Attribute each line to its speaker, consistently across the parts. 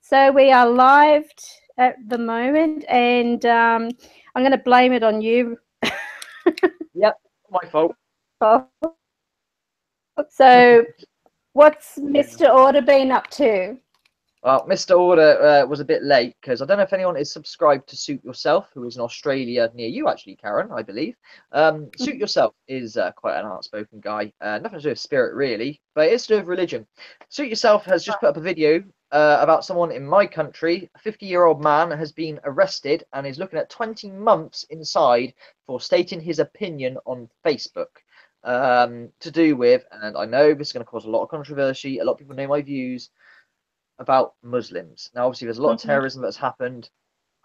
Speaker 1: So we are live at the moment, and I'm going to blame it on you.
Speaker 2: Yep, my fault.
Speaker 1: So what's Mr. Order been up to?
Speaker 2: Well, Mr. Order was a bit late because I don't know if anyone is subscribed to Suit Yourself, who is in Australia near you, actually, Karen, I believe. Suit Yourself is quite an outspoken guy. Nothing to do with spirit, really, but it is to do with religion. Suit Yourself has just put up a video about someone in my country. A 50-year-old man has been arrested and is looking at 20 months inside for stating his opinion on Facebook. To do with, and I know this is going to cause a lot of controversy, a lot of people know my views about Muslims. Now, obviously, there's a lot of terrorism that's happened.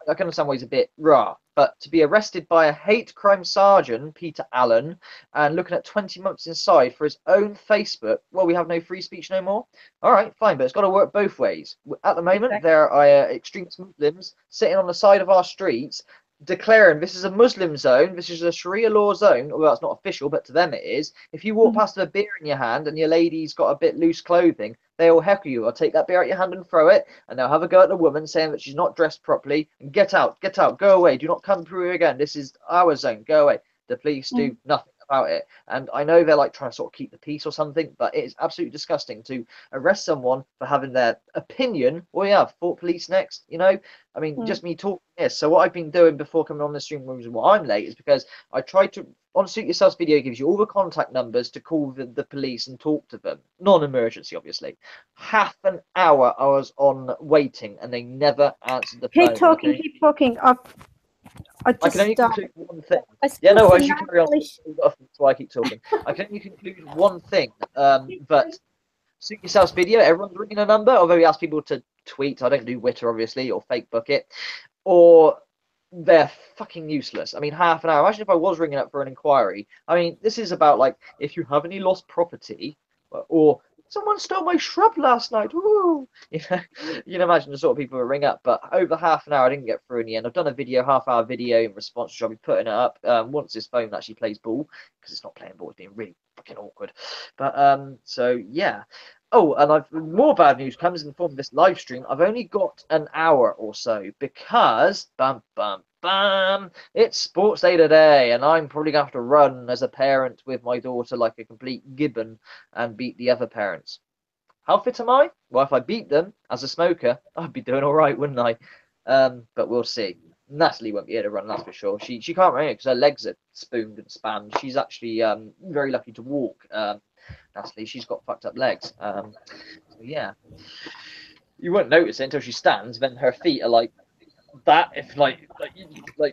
Speaker 2: I can understand why he's a bit raw, but to be arrested by a hate crime sergeant, Peter Allen, and looking at 20 months inside for his own Facebook, well, we have no free speech no more. All right, fine, but it's got to work both ways. At the moment, there are extremist Muslims sitting on the side of our streets declaring this is a Muslim zone, this is a Sharia law zone, although that's not official, but to them it is. If you walk past with a beer in your hand and your lady's got a bit loose clothing, they will heckle you. I'll take that beer out your hand and throw it, and they'll have a go at the woman saying that she's not dressed properly, and get out, go away, do not come through here again, this is our zone, go away. The police do nothing about it. And I know they're like trying to sort of keep the peace or something, but it is absolutely disgusting to arrest someone for having their opinion. Well, yeah, thought police next, you know? I mean, just me talking this. So what I've been doing before coming on the stream, and why I'm late, is because I tried to, on Suit Yourself's video, gives you all the contact numbers to call the police and talk to them. Non-emergency, obviously. Half an hour I was on waiting, and they never answered the phone.
Speaker 1: Keep talking. I
Speaker 2: can only
Speaker 1: just
Speaker 2: conclude one thing. Yeah, no, I should carry on. That's why I keep talking. I can only conclude one thing. But Suit Yourself's video, everyone's ringing a number, although we ask people to tweet. I don't do Twitter, obviously, or fake book it. Or they're fucking useless. I mean, half an hour. Imagine if I was ringing up for an inquiry. I mean, this is about, like, if you have any lost property, or someone stole my shrub last night. Woo! You can imagine the sort of people who ring up. But over half an hour, I didn't get through in the end. I've done a video, half-hour video in response, which I'll be putting it up once this phone actually plays ball, because it's not playing ball. It's being really fucking awkward. But so yeah. Oh, and I've more bad news comes in the form of this live stream. I've only got an hour or so because it's sports day today, and I'm probably gonna have to run as a parent with my daughter like a complete gibbon and beat the other parents. How fit am I? Well, if I beat them as a smoker, I'd be doing all right, wouldn't I? But we'll see. Natalie won't be able to run, that's for sure. She can't run because her legs are spooned and spanned. She's actually very lucky to walk. Natalie, she's got fucked up legs. So yeah, you won't notice it until she stands. Then her feet are like that, if like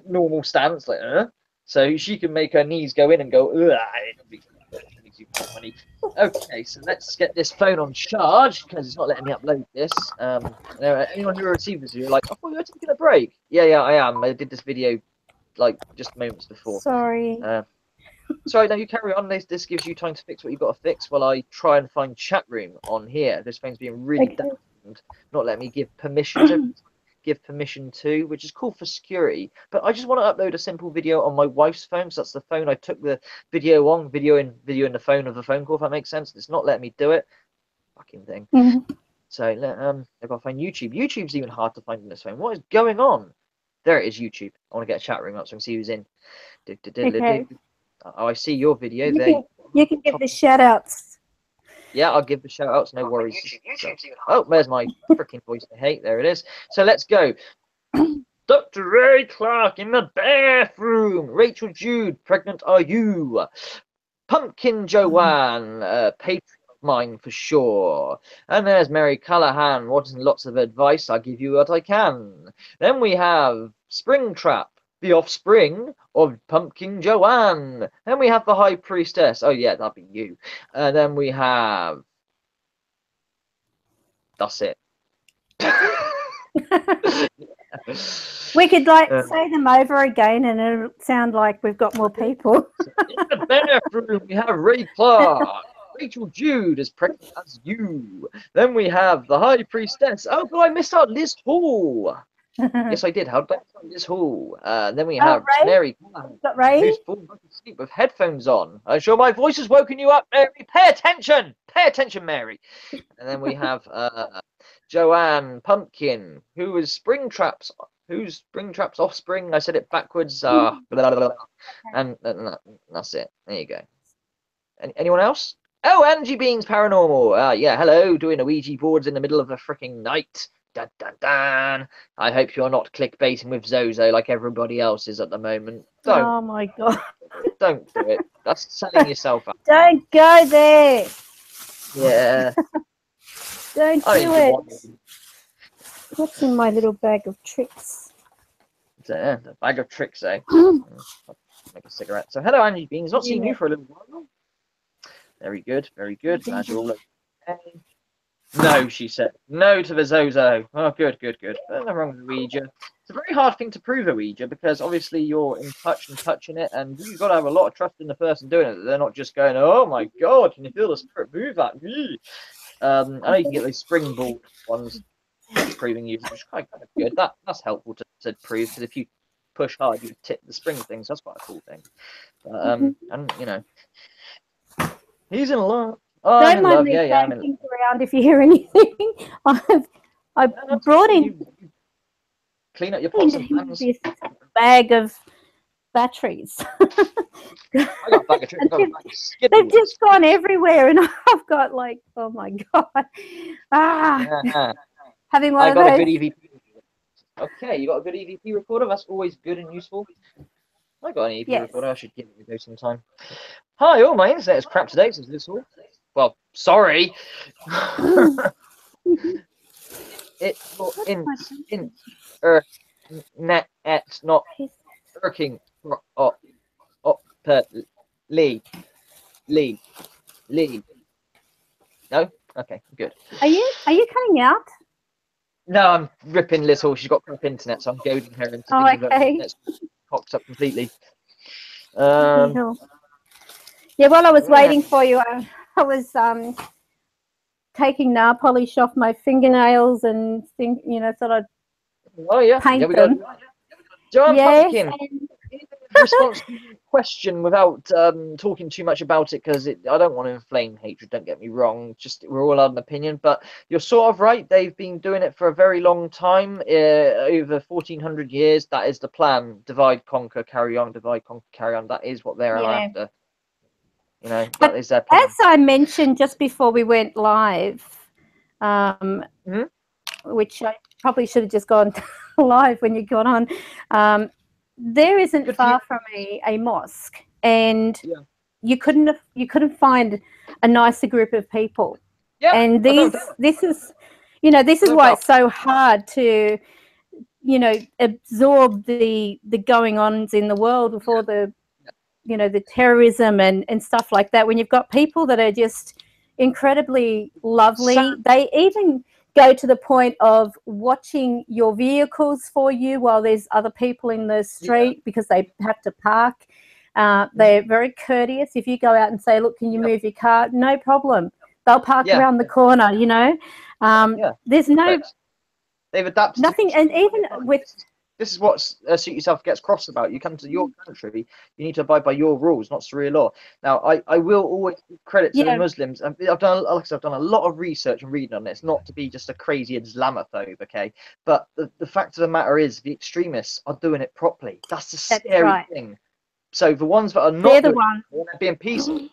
Speaker 2: normal stance, like so she can make her knees go in and go. Okay, so let's get this phone on charge because it's not letting me upload this. Anyone who received this video, like, I thought you were taking a break. Yeah, I am. I did this video like just moments before.
Speaker 1: Sorry.
Speaker 2: Sorry, no, you carry on. This gives you time to fix what you've got to fix while I try and find chat room on here. This phone's being really damned, not letting me give permission to, which is cool for security. But I just want to upload a simple video on my wife's phone, so that's the phone I took the video on, video in the phone of the phone call, if that makes sense. It's not letting me do it. Fucking thing. So I've got to find YouTube. YouTube's even hard to find in this phone. What is going on? There it is, YouTube. I want to get a chat room up so I can see who's in. Okay. Oh, I see your video there.
Speaker 1: You can give the shout outs.
Speaker 2: Yeah, I'll give the shout outs, no worries. Oh, there's my freaking voice I hate. There it is. So let's go. Dr. Ray Clark in the bathroom. Rachel Jude, pregnant are you? Pumpkin Joanne, patron of mine for sure. And there's Mary Callahan, wanting lots of advice. I'll give you what I can. Then we have Springtrap, the offspring of Pumpkin Joanne. Then we have the High Priestess. Oh, yeah, that'd be you. And then we have... That's it.
Speaker 1: We could say them over again and it'll sound like we've got more people.
Speaker 2: In the bathroom, we have Ray Clark. Rachel Jude is pregnant as you. Then we have the High Priestess. Oh, but I missed out Liz Hall. Yes, I did. How did I find Liz Hall? Then we have Mary, who's fallen asleep with headphones on. I'm sure my voice has woken you up, Mary. Pay attention, Mary. And then we have Joanne, Pumpkin, who is Springtrap's, who's Springtrap's offspring? I said it backwards. Blah, blah, blah, blah. And that's it. There you go. Anyone else? Oh, Angie Beans Paranormal. Yeah, hello. Doing a Ouija boards in the middle of the freaking night. Dun, dun, dun. I hope you're not clickbaiting with Zozo like everybody else is at the moment. Don't.
Speaker 1: Oh my God.
Speaker 2: Don't do it. That's selling yourself out.
Speaker 1: Don't go there.
Speaker 2: Yeah.
Speaker 1: Don't do it. What's in my little bag of tricks?
Speaker 2: The bag of tricks, eh? Make a cigarette. So, hello, Angie Beans. Not seen you for a little while. Very good, very good. Glad you're all okay. No, she said. No to the Zozo. Oh, good, good, good. Nothing wrong with Ouija. It's a very hard thing to prove a Ouija because obviously you're in touch and touching it, and you've got to have a lot of trust in the person doing it. They're not just going, "Oh my God, can you feel the spirit move that?" I know you can get those springboard ones proving you, which is quite kind of good. That's helpful to prove because if you push hard, you tip the spring things. So that's quite a cool thing. And you know, he's in love. Oh,
Speaker 1: don't mind me dancing around if you hear anything. I brought in.
Speaker 2: Clean up your pots and pans.
Speaker 1: This bag of batteries.
Speaker 2: I got a bag of tricks.
Speaker 1: They've just gone everywhere, and I've got like, oh my God, having one of those. I got a good e.v.p. Okay, you got a good e.v.p. recorder. That's always good and useful. I got an e.v.p. recorder. I should give it a go sometime. Hi, all my internet is crap today. So this all. Well, sorry. It's net not working. Lee. No? Okay, good. Are you cutting out?
Speaker 2: No, I'm ripping Little. She's got crap internet, so I'm goading her into
Speaker 1: okay.
Speaker 2: Popped up completely.
Speaker 1: Yeah, while I was waiting for you, I was taking nail polish off my fingernails and thought I'd paint them.
Speaker 2: John Pumpkin. Response to the question without talking too much about it because I don't want to inflame hatred, don't get me wrong, just we're all out an opinion, but you're sort of right. They've been doing it for a very long time, over 1400 years. That is the plan. Divide, conquer, carry on. Divide, conquer, carry on. That is what they're after. You know, that is their plan. As
Speaker 1: I mentioned just before we went live, which I probably should have just gone live when you got on, there isn't far from me a mosque, and you couldn't find a nicer group of people. Yeah, and this is why it's so hard to absorb the going-ons in the world with all the the terrorism and stuff like that. When you've got people that are just incredibly lovely, they even go to the point of watching your vehicles for you while there's other people in the street because they have to park. They're very courteous. If you go out and say, look, can you move your car? No problem. They'll park around the corner, There's no...
Speaker 2: They've adapted.
Speaker 1: Nothing, and even with...
Speaker 2: This is what Suit Yourself gets cross about. You come to your country, you need to abide by your rules, not Sharia law. Now, I will always give credit to the Muslims. I've done a lot of research and reading on this, not to be just a crazy Islamophobe, okay? But the fact of the matter is, the extremists are doing it properly. That's the scary thing. So the ones that are not they're being peaceful,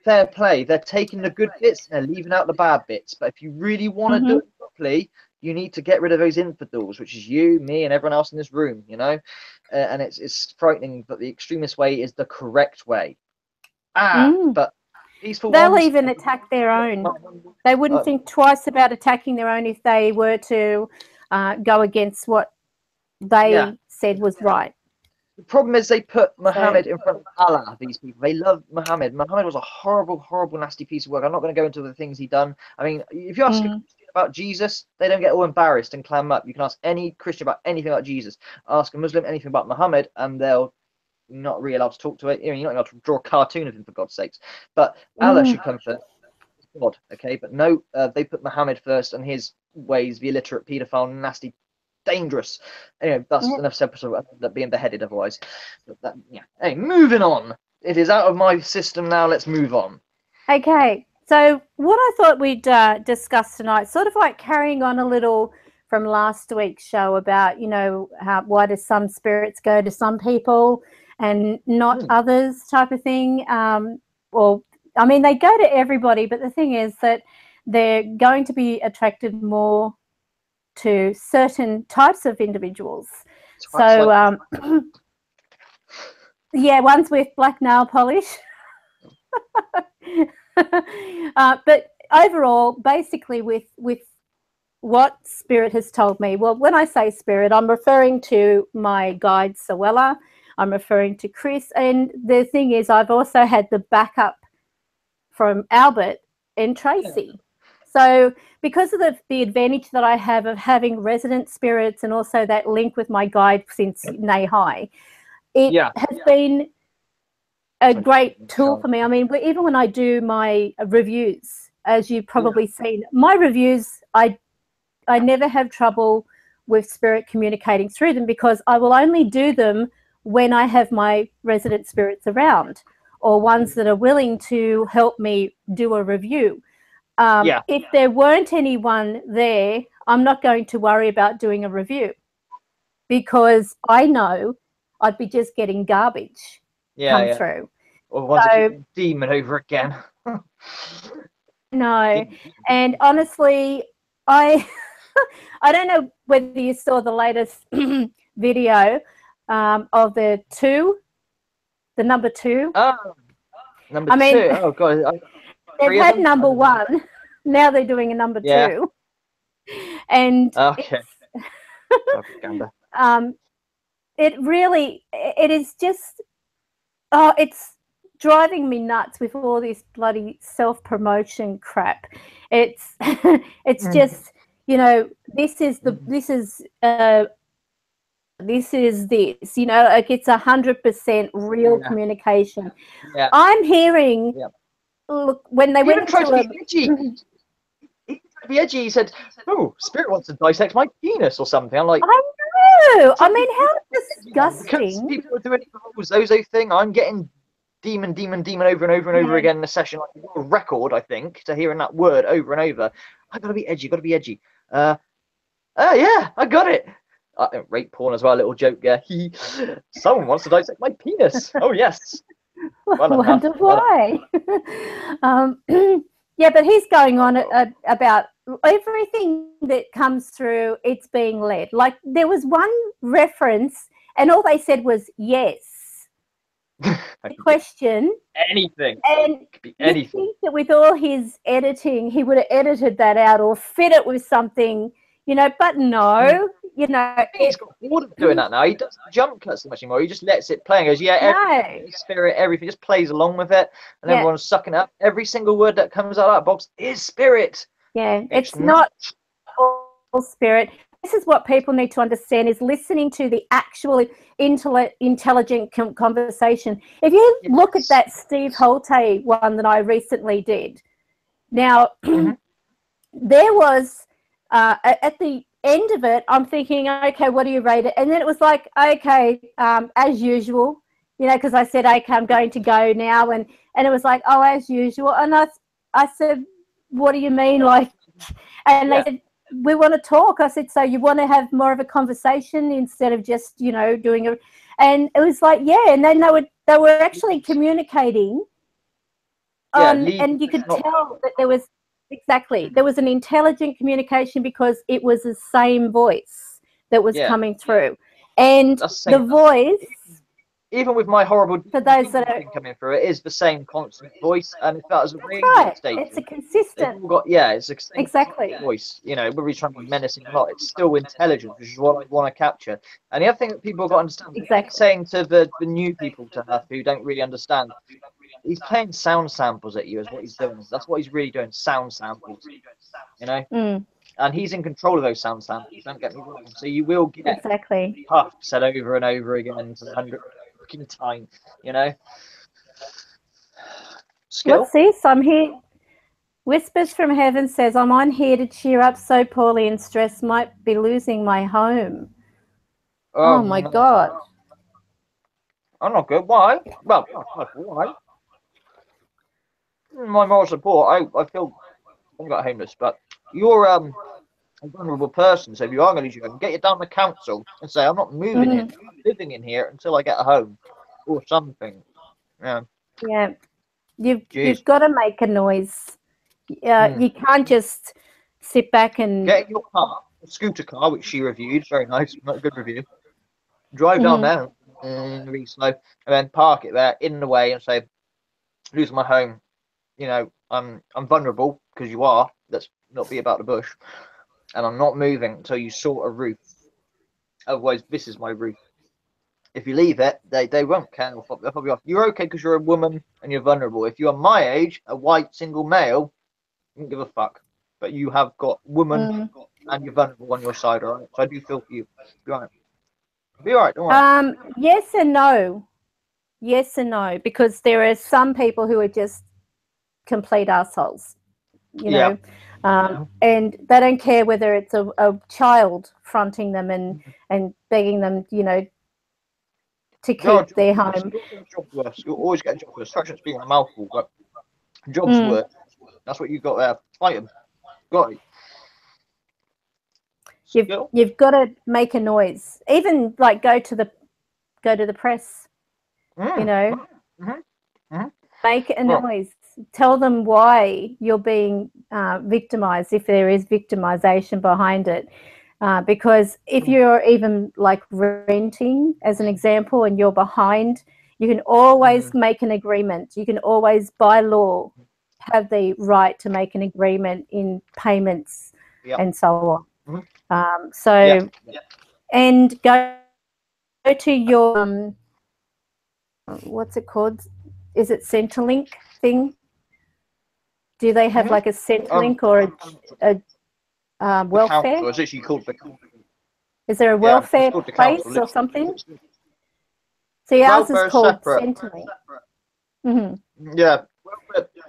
Speaker 2: fair play. They're taking the good bits and they're leaving out the bad bits. But if you really want to do it properly, you need to get rid of those infidels, which is you, me, and everyone else in this room, and it's frightening, but the extremist way is the correct way. But peaceful
Speaker 1: they'll even attack their own. They wouldn't think twice about attacking their own if they were to go against what they said was right.
Speaker 2: The problem is they put Muhammad in front of Allah, these people. They love Muhammad. Muhammad was a horrible, horrible, nasty piece of work. I'm not going to go into the things he done. I mean, if you ask a Christian about Jesus, they don't get all embarrassed and clam up. You can ask any Christian about anything about Jesus. Ask a Muslim anything about Muhammad, and they'll not really allowed to talk to it. You're not allowed to draw a cartoon of him, for God's sakes. But Allah should come first. God, okay? But no, they put Muhammad first, and his ways, the illiterate, paedophile, nasty, dangerous. Anyway, that's enough said about being beheaded otherwise. But Hey, moving on. It is out of my system now. Let's move on.
Speaker 1: Okay, So what I thought we'd discuss tonight, sort of like carrying on a little from last week's show about, you know, why do some spirits go to some people and not others type of thing. Well, I mean, they go to everybody, but the thing is that they're going to be attracted more to certain types of individuals. So, yeah, ones with black nail polish. But overall, basically with what Spirit has told me, well, when I say Spirit, I'm referring to my guide, Sawella. I'm referring to Chris. And the thing is, I've also had the backup from Albert and Tracy. Yeah. So because of the advantage that I have of having resident spirits and also that link with my guide since Nay High, it has been a great tool for me. I mean, even when I do my reviews, as you've probably seen, my reviews, I never have trouble with spirit communicating through them, because I will only do them when I have my resident spirits around, or ones that are willing to help me do a review. If there weren't anyone there, I'm not going to worry about doing a review, because I know I'd be just getting garbage come through.
Speaker 2: Or was it a demon over again?
Speaker 1: No, and honestly, I don't know whether you saw the latest video of the number two.
Speaker 2: Oh, number two. Oh God,
Speaker 1: they've had number one. Now they're doing a number two, and it really, it is just, it's driving me nuts with all this bloody self-promotion crap. It's it's just, you know, this is this, you know, like it's 100% real communication. I'm hearing, look, when they went to
Speaker 2: be edgy. He said, "Oh, Spirit wants to dissect my penis or something." I'm like,
Speaker 1: I know. I mean, how disgusting!
Speaker 2: People are doing the whole Zozo thing. I'm getting demon over and over and over again in a session, like a record, I think, to hearing that word over and over. I gotta be edgy. Yeah, I got it. Rape porn as well. A little joke. Yeah, someone wants to dissect my penis. Oh yes.
Speaker 1: I wonder why. Yeah, but he's going on about everything that comes through. It's being led. Like there was one reference, and all they said was yes. Question.
Speaker 2: Anything.
Speaker 1: And you think that with all his editing, he would have edited that out or fit it with something, you know, but no, you know.
Speaker 2: He's got bored of doing that now. He doesn't jump cut so much anymore. He just lets it play and goes, everything, Spirit, everything, just plays along with it. And everyone's sucking up. Every single word that comes out of that box is Spirit.
Speaker 1: Yeah, it's not all Spirit. This is what people need to understand, is listening to the actual intelligent conversation. If you look at that Steve Holte one that I recently did, now there was at the end of it, I'm thinking, okay, what do you rate it? And then it was like, okay, as usual, you know, because I said, okay, I'm going to go now, and it was like, oh, as usual. And I said, what do you mean, like? And they said, we want to talk. I said, so you want to have more of a conversation instead of just, you know, doing a. And it was like, and then they were actually communicating and you could tell that there was an intelligent communication, because it was the same voice that was coming through, and the voice,
Speaker 2: even with my horrible
Speaker 1: for those that are
Speaker 2: coming through, it is the same constant voice, and if that was a radio station,
Speaker 1: it's a consistent.
Speaker 2: It's a same voice. You know, we're trying to be menacing a lot. It's still intelligent, which is what I want to capture. And the other thing that people have got to understand, saying to the new people to Earth who don't really understand, he's playing sound samples at you, is what he's doing. That's what he's really doing, sound samples. You know. And he's in control of those sound samples. Don't get me wrong. So you will get puff said over and over again to the 100th time, you know.
Speaker 1: What's this? I'm here. Whispers from Heaven says, I'm on here to cheer up, so poorly and stressed, might be losing my home. Oh my God.
Speaker 2: I'm not good. Why? Well, why? my moral support. I feel I'm not homeless, but you're a vulnerable person. So if you are going to lose your home, get you down the council and say, I'm not moving in. I'm living in here until I get a home or something. Yeah.
Speaker 1: Yeah.
Speaker 2: Jeez.
Speaker 1: You've got to make a noise. You can't just sit back and
Speaker 2: Get in your car, a scooter car, which she reviewed. Very nice, not a good review. Drive down there really slow, and then park it there in the way and say, lose my home. You know, I'm vulnerable because you are. Let's not be about the bush. And I'm not moving until you sort a roof. Otherwise, this is my roof. If you leave it, they won't care. They'll probably off. You're okay because you're a woman and you're vulnerable. If you're my age, a white single male, you don't give a fuck. But you have got woman and you're vulnerable on your side, all right? So I do feel for you. Be all right. Be all right, don't worry.
Speaker 1: Yes and no. Yes and no, because there are some people who are just complete assholes, you know, and they don't care whether it's a child fronting them and begging them, you know, to keep their home.
Speaker 2: You'll always get a job worse. Sorry, speaking a mouthful, but jobs work. That's what you've got there. Fight them. Got it.
Speaker 1: You've got to make a noise. Even like go to the press. You know, make a noise. Tell them why you're being victimized, if there is victimization behind it. Because if you're even like renting, as an example, and you're behind, you can always make an agreement. You can always, by law, have the right to make an agreement in payments and so on. And go to your what's it called? Is it Centrelink thing? Do they have like a Centrelink or a welfare?
Speaker 2: It's actually called the council.
Speaker 1: Is there a welfare place or something? See, ours is called Centrelink.
Speaker 2: Yeah,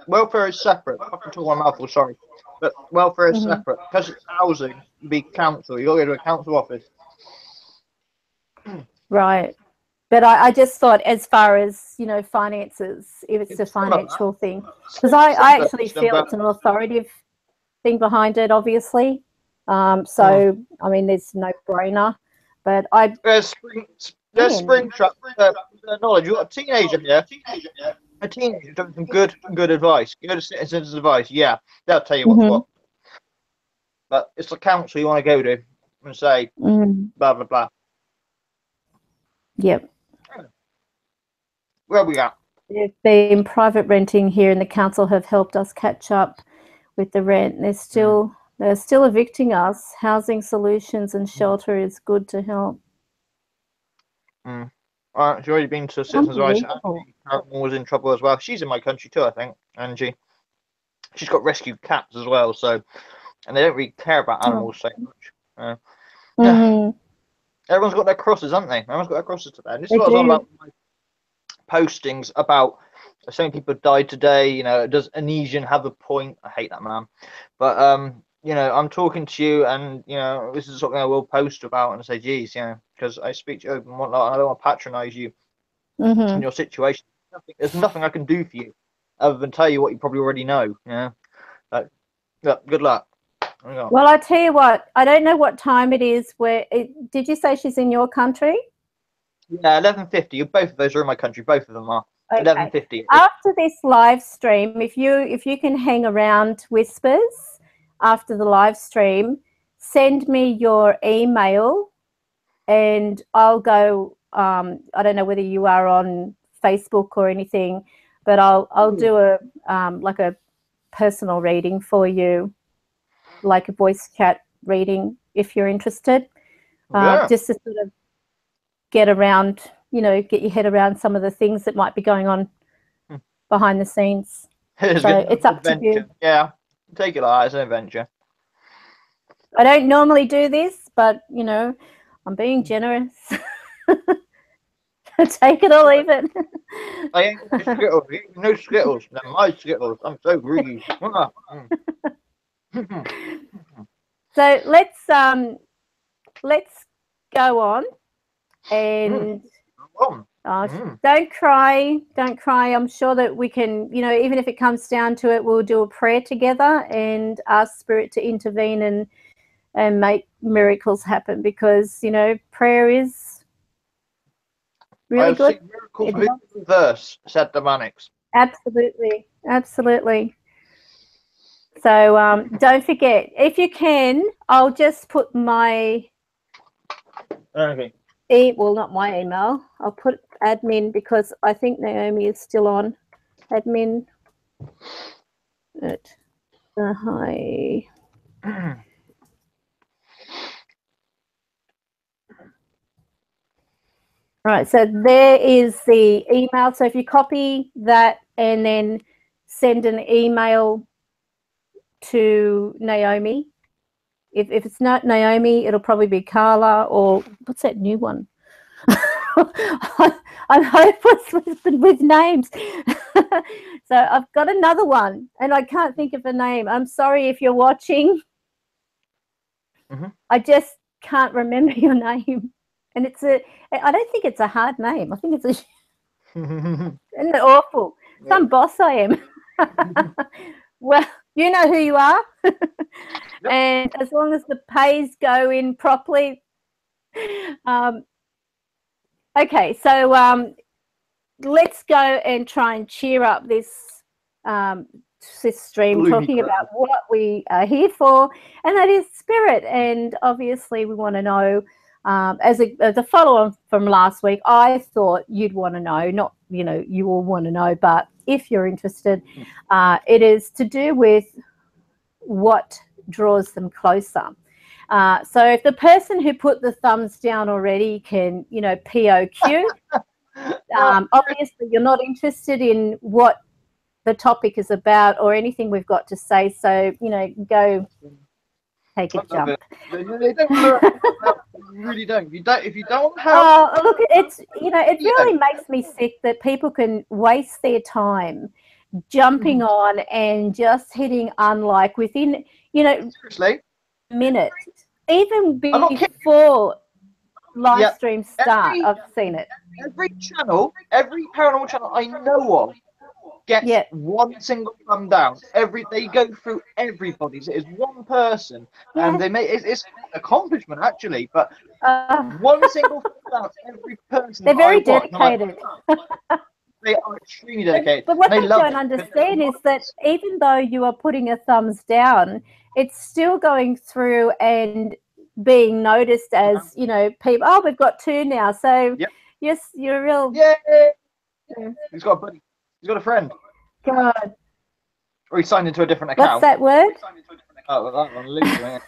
Speaker 2: welfare is separate. I can talk my mouthful, sorry. But welfare is separate. Because it's housing, be council. You'll go to a council office.
Speaker 1: Right. But I just thought, as far as, you know, finances, if it's a financial thing, because I actually feel it's an authoritative thing behind it, obviously. So, I mean, there's no brainer. But
Speaker 2: there's springtrap knowledge. You've got a teenager here. A teenager doing some good advice. Go to Citizens Advice. Yeah, they'll tell you what's what. But it's the council you want to go to and say blah blah blah.
Speaker 1: Yep.
Speaker 2: Where we at?
Speaker 1: They've been private renting here, and the council have helped us catch up with the rent. They're still evicting us. Housing Solutions and Shelter is good to help.
Speaker 2: All right, she's already been to Citizens Advice. Paranormal was in trouble as well. She's in my country too, I think, Angie. She's got rescued cats as well, so, and they don't really care about animals so much. Everyone's got their crosses, haven't they? Everyone's got their crosses to bear. This is what I was on about my postings about. So many people died today. You know, does Anesian have a point? I hate that man, but you know, I'm talking to you, and you know, this is something I will post about and say, geez, you know, because I speak to you open and whatnot. I don't want to patronise you in your situation. There's nothing I can do for you other than tell you what you probably already know. Yeah, good luck.
Speaker 1: Well, I tell you what, I don't know what time it is. Did you say she's in your country?
Speaker 2: Yeah, 11:50. Both of those are in my country. Both of them are. Okay. 11:50.
Speaker 1: After this live stream, if you can hang around Whispers after the live stream, send me your email, and I'll go. I don't know whether you are on Facebook or anything, but I'll do a like a personal reading for you, like a voice chat reading, if you're interested. Just to sort of get around, you know, get your head around some of the things that might be going on behind the scenes. So it's up to you.
Speaker 2: Yeah, take it as an adventure.
Speaker 1: I don't normally do this, but you know, I'm being generous. Take it or leave it.
Speaker 2: I ain't Skittles. No Skittles. They're my Skittles. I'm so greedy.
Speaker 1: So let's go on, and Don't cry. Don't cry. I'm sure that we can, you know, even if it comes down to it, we'll do a prayer together and ask Spirit to intervene and make miracles happen, because, you know, prayer is really
Speaker 2: I've
Speaker 1: good.
Speaker 2: seen miracles within the verse, said the Manics.
Speaker 1: Absolutely. Absolutely. So don't forget, if you can, I'll just put my well, not my email. I'll put admin, because I think Naomi is still on. Admin at hi. Right, so there is the email. So if you copy that and then send an email to Naomi. If it's not Naomi, it'll probably be Carla, or what's that new one? I'm hopeless with names. So I've got another one and I can't think of a name. I'm sorry if you're watching. I just can't remember your name. And I don't think it's a hard name. I think it's isn't it awful? Yeah. Some boss I am. Well, you know who you are. And as long as the pays go in properly. Okay, so let's go and try and cheer up this stream, talking about what we are here for, and that is spirit. And obviously we want to know, as a follow-on from last week, I thought you'd want to know, not, you know, you all want to know, but if you're interested, it is to do with what draws them closer. So if the person who put the thumbs down already can, you know, POQ, obviously you're not interested in what the topic is about or anything we've got to say. So, you know, go take a jump.
Speaker 2: They don't really don't. If you don't have.
Speaker 1: Oh, look, it's, you know, it really makes me sick that people can waste their time jumping on and just hitting unlike within, you know,
Speaker 2: seriously,
Speaker 1: a minute, even before live streams start. I've seen it.
Speaker 2: Every channel, every paranormal channel I know of gets one single thumb down. They go through everybody's. It is one person, and they make it's an accomplishment actually. But one single thumb down, every person.
Speaker 1: They're very dedicated.
Speaker 2: They are extremely dedicated.
Speaker 1: But what they don't understand is that even though you are putting a thumbs down, it's still going through and being noticed as, you know, people. Oh, we've got 2 now. So yes, you're a real.
Speaker 2: Yeah. He's got a buddy. He's got a friend.
Speaker 1: God.
Speaker 2: Or he signed into a different account.
Speaker 1: What's that word?
Speaker 2: Oh, well, that one. Literally.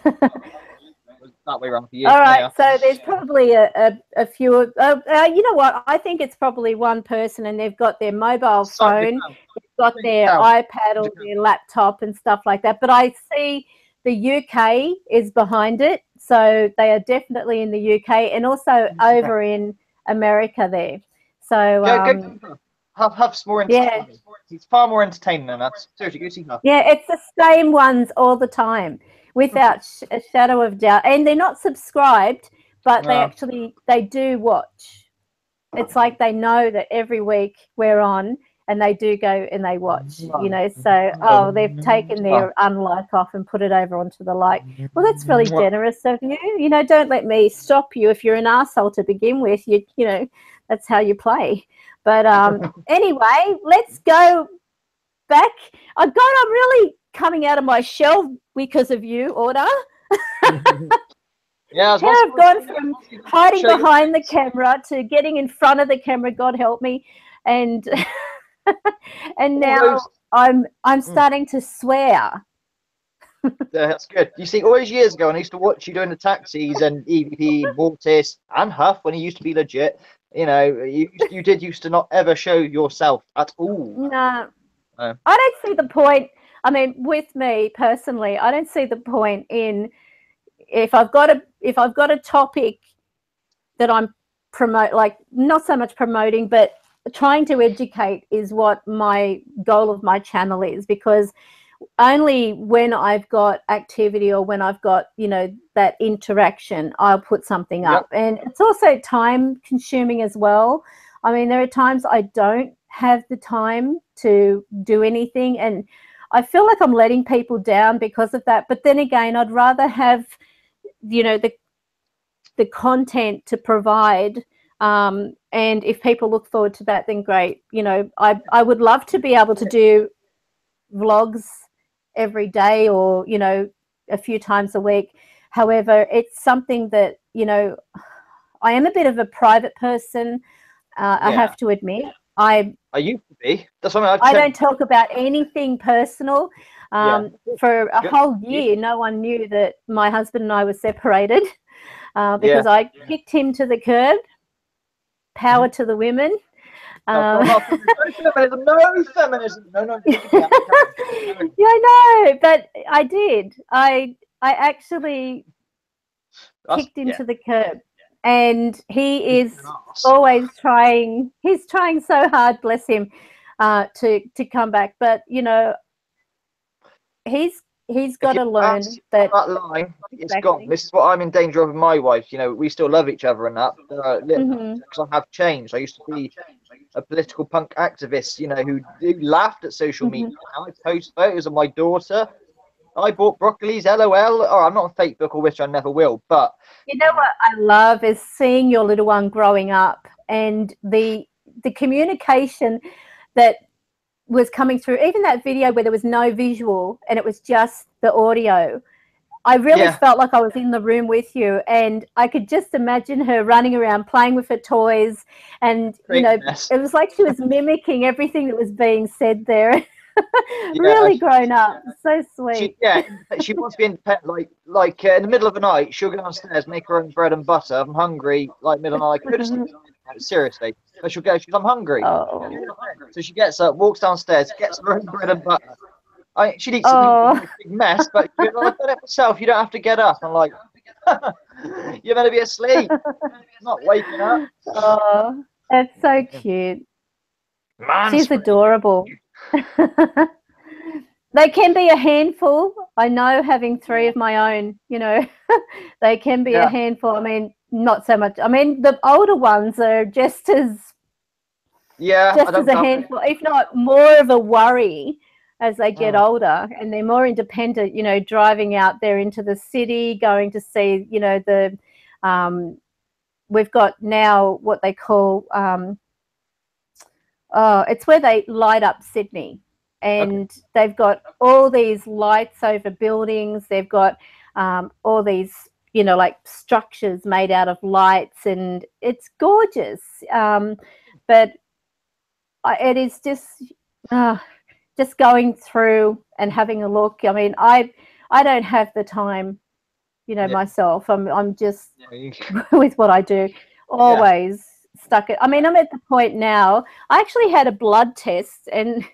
Speaker 2: That way around for years.
Speaker 1: All right, so there's probably a few. You know what? I think it's probably one person, and they've got their mobile phone, they've got their iPad or their laptop and stuff like that. But I see the UK is behind it, so they are definitely in the UK and also over in America there. So
Speaker 2: have some more entertainment. Yeah. He's far more entertaining than us. Seriously, go see her.
Speaker 1: Yeah, it's the same ones all the time, without a shadow of doubt. And they're not subscribed, but they do watch. It's like they know that every week we're on, and they do go and they watch, you know. So, they've taken their unlike off and put it over onto the like. Well, that's really generous of you. You know, don't let me stop you. If you're an arsehole to begin with, you know, that's how you play. But anyway, let's go back. I'm really coming out of my shell because of you, Order.
Speaker 2: Yeah,
Speaker 1: I've gone from hiding behind the camera to getting in front of the camera. God help me, and and now I'm starting to swear.
Speaker 2: That's good. You see, all those years ago, I used to watch you doing the taxis and e.v.p, Mortis, and Huff when he used to be legit. You know, you used to not ever show yourself at all.
Speaker 1: No. I don't see the point. I mean, with me personally, I don't see the point in if I've got a topic that I'm not so much promoting, but trying to educate is what my goal of my channel is, because only when I've got activity or when I've got, you know, that interaction, I'll put something up. And it's also time consuming as well. I mean, there are times I don't have the time to do anything, and I feel like I'm letting people down because of that. But then again, I'd rather have, you know, the content to provide, and if people look forward to that, then great. You know, I would love to be able to do vlogs every day, or, you know, a few times a week. However, it's something that, you know, I am a bit of a private person. I have to admit. I
Speaker 2: used to be. That's something
Speaker 1: I don't talk about anything personal. For a whole year, no one knew that my husband and I were separated, because I kicked him to the curb. Power to the women.
Speaker 2: No feminism. No.
Speaker 1: Yeah, I know, but I did. I actually kicked him to the curb. And he is always trying. He's trying so hard, bless him, to come back. But, you know, he's got to learn that
Speaker 2: line is gone. This is what I'm in danger of with my wife. You know, we still love each other and that, because I have changed. I used to be a political punk activist, you know, who laughed at social media. I post photos of my daughter. I bought broccolis, LOL. Oh, I'm not on Facebook, or which I never will. But
Speaker 1: you know what I love is seeing your little one growing up, and the communication that was coming through. Even that video where there was no visual and it was just the audio. I really felt like I was in the room with you, and I could just imagine her running around playing with her toys, and you know, it was like she was mimicking everything that was being said there. Really grown up, so sweet.
Speaker 2: She wants to be independent. Like in the middle of the night, she'll go downstairs, make her own bread and butter. I'm hungry. Like middle of the night, seriously. But she'll go. I'm hungry. So she gets up, walks downstairs, gets her own bread and butter. She'd eat something, a big mess, but I've done it myself. You don't have to get up. I'm like, you're meant to be asleep, not waking up.
Speaker 1: Oh, that's so cute. She's adorable. They can be a handful. I know, having 3 of my own, you know, they can be a handful. I mean, not so much. I mean, the older ones are just as a handful, if not more of a worry as they get older, and they're more independent, you know, driving out there into the city, going to see, you know, we've got now what they call, it's where they light up Sydney. And they've got all these lights over buildings. They've got all these, you know, like structures made out of lights, and it's gorgeous. But it is just going through and having a look. I mean, I don't have the time, you know, myself. I'm just with what I do, always stuck it. I mean, I'm at the point now. I actually had a blood test, and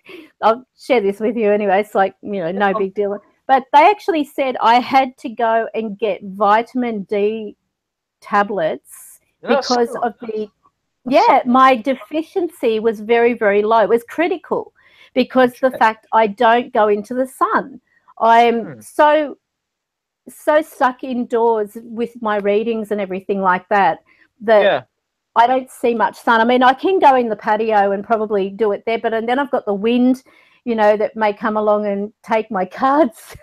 Speaker 1: I'll share this with you anyway. It's like, you know, no big deal. But they actually said I had to go and get vitamin D tablets because of my deficiency was very, very low. It was critical because the fact I don't go into the sun. I'm so stuck indoors with my readings and everything like that I don't see much sun. I mean, I can go in the patio and probably do it there, but then I've got the wind, you know, that may come along and take my cards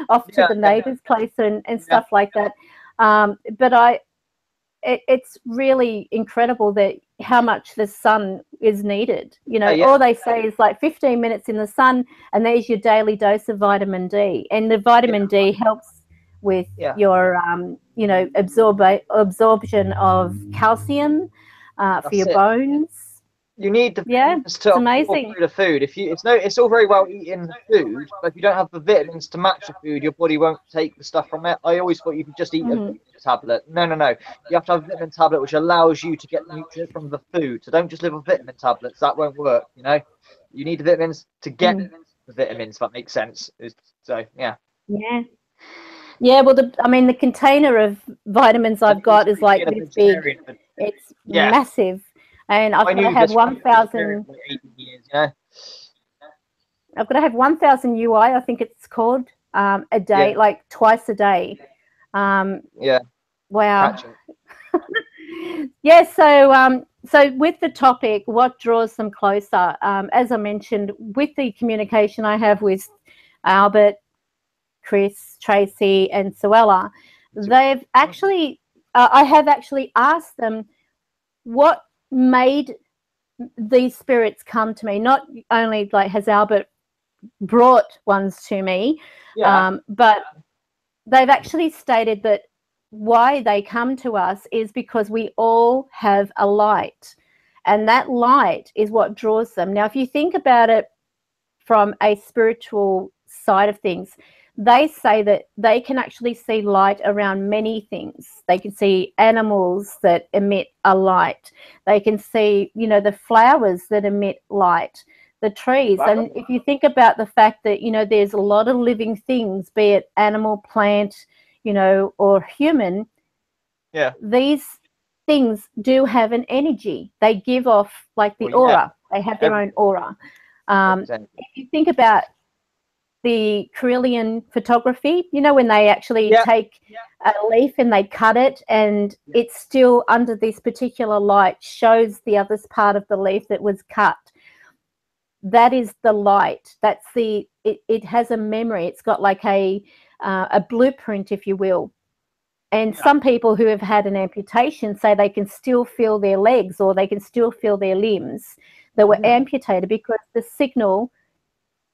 Speaker 1: off to the neighbour's place and stuff like that. But it's really incredible that how much the sun is needed. You know, all they say is like 15 minutes in the sun, and there's your daily dose of vitamin D. And the vitamin D helps with your, you know, absorption of calcium for your bones.
Speaker 2: You need the vitamins to absorb the food. It's all very well eating the food, but if you don't have the vitamins to match the food, your body won't take the stuff from it. I always thought you could just eat a vitamin tablet. No. You have to have a vitamin tablet which allows you to get the nutrients from the food. So don't just live on vitamin tablets. That won't work. You know, you need the vitamins to get the vitamins. If that makes sense. So
Speaker 1: yeah. Well, I mean, the container of vitamins I've got is like this big. It's massive. And I've got to have 1,000. I've got to have 1,000 UI, I think it's called, a day, like twice a day. Wow. So so with the topic, what draws them closer? As I mentioned, with the communication I have with Albert, Chris, Tracy, and Suella, they've actually, I have actually asked them what made these spirits come to me. Not only like has Albert brought ones to me, but they've actually stated that why they come to us is because we all have a light, and that light is what draws them. Now, if you think about it from a spiritual side of things, they say that they can actually see light around many things. They can see animals that emit a light. They can see, you know, the flowers that emit light, the trees. And if you think about the fact that, you know, there's a lot of living things, be it animal, plant, you know, or human, these things do have an energy. They give off like the aura. They have their own aura. If you think about the Carillion photography, you know, when they actually take a leaf and they cut it, and it's still under this particular light, shows the other part of the leaf that was cut. That is the light. That's the, it has a memory. It's got like a blueprint, if you will. And some people who have had an amputation say they can still feel their legs, or they can still feel their limbs that were amputated, because the signal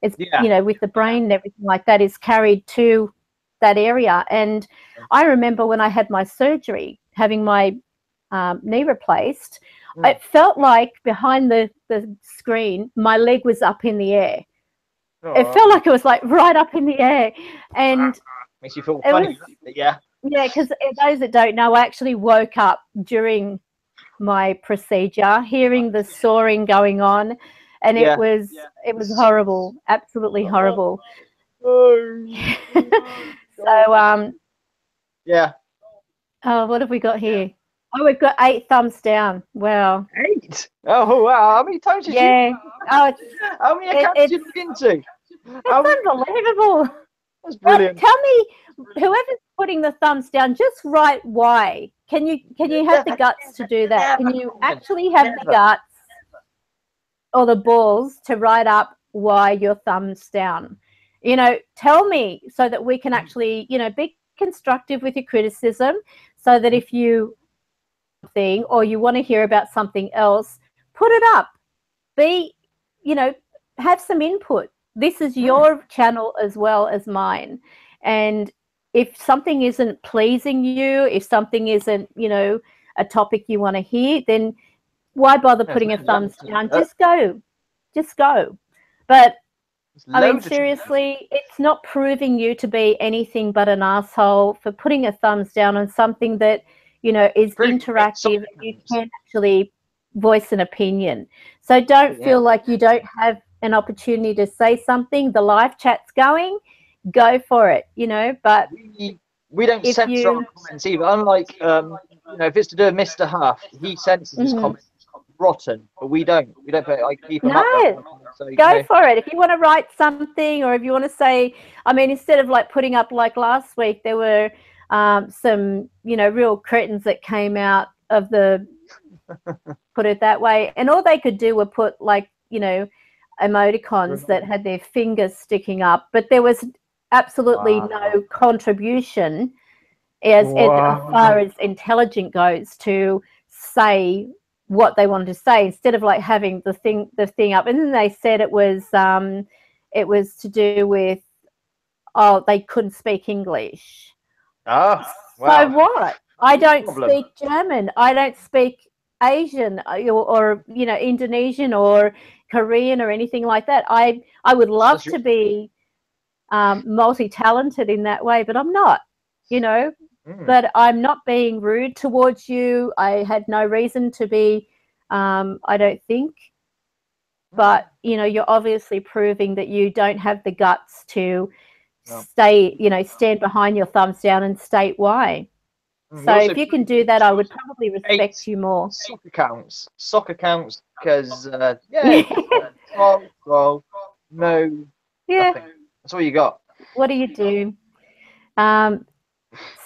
Speaker 1: is, you know, with the brain and everything like that, is carried to that area. And I remember when I had my surgery, having my knee replaced, it felt like behind the screen, my leg was up in the air. It felt like it was like right up in the air. And
Speaker 2: makes you feel funny. Yeah,
Speaker 1: because those that don't know, I actually woke up during my procedure, hearing the sawing going on, and it was horrible, absolutely horrible. So what have we got here? Oh, we've got 8 thumbs down. Wow.
Speaker 2: 8? Oh, wow. How many times did you?
Speaker 1: Oh,
Speaker 2: how many accounts did you look into?
Speaker 1: It's unbelievable.
Speaker 2: That's brilliant.
Speaker 1: Tell me, whoever's putting the thumbs down, just write why. Can you have the guts to do that? Can you actually have the guts or the balls to write up why your thumbs down? You know, tell me, so that we can actually, you know, be constructive with your criticism, so that if you thing or you want to hear about something else, put it up. Be, you know, have some input. This is your channel as well as mine. And if something isn't pleasing you, if something isn't, you know, a topic you want to hear, then why bother putting a thumbs down? Just go. But I mean, seriously, it's not proving you to be anything but an asshole for putting a thumbs down on something that, you know, is interactive and you can actually voice an opinion. So don't feel like you don't have an opportunity to say something. The live chat's going, go for it, you know. But
Speaker 2: we don't censor our comments either. Unlike you know, if it's to do with Mr. Huff, he censors his comments rotten, but we don't. We don't put, like, keep them up. So,
Speaker 1: go for it. If you want to write something, or if you want to say, I mean, instead of like putting up, like last week, there were some, you know, real cretins that came out of the, put it that way, and all they could do were put, like, you know, emoticons that had their fingers sticking up, but there was absolutely no contribution as far as intelligent goes to say what they wanted to say, instead of like having the thing up. And then they said it was to do with, they couldn't speak English.
Speaker 2: Wow.
Speaker 1: So what? I don't speak German. I don't speak Asian or you know, Indonesian or Korean or anything like that. I would love to be multi-talented in that way, but I'm not, you know. But I'm not being rude towards you. I had no reason to be, I don't think. But, you know, you're obviously proving that you don't have the guts to stand behind your thumbs down and state why. So if you can do that, I would probably respect you more.
Speaker 2: Soccer counts, because no, nothing. That's all you got.
Speaker 1: What do you do?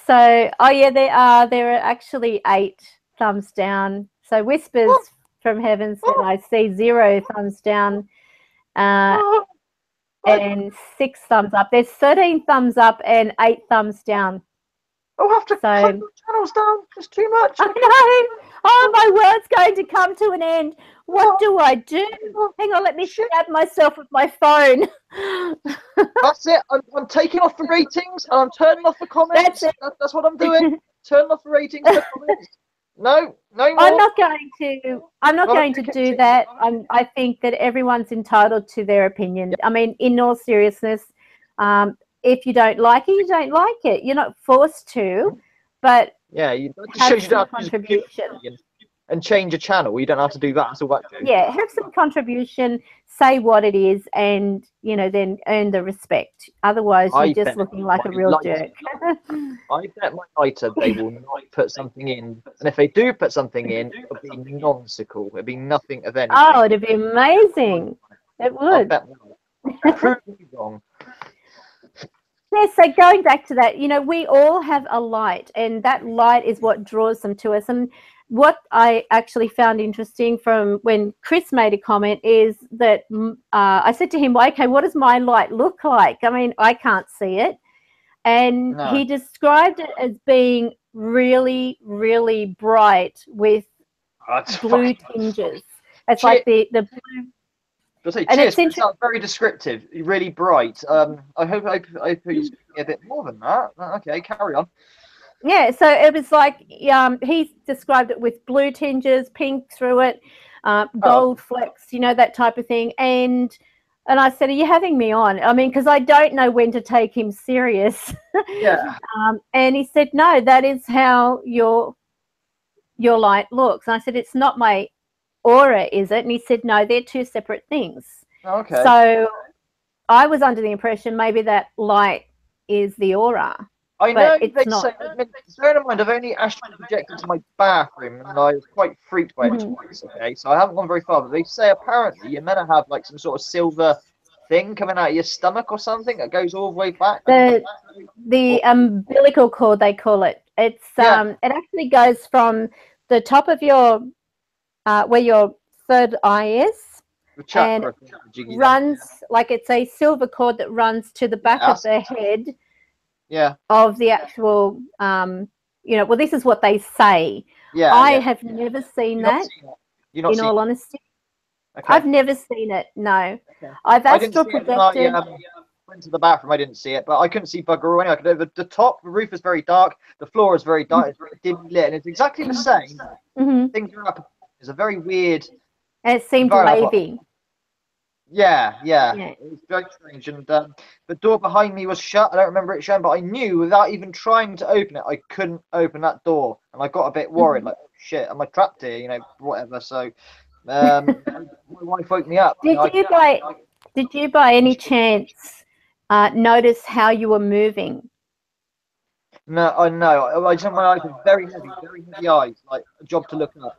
Speaker 1: So, there are actually 8 thumbs down. So Whispers from Heaven said, I see 0 thumbs down and 6 thumbs up. There's 13 thumbs up and 8 thumbs down.
Speaker 2: I'll have to cut the channels down. It's too much.
Speaker 1: I know. Oh, my word's going to come to an end. What do I do? Hang on, let me stab myself with my phone.
Speaker 2: That's it. I'm taking off the ratings and I'm turning off the comments. That's what I'm doing. Turning off the ratings and the comments. No more.
Speaker 1: I'm not going to do that. I think that everyone's entitled to their opinion. I mean, in all seriousness, if you don't like it, you don't like it. You're not forced to, but
Speaker 2: you
Speaker 1: have some contribution.
Speaker 2: And change a channel. You don't have to do that. So what?
Speaker 1: Yeah, have some contribution. Say what it is, and then earn the respect. Otherwise, you're just looking like a real jerk.
Speaker 2: I bet my lighter they will not put something in, and if they do put something in, it'll be nonsensical. It'll be nothing of anything.
Speaker 1: Oh, it'd be amazing. It would.
Speaker 2: Prove me wrong.
Speaker 1: Yeah, so going back to that, we all have a light, and that light is what draws them to us. And what I actually found interesting from when Chris made a comment is that I said to him, well, okay, what does my light look like? I mean, I can't see it. And he described it as being really, really bright with blue tinges. It's like the blue.
Speaker 2: And it sounds very descriptive, really bright. I hope you speak a bit more than that. Okay, carry on.
Speaker 1: Yeah, so it was like he described it with blue tinges, pink through it, gold flecks, that type of thing. And I said, are you having me on? I mean, because I don't know when to take him serious.
Speaker 2: Yeah.
Speaker 1: And he said, no, that is how your light looks. And I said, it's not my aura, is it? And he said, no, they're 2 separate things.
Speaker 2: Okay.
Speaker 1: So I was under the impression maybe that light is the aura.
Speaker 2: I know
Speaker 1: they
Speaker 2: say, bear in mind, I've only astral projected to my bathroom, and I was quite freaked by it twice, okay? So I haven't gone very far, but they say apparently you're meant to have like some sort of silver thing coming out of your stomach or something that goes all the way back.
Speaker 1: The umbilical cord, they call it. It's it actually goes from the top of your where your third eye is, and runs like it's a silver cord that runs to the back of the head.
Speaker 2: Yeah.
Speaker 1: Of the actual, well, this is what they say.
Speaker 2: Yeah.
Speaker 1: I have never seen that. In all honesty, okay. I've never seen it. No, okay. I've astral projected.
Speaker 2: I went to the bathroom. I didn't see it, but I couldn't see bugger all. Anyway, the top, the roof is very dark. The floor is very dark. It's very dimly lit, and it's exactly the same. Things are up. It's a very weird.
Speaker 1: And it seemed wavy.
Speaker 2: Yeah. It was very strange, and the door behind me was shut. I don't remember it shutting, but I knew without even trying to open it, I couldn't open that door, and I got a bit worried, like, oh, shit, am I trapped here? Whatever. So, my wife woke me up.
Speaker 1: Did you by any chance notice how you were moving?
Speaker 2: No, I know. I just had my eyes were very heavy eyes, like a job to look up.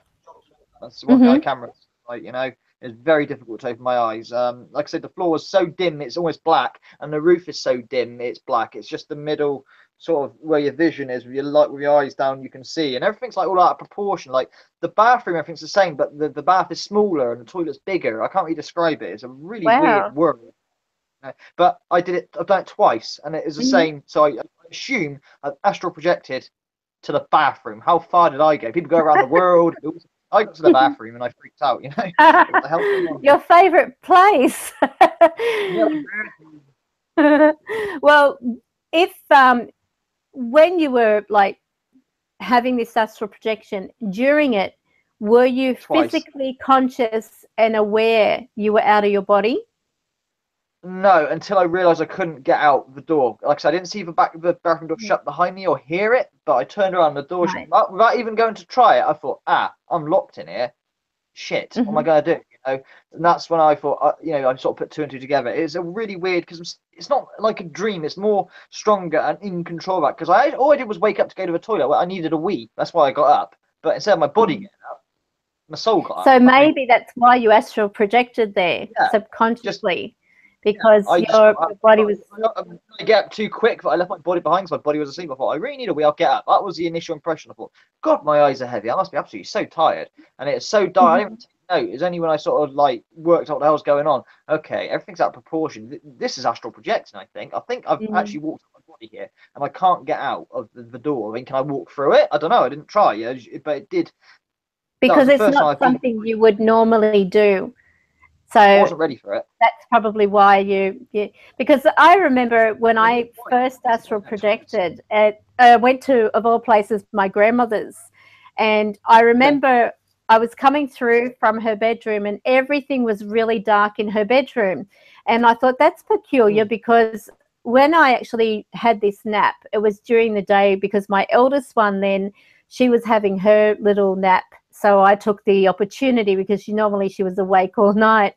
Speaker 2: That's what kind of cameras, like, It's very difficult to open my eyes. Like I said, the floor was so dim, it's almost black, and the roof is so dim, it's black. It's just the middle, sort of where your vision is, with your eyes down, you can see, and everything's like all out of proportion. Like the bathroom, everything's the same, but the bath is smaller and the toilet's bigger. I can't really describe it. It's a really weird world. But I've done it twice, and it is the same. So I assume I've astral projected to the bathroom. How far did I go? People go around the world. I got to the bathroom and I freaked out, What the hell?
Speaker 1: Your favourite place. Well, if when you were like having this astral projection, during it, were you physically conscious and aware you were out of your body?
Speaker 2: No, until I realised I couldn't get out the door. Like I said, I didn't see the bathroom door shut behind me or hear it, but I turned around, the door shut. Without even going to try it, I thought, I'm locked in here. Shit, what am I going to do? And that's when I thought, I sort of put 2 and 2 together. It's a really weird, because it's not like a dream. It's more stronger and in control of that. Because all I did was wake up to go to the toilet. Well, I needed a wee. That's why I got up. But instead of my body getting up, my soul got up.
Speaker 1: So maybe that's why you astral projected there subconsciously. because your body was.
Speaker 2: I get up too quick, but I left my body behind because my body was asleep. I thought, I really need a wee, I'll get up. That was the initial impression. I thought, God, my eyes are heavy. I must be absolutely so tired. And it's so dark. I didn't take note. It was only when I sort of like worked out what the hell's going on. Okay, everything's out of proportion. This is astral projecting, I think. I think I've actually walked out my body here and I can't get out of the door. I mean, can I walk through it? I don't know. I didn't try, but it did.
Speaker 1: Because it's not something you would normally do. So
Speaker 2: I wasn't ready for it.
Speaker 1: That's probably why you because I remember when I first astral projected, I went to, of all places, my grandmother's. And I remember I was coming through from her bedroom and everything was really dark in her bedroom. And I thought that's peculiar because when I actually had this nap, it was during the day because my eldest one then, she was having her little nap. So I took the opportunity because normally she was awake all night.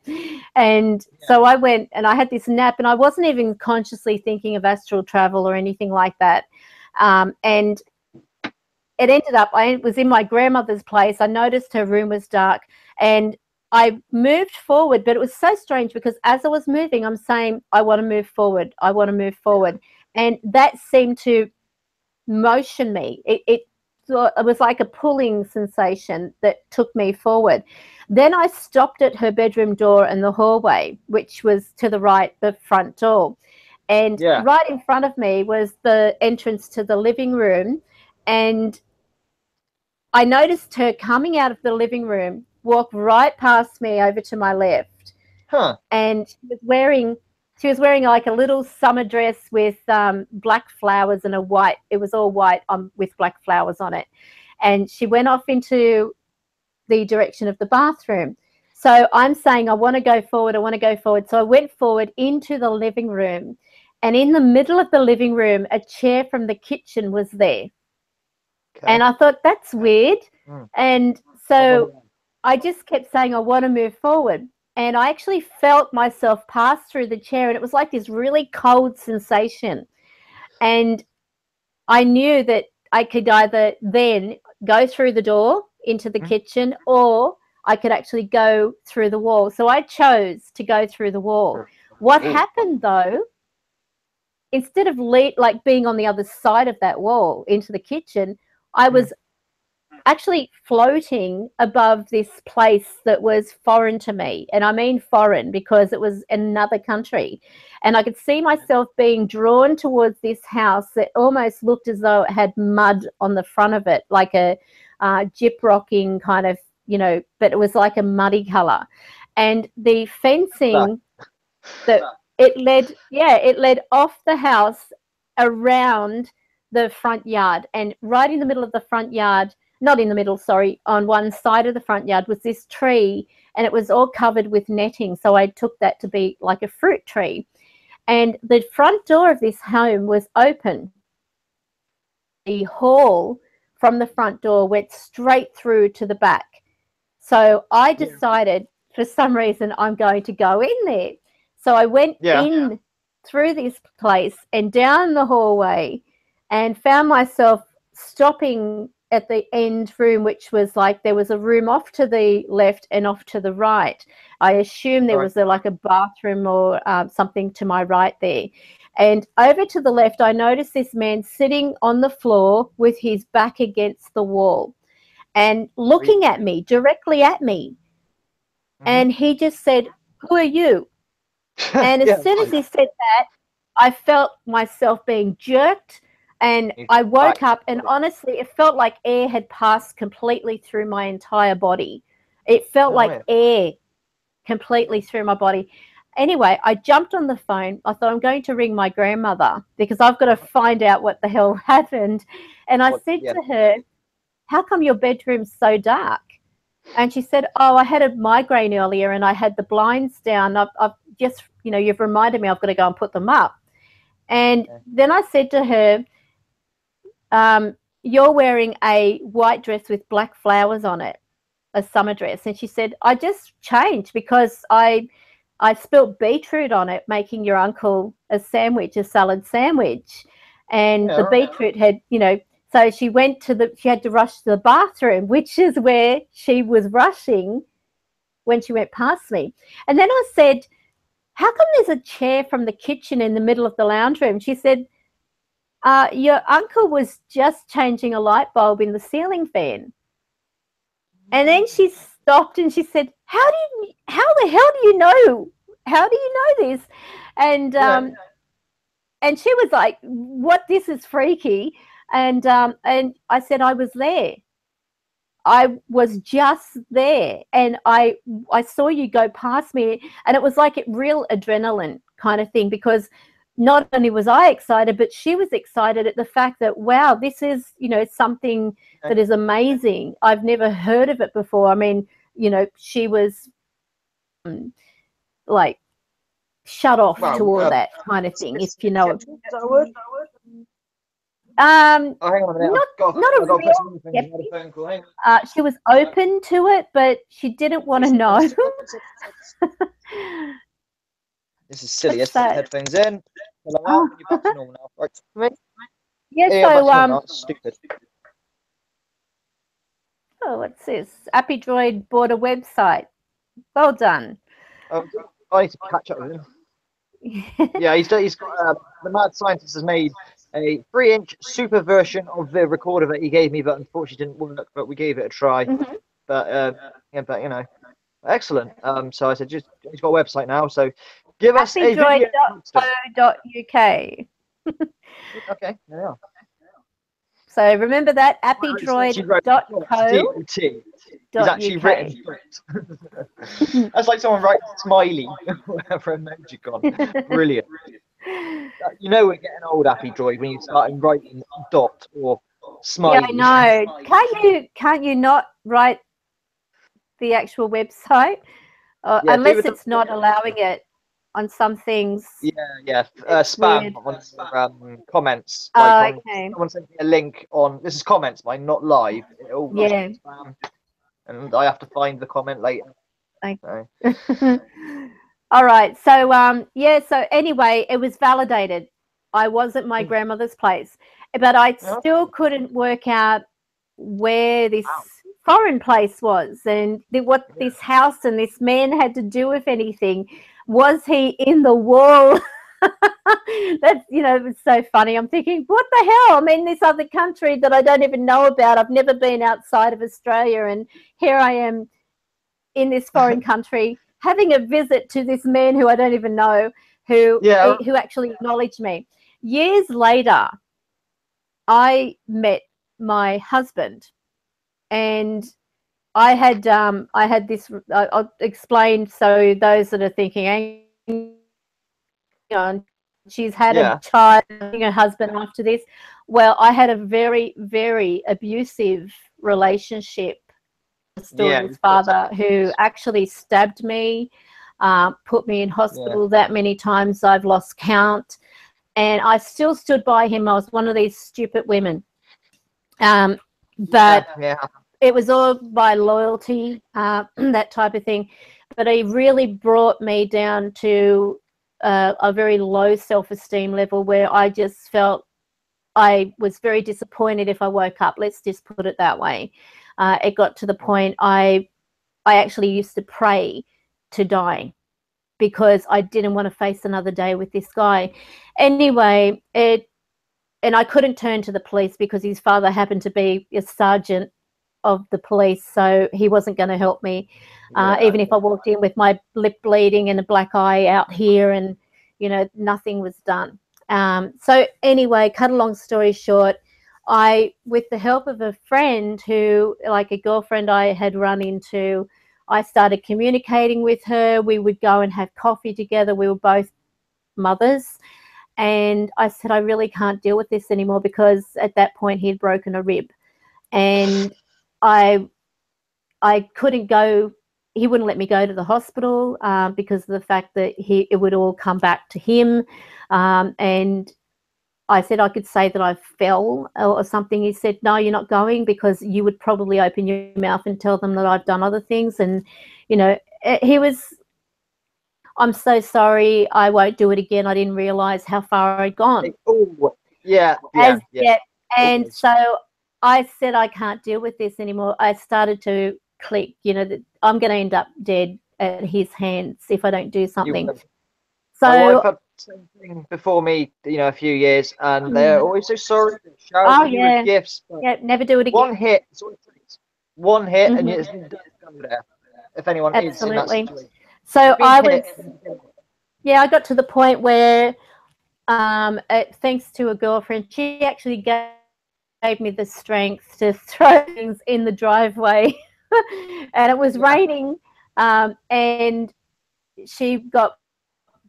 Speaker 1: And so I went and I had this nap and I wasn't even consciously thinking of astral travel or anything like that. And it ended up, I was in my grandmother's place. I noticed her room was dark and I moved forward, but it was so strange because as I was moving, I'm saying, I want to move forward. I want to move forward. And that seemed to motion me. It was like a pulling sensation that took me forward. Then I stopped at her bedroom door in the hallway, which was to the right, the front door. And right in front of me was the entrance to the living room. And I noticed her coming out of the living room, walk right past me over to my left. And she was wearing like a little summer dress with black flowers and a white, it was all white with black flowers on it. And she went off into the direction of the bathroom. So I'm saying, I want to go forward. I want to go forward. So I went forward into the living room. And in the middle of the living room, a chair from the kitchen was there. And I thought, that's weird. And so I just kept saying, I want to move forward. And I actually felt myself pass through the chair, and it was like this really cold sensation. And I knew that I could either then go through the door into the kitchen, or I could actually go through the wall. So I chose to go through the wall. What happened, though, instead of like being on the other side of that wall into the kitchen, I was actually floating above this place that was foreign to me. And I mean foreign because it was another country. And I could see myself being drawn towards this house that almost looked as though it had mud on the front of it, like a gyp-rocking kind of, but it was like a muddy color. And the fencing it led off the house around the front yard, and right in the middle of the front yard, not in the middle, sorry, on one side of the front yard was this tree, and it was all covered with netting. So I took that to be like a fruit tree. And the front door of this home was open. The hall from the front door went straight through to the back. So I decided for some reason I'm going to go in there. So I went in through this place and down the hallway and found myself stopping at the end room, which was like there was a room off to the left and off to the right. I assume there was like a bathroom or something to my right there. And over to the left, I noticed this man sitting on the floor with his back against the wall and looking at me, directly at me. And he just said, "Who are you?" And as soon as he said that, I felt myself being jerked. And I woke up, and honestly, it felt like air had passed completely through my entire body. It felt like air completely through my body. Anyway, I jumped on the phone. I thought, I'm going to ring my grandmother because I've got to find out what the hell happened. And I said to her, "How come your bedroom's so dark?" And she said, "Oh, I had a migraine earlier and I had the blinds down. I've just, you've reminded me I've got to go and put them up." And then I said to her, "You're wearing a white dress with black flowers on it, a summer dress." And she said, "I just changed because I spilt beetroot on it, making your uncle a salad sandwich. And the beetroot had, so she had to rush to the bathroom, which is where she was rushing when she went past me." And then I said, how come there's a chair from the kitchen in the middle of the lounge room? She said, your uncle was just changing a light bulb in the ceiling fan. And then she stopped and she said, how the hell do you know? How do you know this? And and she was like, what, this is freaky. And I said, I was there. I was just there, and I saw you go past me, and it was like a real adrenaline kind of thing, because not only was I excited, but she was excited at the fact that, wow, this is, you know, something that is amazing. I've never heard of it before. I mean, you know, she was like shut off to all that kind of thing, if you know it.
Speaker 2: Is that a word?
Speaker 1: Hang
Speaker 2: on a minute.
Speaker 1: She was open to it, but she didn't want to know.
Speaker 2: This is silly. Let's put the headphones in. You're back to normal now. Right.
Speaker 1: Yeah,
Speaker 2: so stupid.
Speaker 1: Oh, what's this? Appydroid bought a website. Well done.
Speaker 2: I need to catch up with him. Yeah, he's got the mad scientist has made a 3-inch super version of the recorder that he gave me, but unfortunately didn't work. But we gave it a try.
Speaker 1: Mm-hmm.
Speaker 2: But you know, excellent. So I said, he's got a website now. So give us a video.
Speaker 1: Appydroid.co.uk.
Speaker 2: Okay, there we are.
Speaker 1: So remember that, appydroid.co.uk.
Speaker 2: He's actually written it. That's like someone writes smiley, whatever emoji gone. Brilliant. You know we're getting old, Appydroid, when you start writing dot or smiley.
Speaker 1: Yeah, I know. Can't you not write the actual website? Unless it's not allowing it on some things.
Speaker 2: Yeah. Spam on comments.
Speaker 1: Okay.
Speaker 2: Someone sent me a link on. This is comments, mine, not live.
Speaker 1: Yeah.
Speaker 2: Spam, and I have to find the comment later.
Speaker 1: Okay. All right. So so anyway, it was validated. I was at my grandmother's place, but I still couldn't work out where this foreign place was and what this house and this man had to do with anything. Was he in the wall? That's, you know, it's so funny. I'm thinking, what the hell? I'm in this other country that I don't even know about. I've never been outside of Australia, and here I am in this foreign country having a visit to this man who I don't even know, who actually acknowledged me. Years later, I met my husband, and I had this. I'll explain so those that are thinking, hang on, she's had a child, a husband after this. Well, I had a very, very abusive relationship with his father, who actually stabbed me, put me in hospital that many times I've lost count, and I still stood by him. I was one of these stupid women, but it was all by loyalty, that type of thing. But he really brought me down to a very low self-esteem level, where I just felt I was very disappointed if I woke up. Let's just put it that way. It got to the point I actually used to pray to die, because I didn't want to face another day with this guy. Anyway, and I couldn't turn to the police because his father happened to be a sergeant of the police, so he wasn't going to help me. Even if I walked in with my lip bleeding and a black eye out here, and, you know, nothing was done. So anyway, cut a long story short, with the help of a friend who, like a girlfriend I had run into, I started communicating with her. We would go and have coffee together. We were both mothers. And I said, I really can't deal with this anymore, because at that point he had broken a rib. And I couldn't go. He wouldn't let me go to the hospital because of the fact that it would all come back to him. And I said I could say that I fell or something. He said, no, you're not going, because you would probably open your mouth and tell them that I've done other things. And, you know, I'm so sorry, I won't do it again. I didn't realize how far I'd gone. And so I said, I can't deal with this anymore. I started to click, you know, that I'm going to end up dead at his hands if I don't do something.
Speaker 2: My wife
Speaker 1: So,
Speaker 2: had the same thing before me, a few years, and they're always so sorry. They shower
Speaker 1: oh
Speaker 2: you with
Speaker 1: yeah,
Speaker 2: gifts, but
Speaker 1: yeah, never do it again.
Speaker 2: one hit, it's all it takes. One hit, and
Speaker 1: Hmm.
Speaker 2: it's don't go there. If anyone is in that
Speaker 1: Absolutely.
Speaker 2: situation,
Speaker 1: So
Speaker 2: you've been
Speaker 1: I
Speaker 2: hit.
Speaker 1: was, yeah, I got to the point where, thanks to a girlfriend, she actually gave me the strength to throw things in the driveway, and it was raining, and she got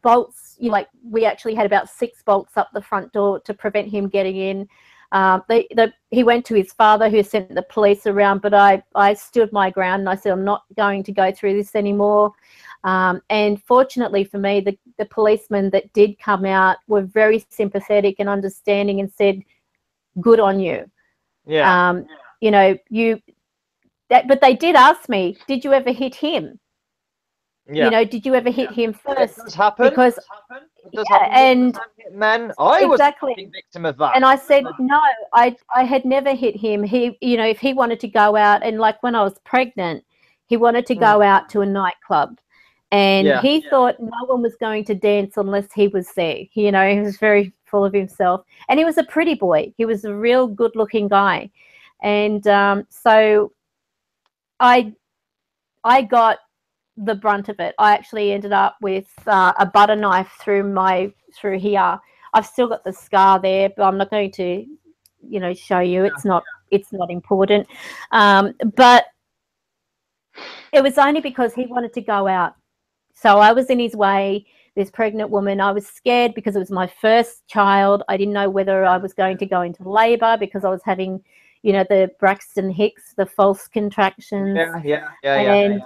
Speaker 1: bolts, like we actually had about 6 bolts up the front door to prevent him getting in. He went to his father, who sent the police around, but I stood my ground and I said, I'm not going to go through this anymore. And fortunately for me, the policemen that did come out were very sympathetic and understanding and said, good on you.
Speaker 2: Yeah.
Speaker 1: But they did ask me, did you ever hit him?
Speaker 2: Yeah.
Speaker 1: Did you ever hit him first?
Speaker 2: It does happen.
Speaker 1: Because
Speaker 2: it does happen.
Speaker 1: And
Speaker 2: men, I was
Speaker 1: exactly
Speaker 2: a victim of that.
Speaker 1: And I said, no, I had never hit him. He, if he wanted to go out, and like when I was pregnant, he wanted to go out to a nightclub, and he thought no one was going to dance unless he was there. He was very full of himself, and he was a pretty boy. He was a real good-looking guy, and so I got the brunt of it. I actually ended up with a butter knife through here. I've still got the scar there, but I'm not going to, show you. It's not important. But it was only because he wanted to go out. So I was in his way, this pregnant woman. I was scared because it was my first child. I didn't know whether I was going to go into labor because I was having, the Braxton Hicks, the false contractions. And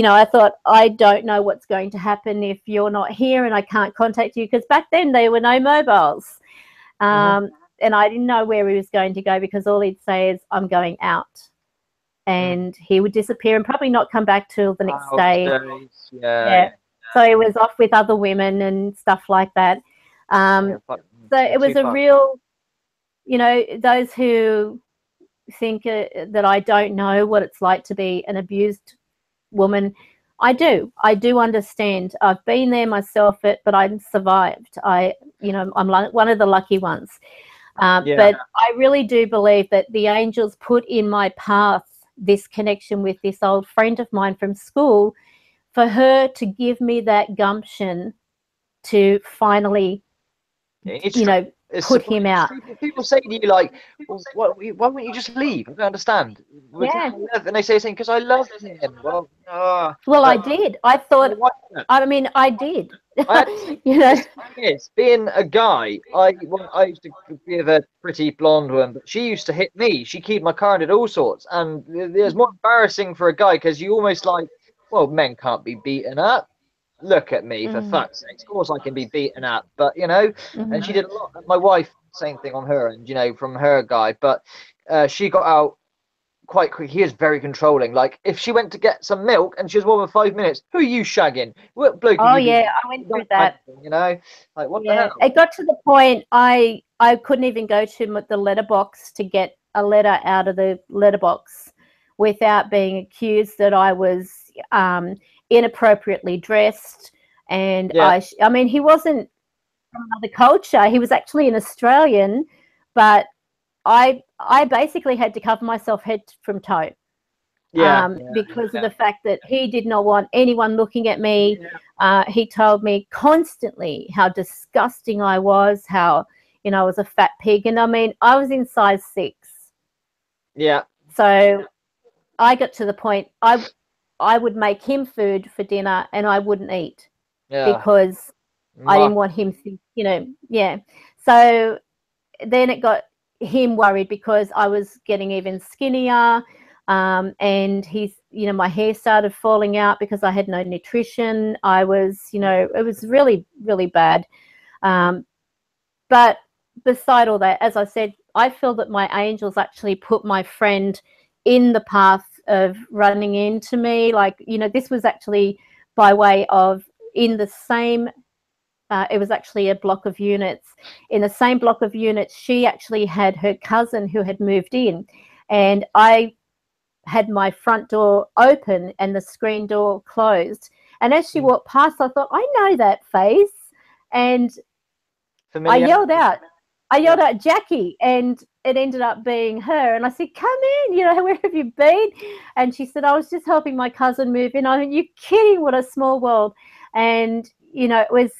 Speaker 1: I thought, I don't know what's going to happen if you're not here and I can't contact you, because back then there were no mobiles. And I didn't know where he was going to go, because all he'd say is, I'm going out. And he would disappear and probably not come back till the next day. So he was off with other women and stuff like that. So it was a real, those who think that I don't know what it's like to be an abused woman, I do understand. I've been there myself, but I survived. I'm one of the lucky ones. But I really do believe that the angels put in my path this connection with this old friend of mine from school, for her to give me that gumption to finally, put him out.
Speaker 2: People say to you, like, why won't you just leave? I don't understand. And they say something, because I love him. Well,
Speaker 1: I did. I thought, I did.
Speaker 2: Being a guy, I used to be with a pretty blonde woman, but she used to hit me. She keyed my car and did all sorts. And it was more embarrassing for a guy, because you almost like, well, men can't be beaten up. Look at me, for fuck's sake. Of course I can be beaten up, but and she did a lot. My wife, same thing on her end, from her guy, but she got out quite quick. He is very controlling. Like, if she went to get some milk and she was more than 5 minutes, who are you shagging? What bloke?
Speaker 1: I went through that.
Speaker 2: Like, what the hell?
Speaker 1: It got to the point I couldn't even go to the letterbox to get a letter out of the letterbox without being accused that I was inappropriately dressed. And I mean, he wasn't from another culture. He was actually an Australian, but I basically had to cover myself head from toe. Because of the fact that he did not want anyone looking at me. He told me constantly how disgusting I was, how I was a fat pig. And I mean, I was in size 6. So I got to the point I would make him food for dinner and I wouldn't eat because I didn't want him to, So then it got him worried because I was getting even skinnier, and he's, my hair started falling out because I had no nutrition. I was, it was really, really bad. But beside all that, as I said, I feel that my angels actually put my friend in the path of running into me. Like, this was actually by way of, in the same it was actually a block of units. In the same block of units, she actually had her cousin who had moved in, and I had my front door open and the screen door closed, And as she walked past, I thought, I know that face. And
Speaker 2: Familiar?
Speaker 1: I yelled out, Jackie, and it ended up being her. And I said, come in, you know, where have you been? And she said, I was just helping my cousin move in. I went, you're kidding, what a small world. And, you know, it was,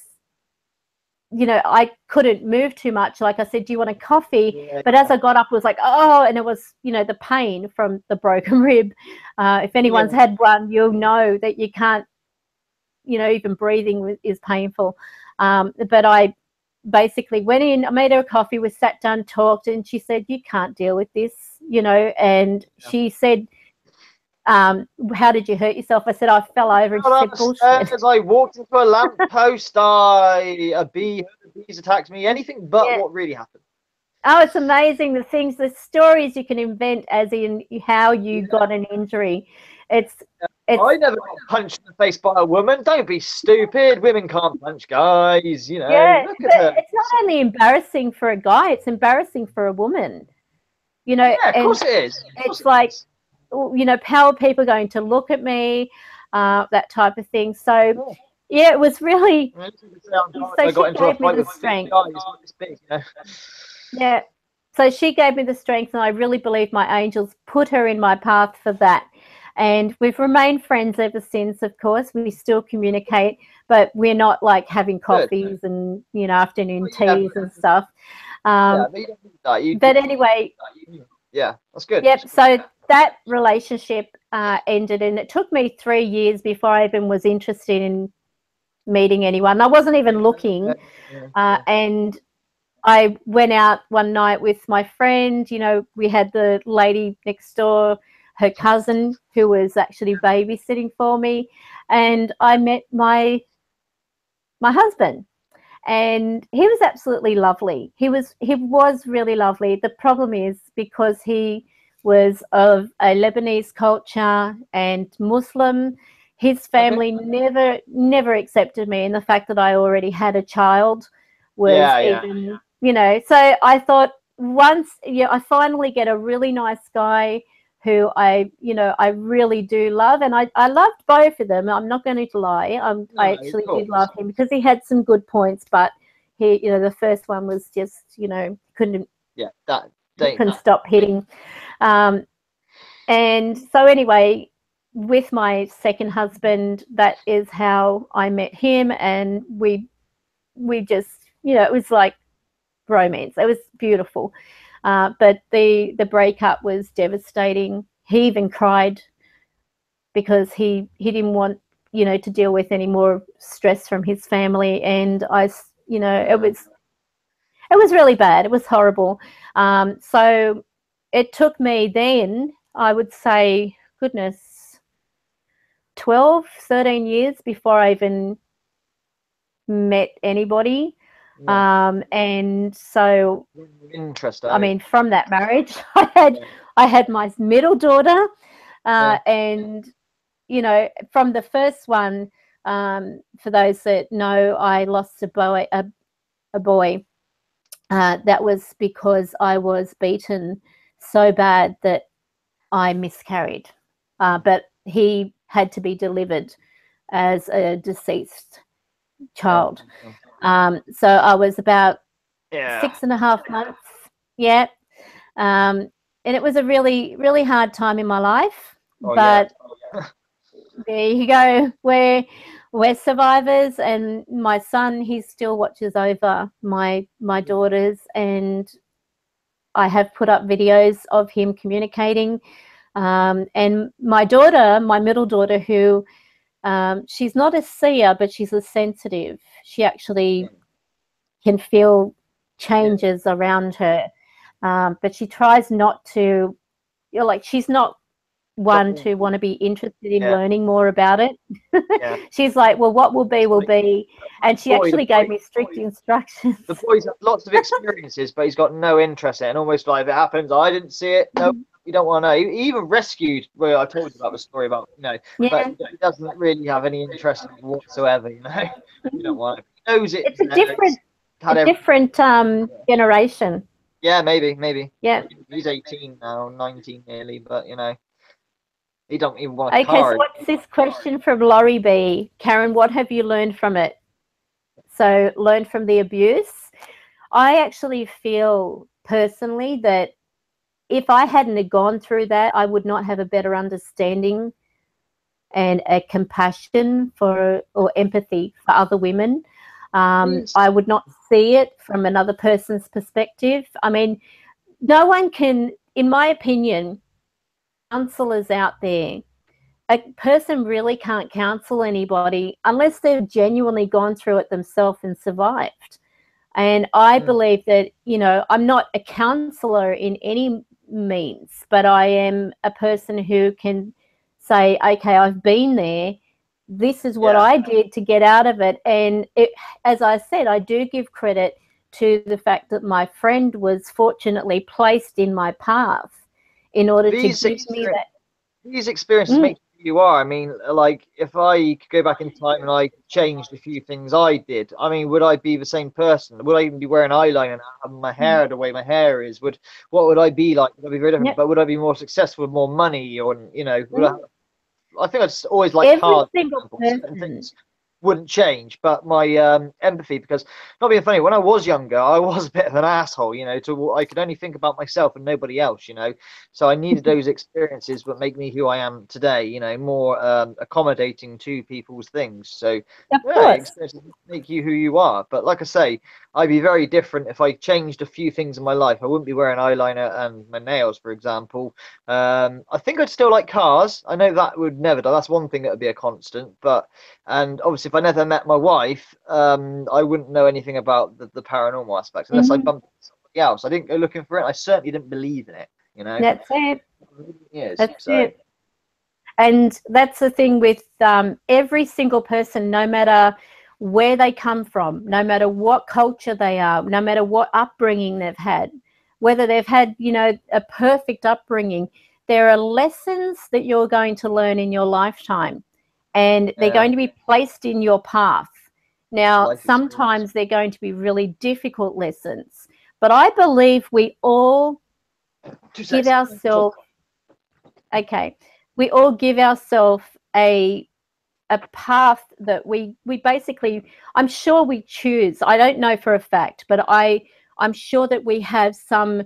Speaker 1: you know, I couldn't move too much. Like I said, do you want a coffee?
Speaker 2: Yeah.
Speaker 1: But as I got up, it was like, oh, and it was, you know, the pain from the broken rib. If anyone's had one, you'll know that you can't, you know, even breathing is painful. But I basically went in, I made her a coffee, we sat down, talked, and she said, you can't deal with this, you know. And she said, how did you hurt yourself? I said, I fell over. And she said, bullshit.
Speaker 2: As I walked into a lamppost, a bees attacked me, anything but what really happened.
Speaker 1: Oh, it's amazing, the stories you can invent, as in how you got an injury. It's
Speaker 2: I never got punched in the face by a woman. Don't be stupid. Women can't punch guys, you know. Look at her.
Speaker 1: It's not only embarrassing for a guy, it's embarrassing for a woman. You know,
Speaker 2: yeah, of course it is.
Speaker 1: It's like, you know, how are people going to look at me? That type of thing. So yeah, it was really,
Speaker 2: I got into a fight with
Speaker 1: strength.
Speaker 2: Guys,
Speaker 1: yeah. So she gave me the strength, and I really believe my angels put her in my path for that. And we've remained friends ever since, of course. We still communicate, but we're not like having coffees and, you know, afternoon teas and stuff.
Speaker 2: But you don't need that.
Speaker 1: But anyway.
Speaker 2: Yeah, that's good.
Speaker 1: Yep. So that relationship ended, and it took me 3 years before I even was interested in meeting anyone. I wasn't even looking. And I went out one night with my friend. You know, we had the lady next door, her cousin, who was actually babysitting for me, and I met my husband, and he was absolutely lovely. He was really lovely. The problem is, because he was of a Lebanese culture and Muslim, his family never accepted me, and the fact that I already had a child was even, you know. So I thought, once I finally get a really nice guy who I really do love, and I loved both of them. I'm not going to lie. I actually did love him because he had some good points, but he, you know, the first one was just, you know, couldn't stop hitting. And so anyway, with my second husband, that is how I met him, and we just, you know, it was like romance. It was beautiful. But the breakup was devastating. He even cried because he didn't want, you know, to deal with any more stress from his family. And I, you know, it was really bad. It was horrible. So it took me then, I would say, goodness, 12, 13 years before I even met anybody. And so,
Speaker 2: interesting.
Speaker 1: I mean, from that marriage, I had my middle daughter, and, you know, from the first one, for those that know, I lost a boy. That was because I was beaten so bad that I miscarried, but he had to be delivered as a deceased child. So I was about 6.5 months. And it was a really, really hard time in my life. But there you go. We're survivors, and my son, he still watches over my daughters, and I have put up videos of him communicating. And my daughter, my middle daughter, who she's not a seer, but she's a sensitive. She actually can feel changes around her, but she tries not to, you know, like, she's not one to want to be interested in learning more about it. She's like, well, what will be will be. And she actually gave me strict instructions.
Speaker 2: The boy's had lots of experiences, but he's got no interest in it, and almost like, if it happens, I didn't see it. No, you don't want to know. He even rescued, well, I told you about the story about, you know, but he doesn't really have any interest in it whatsoever, you know. You don't want to. He knows it.
Speaker 1: It's a different generation.
Speaker 2: Yeah, maybe.
Speaker 1: Yeah.
Speaker 2: He's 18 now, 19 nearly, but, you know. He don't even want a
Speaker 1: Okay, so
Speaker 2: car.
Speaker 1: what's this question from Laurie B? Karen, what have you learned from it? So learned from the abuse. I actually feel personally that if I hadn't gone through that, I would not have a better understanding and a compassion for or empathy for other women. I would not see it from another person's perspective. I mean, no one can, in my opinion, counselors out there, a person really can't counsel anybody unless they've genuinely gone through it themselves and survived. And I believe that, you know, I'm not a counselor in any means, but I am a person who can say, okay, I've been there. This is what I did to get out of it. And it, as I said, I do give credit to the fact that my friend was fortunately placed in my path in order to give me that.
Speaker 2: These experiences make you who you are. I mean, like, if I could go back in time and I changed a few things I did, I mean, would I be the same person? Would I even be wearing eyeliner now, having my hair the way my hair is? What would I be like? Would I be very different? But would I be more successful with more money? Or, you know, I think I just always like cars. Certain things wouldn't change, but my empathy, because not being funny, when I was younger, I was a bit of an asshole, you know, I could only think about myself and nobody else, you know, so I needed those experiences that make me who I am today, you know, more accommodating to people's things. So experiences make you who you are. But like I say, I'd be very different if I changed a few things in my life. I wouldn't be wearing eyeliner and my nails, for example. I think I'd still like cars. I know that would never die. That's one thing that would be a constant. And obviously, if I never met my wife, I wouldn't know anything about the paranormal aspects unless I bumped somebody else. I didn't go looking for it. I certainly didn't believe in it. You know.
Speaker 1: That's it.
Speaker 2: That's it.
Speaker 1: And that's the thing with every single person, no matter where they come from, no matter what culture they are, no matter what upbringing they've had, whether they've had, you know, a perfect upbringing, there are lessons that you're going to learn in your lifetime, and they're going to be placed in your path. Now, sometimes they're going to be really difficult lessons, but I believe we all give ourselves, we all give ourselves a path that we basically, I'm sure we choose. I don't know for a fact, but I'm sure that we have some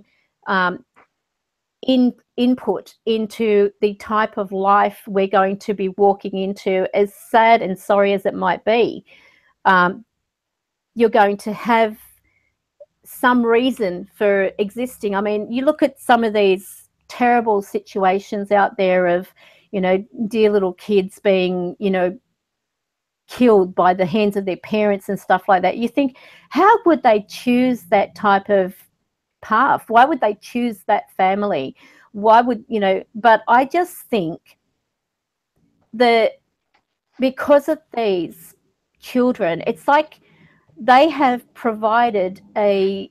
Speaker 1: input into the type of life we're going to be walking into. As sad and sorry as it might be, you're going to have some reason for existing. I mean, you look at some of these terrible situations out there of, you know, dear little kids being, you know, killed by the hands of their parents and stuff like that. You think, how would they choose that type of path? Why would they choose that family? Why would, you know, but I just think that because of these children, it's like they have provided an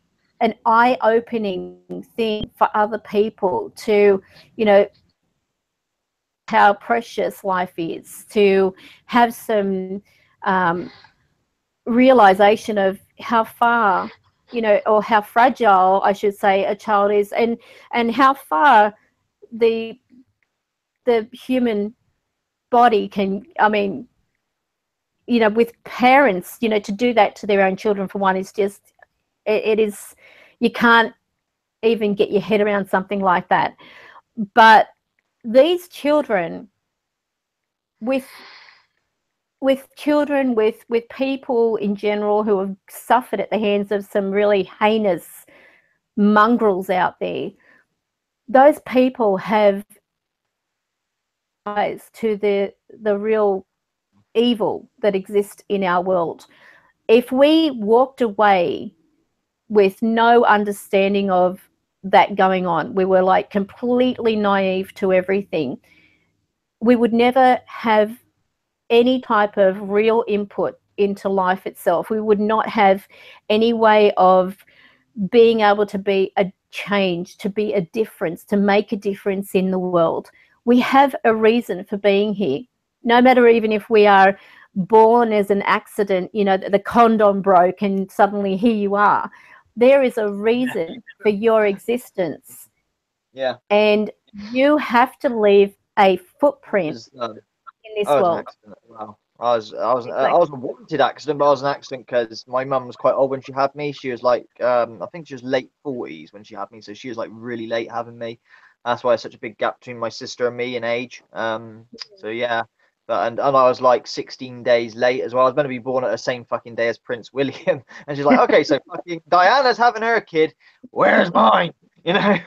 Speaker 1: eye-opening thing for other people to, you know, how precious life is, to have some realization of how far, you know, or how fragile, I should say, a child is, and how far the human body can, I mean, you know, with parents, you know, to do that to their own children, for one, is just, it is, you can't even get your head around something like that. But these children, with children, with people in general who have suffered at the hands of some really heinous mongrels out there, those people have eyes to the real evil that exists in our world. If we walked away with no understanding of that going on, we were like completely naive to everything, we would never have any type of real input into life itself. We would not have any way of being able to be a change, to be a difference, to make a difference in the world. We have a reason for being here, no matter even if we are born as an accident, you know, the condom broke and suddenly here you are. There is a reason for your existence.
Speaker 2: Yeah.
Speaker 1: And you have to leave a footprint
Speaker 2: Was,
Speaker 1: in this
Speaker 2: I was an
Speaker 1: world.
Speaker 2: accident. Wow. I was a wanted accident, but I was an accident because my mum was quite old when she had me. She was like, I think she was late 40s when she had me, so she was like really late having me. That's why there's such a big gap between my sister and me in age. So yeah, but and I was like 16 days late as well. I was meant to be born at the same fucking day as Prince William, and she's like, okay, so fucking Diana's having her kid. Where's mine? You know,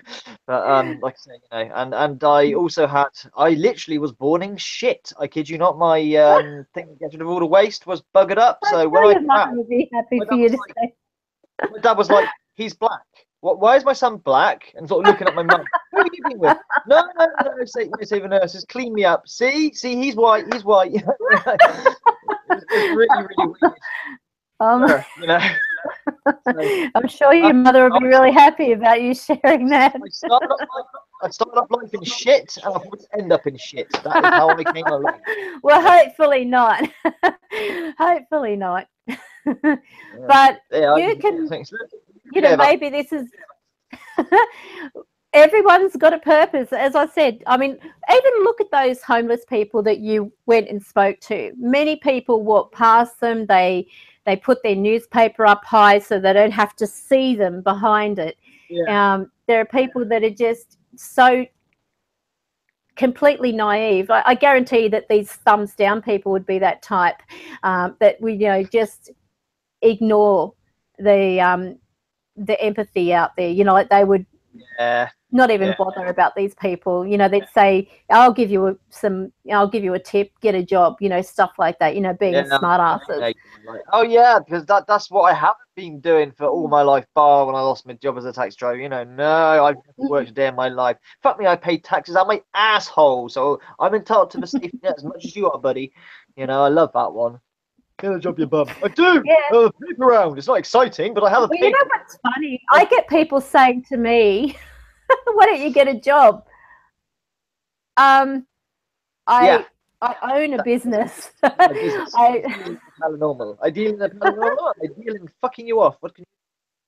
Speaker 2: but like I say, you know, and I also had, I literally was born in shit. I kid you not. My thing to get rid of all the waste was buggered up. So when I
Speaker 1: your mother would be happy for you to say.
Speaker 2: my dad was like, he's black. What? Why is my son black? And sort of looking at my mum. Who are you been with? No. Say the nurses, clean me up. See, he's white. He's white. It's really weird. You know. So,
Speaker 1: I'm sure your mother would be really happy about you sharing that.
Speaker 2: I started off life in shit, and I would end up in shit. That is how I came along.
Speaker 1: Well, hopefully not. Hopefully not. But
Speaker 2: yeah,
Speaker 1: you can, you know, maybe this is. Everyone's got a purpose, as I said. I mean, even look at those homeless people that you went and spoke to. Many people walk past them. They put their newspaper up high so they don't have to see them behind it.
Speaker 2: Yeah.
Speaker 1: There are people that are just so completely naive. I guarantee that these thumbs down people would be that type, that we, you know, just ignore the empathy out there. You know, like they would not even bother about these people. You know, they'd say, I'll give you a tip, get a job, you know, stuff like that, you know, being smart asses.
Speaker 2: Like, oh yeah, because that's what I haven't been doing for all my life, bar when I lost my job as a taxi driver. You know, no, I've never worked a day in my life. Fuck me, I pay taxes. I'm my asshole, so I'm entitled to the safety net as much as you are, buddy. You know, I love that one. Get a job, you bum. I do. Yeah. Paper round. It's not exciting, but I have a paper.
Speaker 1: You know what's funny? I get people saying to me, "Why don't you get a job?" I own a business.
Speaker 2: Paranormal. I deal in the paranormal. I deal in fucking you off. What can you do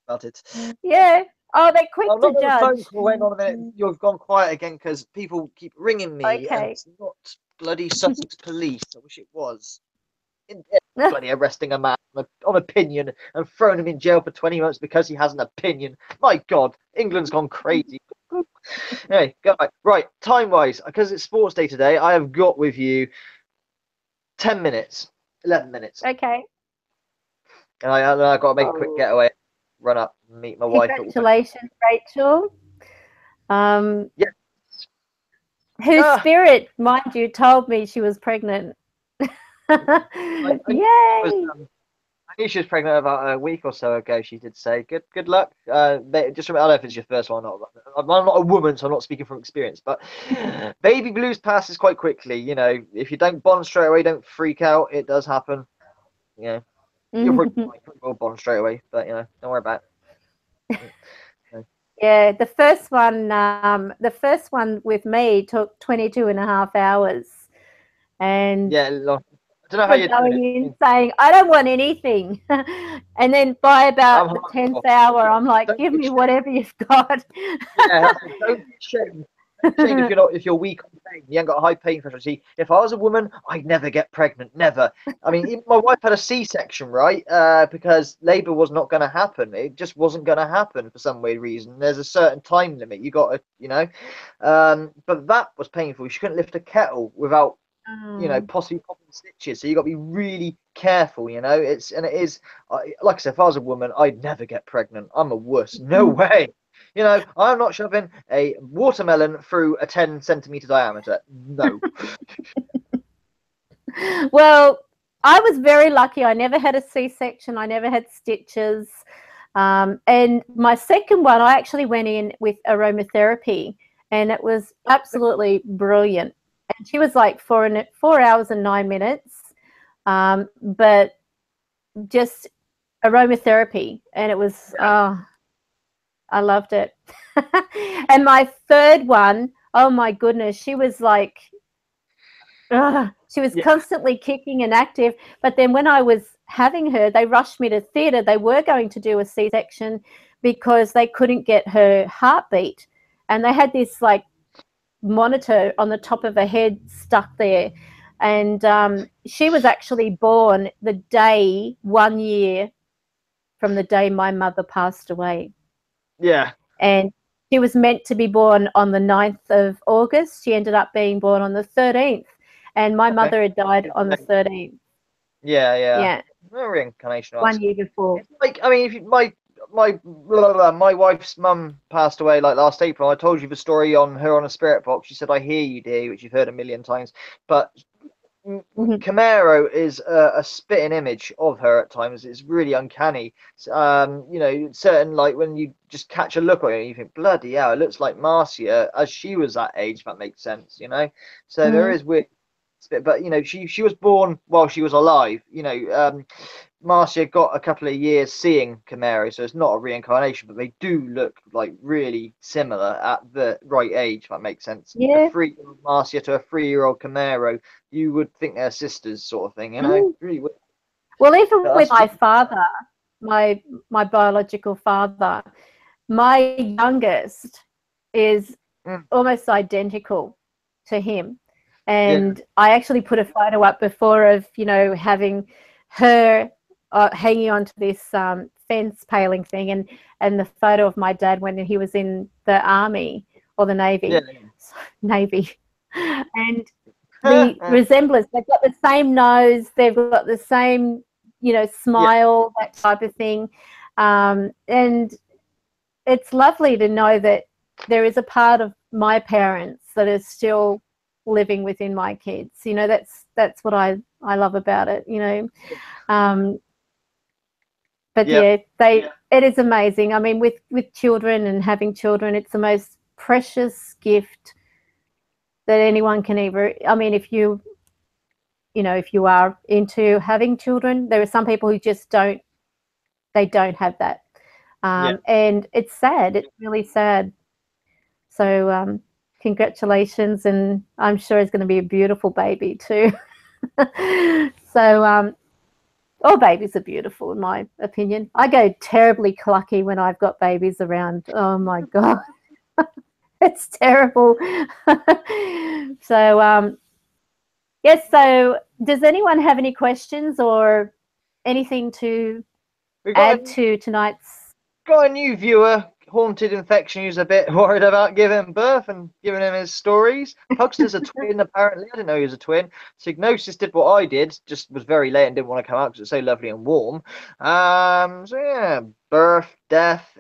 Speaker 2: about it?
Speaker 1: Yeah. Oh, they're quick to judge.
Speaker 2: Phone call. Hang on a minute. You've gone quiet again because people keep ringing me.
Speaker 1: Okay.
Speaker 2: And it's not bloody Sussex police. I wish it was. Bloody arresting a man on opinion and throwing him in jail for 20 months because he has an opinion. My God, England's gone crazy. Anyway, go back. Right, time-wise, because it's sports day today, I have got with you 10 minutes, 11 minutes.
Speaker 1: Okay.
Speaker 2: And I've got to make a quick getaway, run up, meet my wife.
Speaker 1: Congratulations, Rachel.
Speaker 2: Yeah.
Speaker 1: Whose spirit, mind you, told me she was pregnant. Yay!
Speaker 2: I knew she was pregnant about a week or so ago. She did say, "Good luck." Just I don't know if it's your first one or not. I'm not a woman, so I'm not speaking from experience. But baby blues passes quite quickly. You know, if you don't bond straight away, don't freak out. It does happen. You know, you'll probably bond straight away, but you know, don't worry about it.
Speaker 1: Yeah, the first one with me took 22 and a half hours, and
Speaker 2: yeah. I don't know how you're
Speaker 1: going in saying I don't want anything, and then by about the 10th hour, I'm like, give me whatever you've got.
Speaker 2: Yeah, don't be ashamed. If you're weak on pain, you ain't got a high pain threshold. See, if I was a woman, I'd never get pregnant, never. I mean, even my wife had a C-section, right? Because labour was not going to happen. It just wasn't going to happen for some weird reason. There's a certain time limit. You got to, you know. But that was painful. She couldn't lift a kettle without, you know, possibly popping stitches. So you got to be really careful, you know. It is like I said, if I was a woman, I'd never get pregnant. I'm a wuss. No way. You know, I'm not shoving a watermelon through a 10-centimeter diameter. No.
Speaker 1: Well, I was very lucky. I never had a C-section. I never had stitches. And my second one, I actually went in with aromatherapy, and it was absolutely brilliant. And she was like 4 hours and 9 minutes, but just aromatherapy, and it was I loved it. And my third one, oh my goodness, she was like, she was constantly kicking and active. But then when I was having her, they rushed me to theatre. They were going to do a C-section because they couldn't get her heartbeat, and they had this like monitor on the top of her head stuck there. And she was actually born the day, 1 year from the day my mother passed away.
Speaker 2: Yeah.
Speaker 1: And she was meant to be born on the 9th of August. She ended up being born on the 13th. And my mother had died on the 13th.
Speaker 2: Yeah. Reincarnation.
Speaker 1: 1 year before.
Speaker 2: It's like, I mean, if my wife's mum passed away like last April. I told you the story on her on a spirit box. She said, "I hear you, dear," which you've heard a million times. But Camaro is a spitting image of her at times. It's really uncanny. You know, certain, like when you just catch a look at it, you think, bloody hell, it looks like Marcia as she was that age, if that makes sense, you know. So there is weird, but you know, she was born while she was alive. You know, Marcia got a couple of years seeing Camaro, so it's not a reincarnation, but they do look like really similar at the right age, if that makes sense.
Speaker 1: Yeah.
Speaker 2: A 3-year-old Marcia to a 3-year-old Camaro, you would think they're sisters, sort of thing, you know? Really weird.
Speaker 1: Well, even with my father, my biological father, my youngest is almost identical to him. And I actually put a photo up before of, you know, having her hanging onto this fence paling thing, and the photo of my dad when he was in the army or the navy. Navy. And the resemblance, they've got the same nose, they've got the same, you know, smile, that type of thing. And it's lovely to know that there is a part of my parents that is still living within my kids. You know, that's what I love about it, you know. But it is amazing. I mean, with children and having children, it's the most precious gift that anyone can ever. I mean, if you are into having children, there are some people who just don't have that. And it's sad. It's really sad. So congratulations, and I'm sure it's going to be a beautiful baby too. So all babies are beautiful, in my opinion. I go terribly clucky when I've got babies around. Oh my God. It's terrible. So yes, so does anyone have any questions or anything to add to tonight's?
Speaker 2: Got a new viewer, haunted infection, who's a bit worried about giving birth and giving him his stories. Pugster's a twin, apparently. I didn't know he was a twin. Signosis did what I did, just was very late and didn't want to come out because it's so lovely and warm. So yeah, birth, death,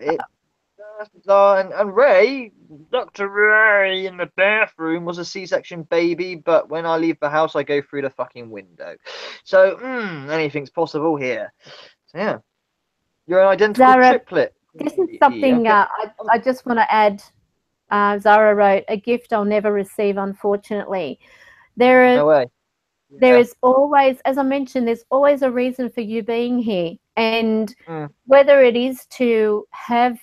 Speaker 2: and Ray, Dr. Ray in the bathroom was a C-section baby, but when I leave the house, I go through the fucking window. So, anything's possible here. So yeah, you're an identical
Speaker 1: Zara,
Speaker 2: triplet.
Speaker 1: This is something I just want to add. Zara wrote, "A gift I'll never receive, unfortunately."
Speaker 2: No way.
Speaker 1: There is always, as I mentioned, there's always a reason for you being here. And whether it is to have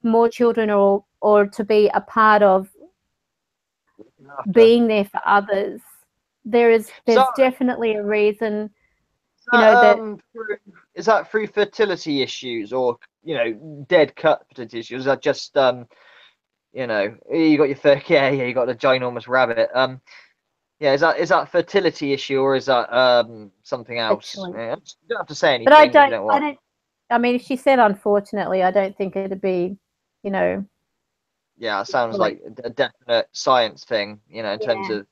Speaker 1: more children or to be a part of being there for others, there's definitely a reason. You know,
Speaker 2: is that through fertility issues or, you know, dead cut fertility issues? Is that just you know, you got your you got the ginormous rabbit. Yeah, is that fertility issue or is that something else? Yeah, you don't have to say anything.
Speaker 1: But I don't. I mean, if she said unfortunately, I don't think it'd be, you know.
Speaker 2: Yeah, it sounds like a definite science thing, you know, in terms of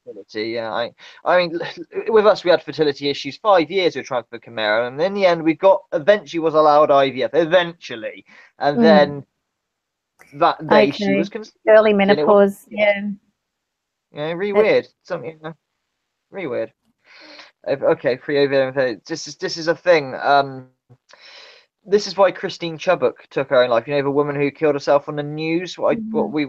Speaker 2: fertility. Yeah, I mean, with us, we had fertility issues. 5 years we were trying for Camaro, and in the end, we eventually was allowed IVF. Eventually, and then that day she was
Speaker 1: early menopause. Yeah,
Speaker 2: really weird. Something really weird. Okay, free over. This is a thing. This is why Christine Chubbuck took her own life. You know, the woman who killed herself on the news. What we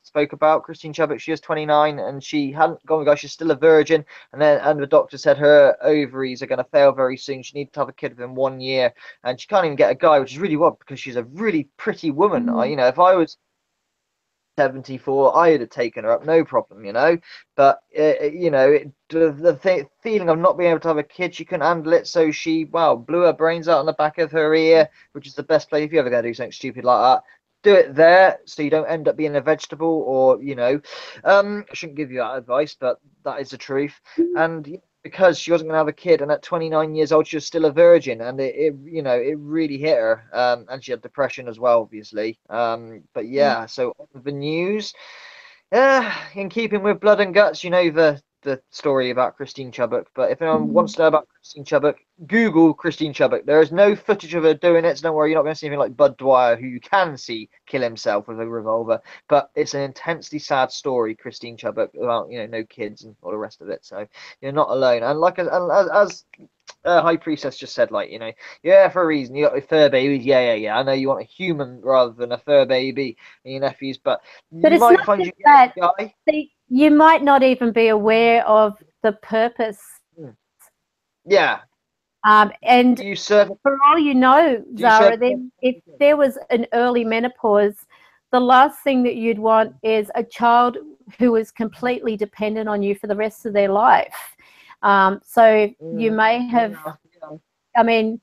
Speaker 2: spoke about. Christine Chubbuck. She was 29 and she hadn't gone. Guys, she's still a virgin. And the doctor said her ovaries are going to fail very soon. She needs to have a kid within 1 year, and she can't even get a guy, which is really odd because she's a really pretty woman. You know, if I was 74, I would have taken her up, no problem, you know. But you know, the feeling of not being able to have a kid, she couldn't handle it, so she blew her brains out on the back of her ear, which is the best place if you ever going to do something stupid like that. do it there so you don't end up being a vegetable, or I shouldn't give you that advice, but that is the truth. And because she wasn't going to have a kid, and at 29 years old she was still a virgin, and it really hit her, and she had depression as well, obviously. But yeah, so on the news, in keeping with blood and guts, the story about Christine Chubbuck. But if anyone wants to know about Christine Chubbuck, Google Christine Chubbuck. There is no footage of her doing it, so don't worry, you're not going to see anything like Bud Dwyer, who you can see kill himself with a revolver. But it's an intensely sad story, Christine Chubbuck, about no kids and all the rest of it. So you're not alone. And like as High Priestess just said, like, yeah, for a reason. You got fur babies, yeah. I know you want a human rather than a fur baby in your nephews, but you might find you get a guy.
Speaker 1: See, you might not even be aware of the purpose.
Speaker 2: Yeah.
Speaker 1: And for all you know, Zara, if there was an early menopause, the last thing that you'd want is a child who is completely dependent on you for the rest of their life. So you may have, I mean,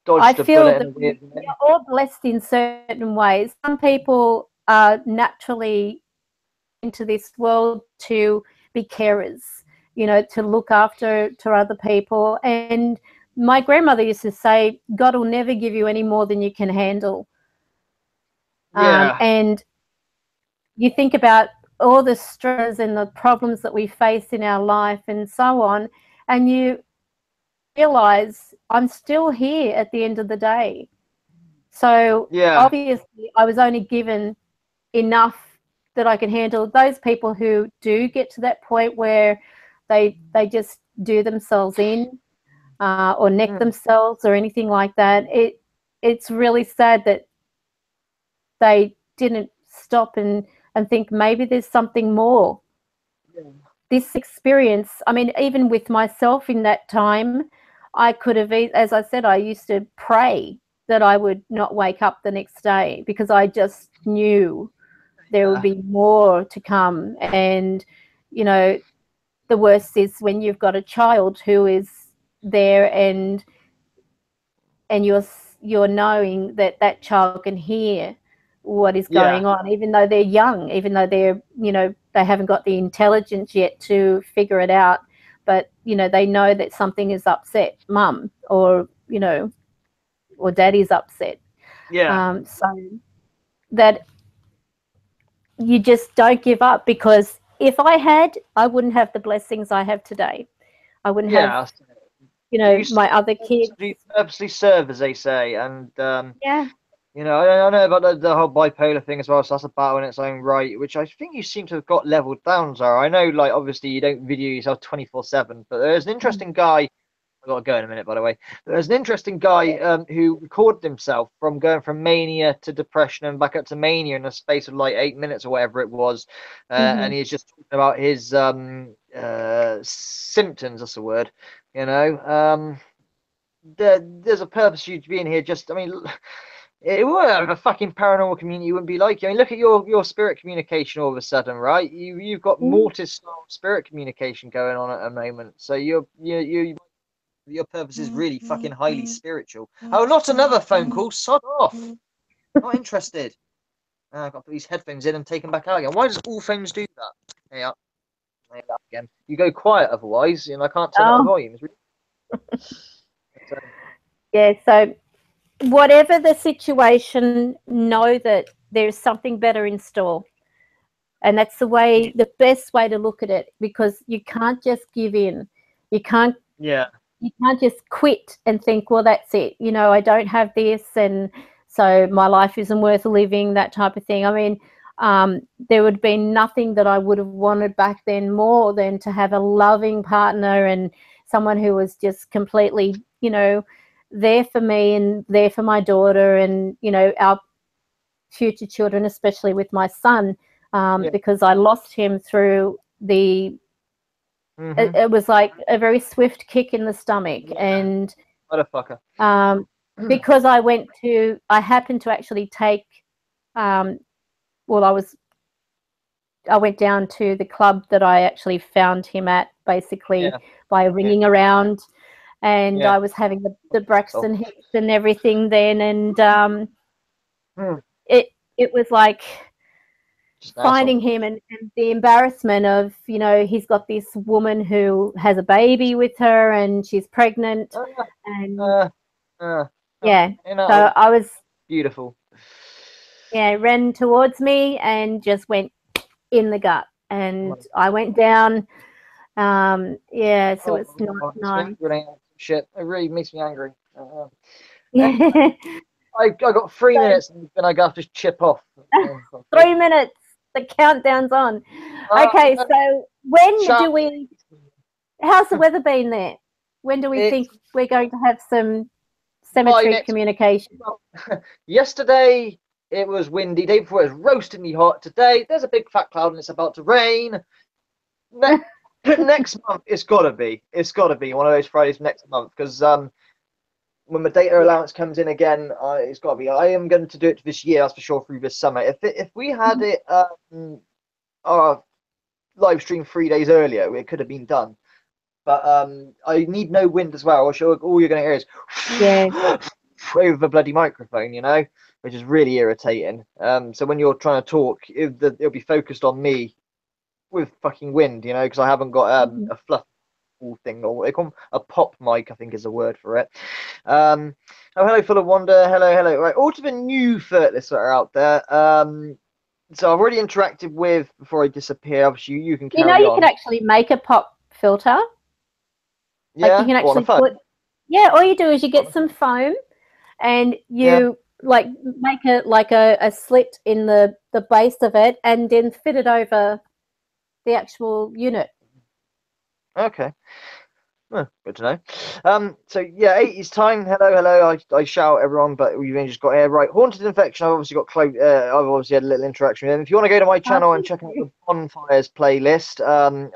Speaker 1: I feel that we're all blessed in certain ways. Some people are naturally into this world to be carers, to look after other people. And my grandmother used to say, God will never give you any more than you can handle. And you think about all the stress and the problems that we face in our life and so on, and you realize I'm still here at the end of the day. So obviously I was only given enough that I can handle. Those people who do get to that point where they just do themselves in or neck themselves or anything like that, it's really sad that they didn't stop and think maybe there's something more. This experience, I mean, even with myself in that time, I could have, as I said, I used to pray that I would not wake up the next day, because I just knew there would be more to come. And the worst is when you've got a child who is there and you're knowing that child can hear what is going on, even though they're young, even though they're they haven't got the intelligence yet to figure it out, but they know that something is upset mum, or or daddy's upset. So that you just don't give up, because if I had, I wouldn't have the blessings I have today. I wouldn't have my other kids.
Speaker 2: You purposely serve, as they say. And I know about the whole bipolar thing as well, so that's a battle in its own right, which I think you seem to have got leveled down, Zara. I know, like, obviously you don't video yourself 24/7, but there's an interesting guy. I've got to go in a minute, by the way. There's an interesting guy who recorded himself from going from mania to depression and back up to mania in a space of like 8 minutes or whatever it was. And he's just talking about his symptoms, that's the word. There's a purpose for you to be in here. Just, I mean, it would have a fucking paranormal community. You wouldn't be like you. I mean, look at your spirit communication all of a sudden, right? You've got Mortis style spirit communication going on at the moment. So your purpose is really fucking highly spiritual. Oh, not another phone call. Sod off. Not interested. I've got to put these headphones in and take them back out again. Why does all phones do that? Hey up. Hey up again. You go quiet otherwise, and I can't turn up the volume.
Speaker 1: So whatever the situation, know that there's something better in store. And that's the best way to look at it, because you can't just give in. You can't just quit and think, well, that's it. I don't have this, and so my life isn't worth living, that type of thing. I mean, there would be nothing that I would have wanted back then more than to have a loving partner and someone who was just completely, there for me and there for my daughter and, our future children, especially with my son, because I lost him through the it was like a very swift kick in the stomach. And
Speaker 2: motherfucker.
Speaker 1: Because I happened to actually take I went down to the club that I actually found him at, basically by ringing around, and I was having the Braxton hits and everything then, and it was like
Speaker 2: Just an
Speaker 1: finding
Speaker 2: asshole.
Speaker 1: him and the embarrassment of, you know, he's got this woman who has a baby with her and she's pregnant, and yeah,
Speaker 2: You know,
Speaker 1: so I was,
Speaker 2: beautiful.
Speaker 1: yeah, ran towards me and just went in the gut, and I went down. Yeah, so it's not nice.
Speaker 2: Shit, it really makes me angry.
Speaker 1: Yeah.
Speaker 2: I got 3 minutes and then I got to chip off.
Speaker 1: 3 minutes. The countdown's on. Okay, so when do we? How's the weather been there? When do we think we're going to have some cemetery communication?
Speaker 2: Yesterday it was windy. Day before it was roastingly hot. Today there's a big fat cloud and it's about to rain. Next month it's gotta be. It's gotta be one of those Fridays next month, because when my data allowance comes in again, it's got to be. I am going to do it this year, that's for sure, through this summer. If we had it live stream 3 days earlier, it could have been done. But I need no wind as well. All you're going to hear is over the bloody microphone, you know, which is really irritating. So when you're trying to talk, it'll be focused on me with fucking wind, you know, because I haven't got a fluff thing, or they call them a pop mic, I think is the word for it. Oh, hello, full of wonder. Hello. Right, all to the new fertilists that are out there. So I've already interacted with, before I disappear. Obviously, you can carry on.
Speaker 1: You can actually make a pop filter.
Speaker 2: Yeah,
Speaker 1: like you can actually put. Yeah, all you do is you get some foam, and you like make it like a slit in the base of it, and then fit it over the actual unit.
Speaker 2: Okay. Oh, good to know. So yeah, 80s time. Hello. I shout everyone, but we've only just got here. Right, haunted infection. I've obviously got I've obviously had a little interaction with him. If you want to go to my channel and check out the bonfires playlist,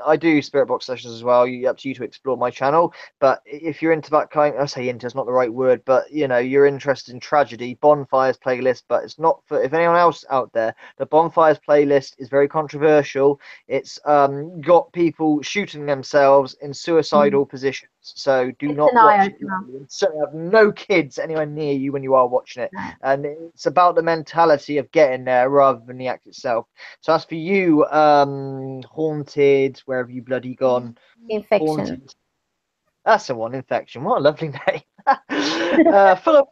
Speaker 2: I do spirit box sessions as well. Up to you to explore my channel. But if you're into that kind, I say into, it's not the right word, but you know, you're interested in tragedy, bonfires playlist. But it's not for, if anyone else out there, the bonfires playlist is very controversial. It's got people shooting themselves in suicidal positions. So do not watch it. You certainly have no kids anywhere near you when you are watching it. And it's about the mentality of getting there rather than the act itself. So as for you, haunted, where have you bloody gone?
Speaker 1: Infection.
Speaker 2: Haunted. That's the one, infection. What a lovely name. Full of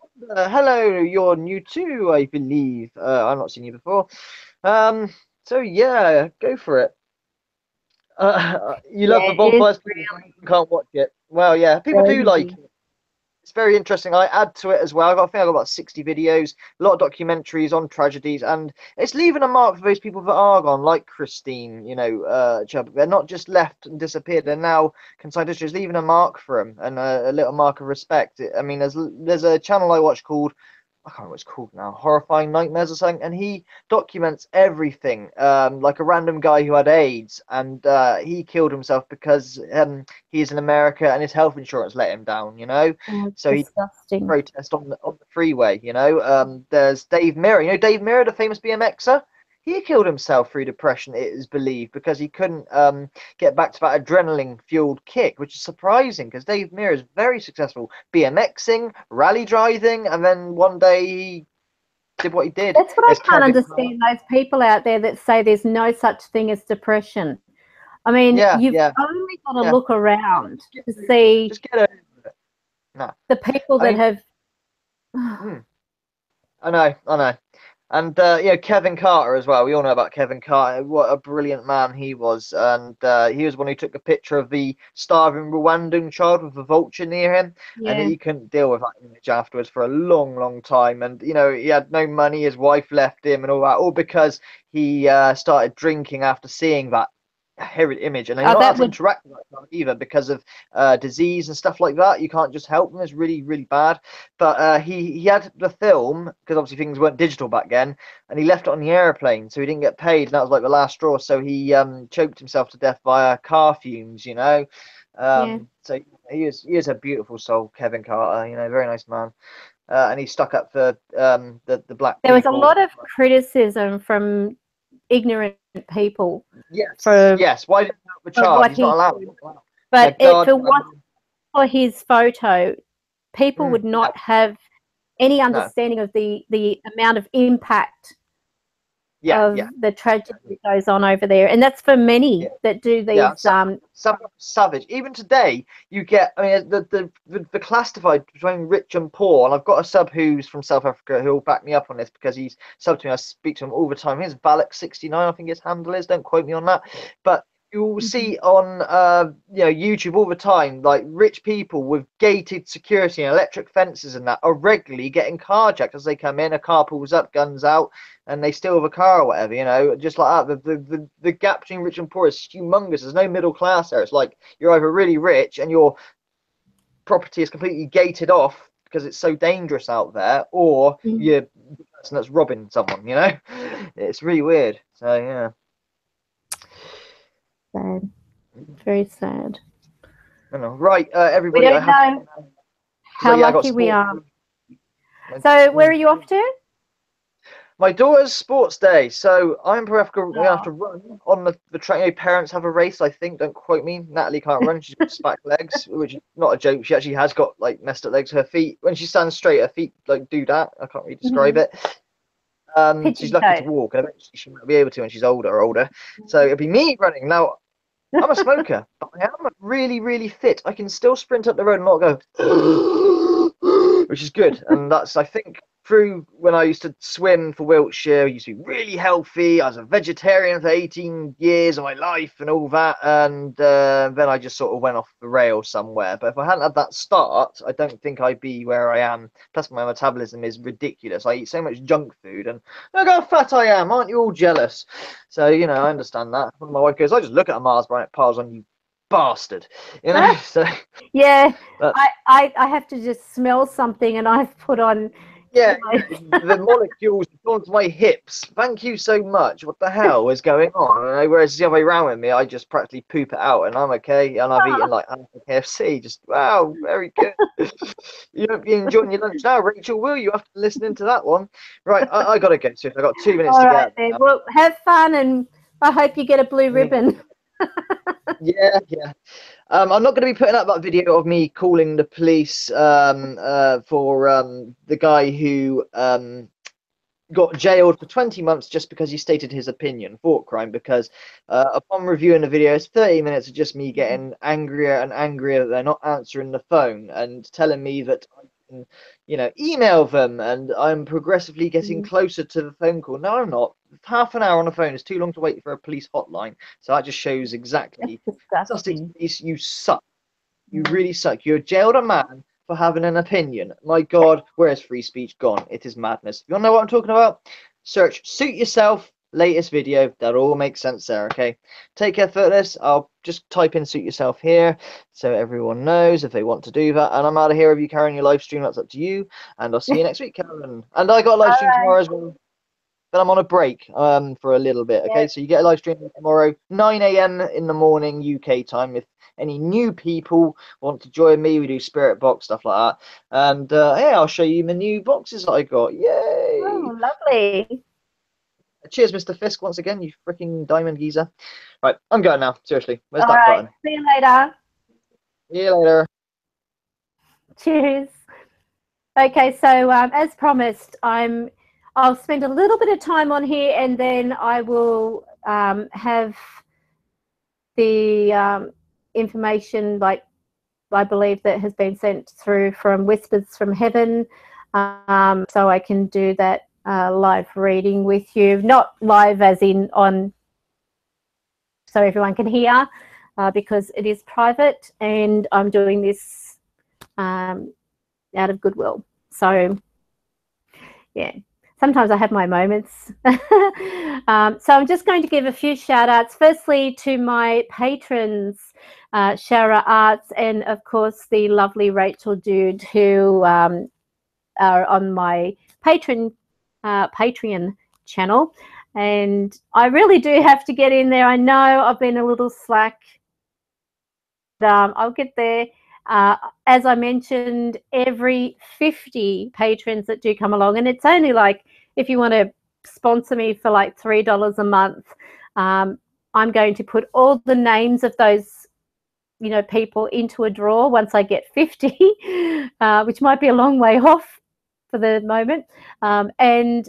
Speaker 2: hello, you're new too, I believe. I've not seen you before. So yeah, go for it. You love the bonfires, really. You can't watch it. Well, yeah, people do like it. It's very interesting. I add to it as well. I think I've got about 60 videos, a lot of documentaries on tragedies, and it's leaving a mark for those people that are gone, like Christine, you know, Chubb. They're not just left and disappeared. They're now consigned history. It's leaving a mark for them, and a little mark of respect. I mean, there's a channel I watch called, I can't remember what it's called now, Horrifying Nightmares or something, and he documents everything. Like a random guy who had AIDS, and he killed himself because he's in America and his health insurance let him down, you know. So
Speaker 1: disgusting.
Speaker 2: He protest on the freeway, you know. There's Dave Mirra, you know Dave Mirra, the famous BMXer. He killed himself through depression, it is believed, because he couldn't get back to that adrenaline-fueled kick, which is surprising because Dave Mirra is very successful BMXing, rally driving, and then one day he did what he did.
Speaker 1: That's what I can't understand, those people out there that say there's no such thing as depression. I mean, you've only got to look around to see
Speaker 2: just get over it. No.
Speaker 1: The people that have...
Speaker 2: I know. And, you know, Kevin Carter as well. We all know about Kevin Carter. What a brilliant man he was. And he was one who took a picture of the starving Rwandan child with a vulture near him. And he couldn't deal with that image afterwards for a long, long time. And, you know, he had no money. His wife left him and all that. All because he started drinking after seeing that horrid image. And you're not allowed to interact with that either because of disease and stuff like that. You can't just help them. It's really, really bad. But he had the film, because obviously things weren't digital back then, and he left it on the airplane, so he didn't get paid, and that was like the last straw. So he choked himself to death via car fumes, you know. So he is a beautiful soul, Kevin Carter, you know, very nice man. And he stuck up for the black people.
Speaker 1: There was a lot of criticism from ignorant people.
Speaker 2: Yes. Why didn't he help the child? He's not allowed.
Speaker 1: But if it wasn't for his photo, people would not have any understanding of the amount of impact of the tragedy that goes on over there. And that's for many that do these.
Speaker 2: Savage. Even today, you get, I mean, the classified between rich and poor. And I've got a sub who's from South Africa who'll back me up on this because he's subbed to me. I speak to him all the time. He's Valak69, I think his handle is. Don't quote me on that. But you will see on YouTube all the time, like rich people with gated security and electric fences and that are regularly getting carjacked as they come in. A car pulls up, guns out, and they steal the car or whatever, you know, just like that. The gap between rich and poor is humongous. There's no middle class there. It's like you're either really rich and your property is completely gated off because it's so dangerous out there, or you're the person that's robbing someone, you know. It's really weird. So yeah.
Speaker 1: Sad. Very sad.
Speaker 2: I know. Right, everybody.
Speaker 1: We don't know how lucky we are. So where are you off to?
Speaker 2: My daughter's sports day. So I'm probably have to run on the train. You know, parents have a race, I think. Don't quote me. Natalie can't run. She's got spack legs, which is not a joke. She actually has got like messed up legs. Her feet, when she stands straight, her feet like do that. I can't really describe it. She's lucky to walk, and eventually she might be able to when she's older. So it'll be me running. Now, I'm a smoker, but I am really, really fit. I can still sprint up the road and not go, which is good. And that's, I think, through when I used to swim for Wiltshire, I used to be really healthy. I was a vegetarian for 18 years of my life and all that. And then I just sort of went off the rails somewhere. But if I hadn't had that start, I don't think I'd be where I am. Plus, my metabolism is ridiculous. I eat so much junk food. And look how fat I am. Aren't you all jealous? So, you know, I understand that. When my wife goes, I just look at a Mars bar and it piles on, you bastard. You know? So,
Speaker 1: yeah, I have to just smell something and I've put on...
Speaker 2: Yeah, the molecules onto my hips. Thank you so much. What the hell is going on? Whereas the other way around with me, I just practically poop it out and I'm okay. And I've eaten like KFC. Just wow, very good. You don't be enjoying your lunch now, Rachel, will you? After listening to that one, right? I gotta go to it. I got 2 minutes to get.
Speaker 1: Well, have fun, and I hope you get a blue ribbon.
Speaker 2: Yeah. I'm not going to be putting up that video of me calling the police for the guy who got jailed for 20 months just because he stated his opinion, thought crime, because upon reviewing the video, it's 30 minutes of just me getting angrier and angrier that they're not answering the phone and telling me that I can, you know, email them, and I'm progressively getting closer to the phone call. No, I'm not. Half an hour on the phone is too long to wait for a police hotline. So that just shows exactly. Police, you suck. You really suck. You're jailed a man for having an opinion. My God, where is free speech gone? It is madness. You want to know what I'm talking about? Search Suit Yourself latest video. That all makes sense there, okay? Take care for this. I'll just type in Suit Yourself here so everyone knows if they want to do that. And I'm out of here. If you carry on your live stream, that's up to you. And I'll see you next week, Karen. And I got a live stream tomorrow as well. But I'm on a break for a little bit, okay? So you get a live stream tomorrow, 9 a.m. in the morning UK time. If any new people want to join me, we do spirit box, stuff like that. And yeah, I'll show you my new boxes that I got. Yay!
Speaker 1: Oh, lovely.
Speaker 2: Cheers, Mr. Fisk, once again, you freaking diamond geezer. Right, I'm going now, seriously. Where's
Speaker 1: All
Speaker 2: that
Speaker 1: right.
Speaker 2: button?
Speaker 1: See you later.
Speaker 2: See you later.
Speaker 1: Cheers. Okay, so as promised, I'll spend a little bit of time on here, and then I will have the information, like I believe that has been sent through from Whispers from Heaven, so I can do that live reading with you. Not live as in on, so everyone can hear, because it is private, and I'm doing this out of goodwill. So, yeah. Sometimes I have my moments. So I'm just going to give a few shout outs. Firstly, to my patrons, Sharra Artz, and of course the lovely Rachel Dude, who are on my Patreon channel. And I really do have to get in there. I know I've been a little slack. I'll get there. As I mentioned, every 50 patrons that do come along, and it's only like, if you want to sponsor me for like $3 a month, I'm going to put all the names of those, you know, people into a draw once I get 50, which might be a long way off for the moment. And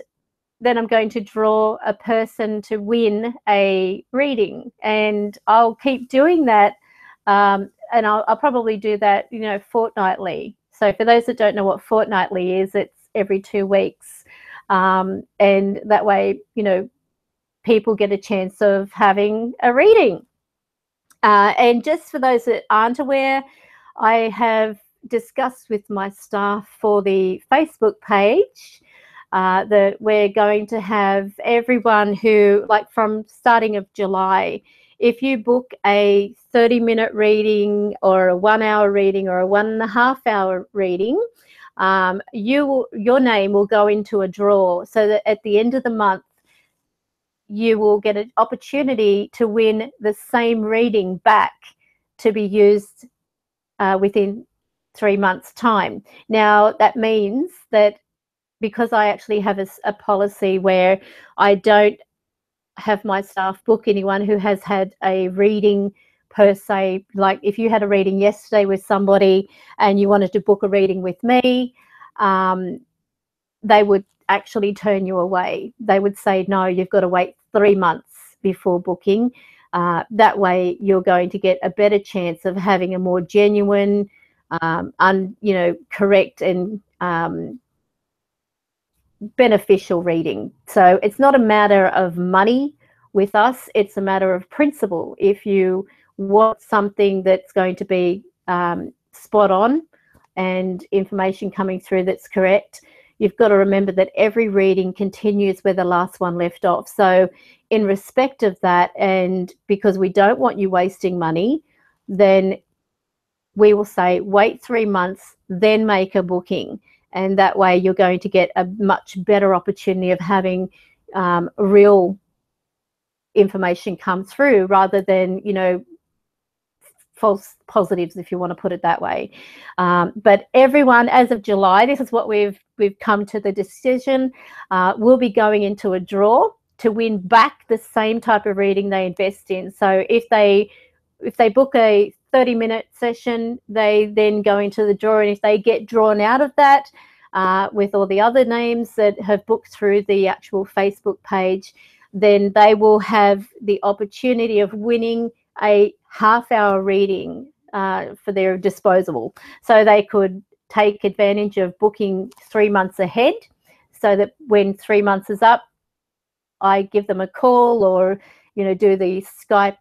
Speaker 1: then I'm going to draw a person to win a reading, and I'll keep doing that. And I'll probably do that, you know, fortnightly. So for those that don't know what fortnightly is, it's every 2 weeks. And that way, you know, people get a chance of having a reading. And just for those that aren't aware, I have discussed with my staff for the Facebook page that we're going to have everyone who, like from starting of July, if you book a 30-minute reading or a 1-hour reading or a 1.5-hour reading, your name will go into a draw, so that at the end of the month, you will get an opportunity to win the same reading back to be used within 3 months' time. Now, that means that because I actually have a policy where I don't have my staff book anyone who has had a reading per se, like if you had a reading yesterday with somebody and you wanted to book a reading with me, they would actually turn you away. They would say, no, you've got to wait 3 months before booking. That way you're going to get a better chance of having a more genuine, correct and beneficial reading. So it's not a matter of money with us, it's a matter of principle. If you want something that's going to be spot on and information coming through that's correct, you've got to remember that every reading continues where the last one left off. So in respect of that, and because we don't want you wasting money, then we will say wait 3 months, then make a booking. And that way you're going to get a much better opportunity of having real information come through rather than, you know, false positives, if you want to put it that way. But everyone, as of July, this is what we've come to the decision, will be going into a draw to win back the same type of reading they invest in. So if they book a 30-minute session, they then go into the draw, and if they get drawn out of that with all the other names that have booked through the actual Facebook page, then they will have the opportunity of winning a half-hour reading for their disposable. So they could take advantage of booking 3 months ahead, so that when 3 months is up, I give them a call, or, you know, do the Skype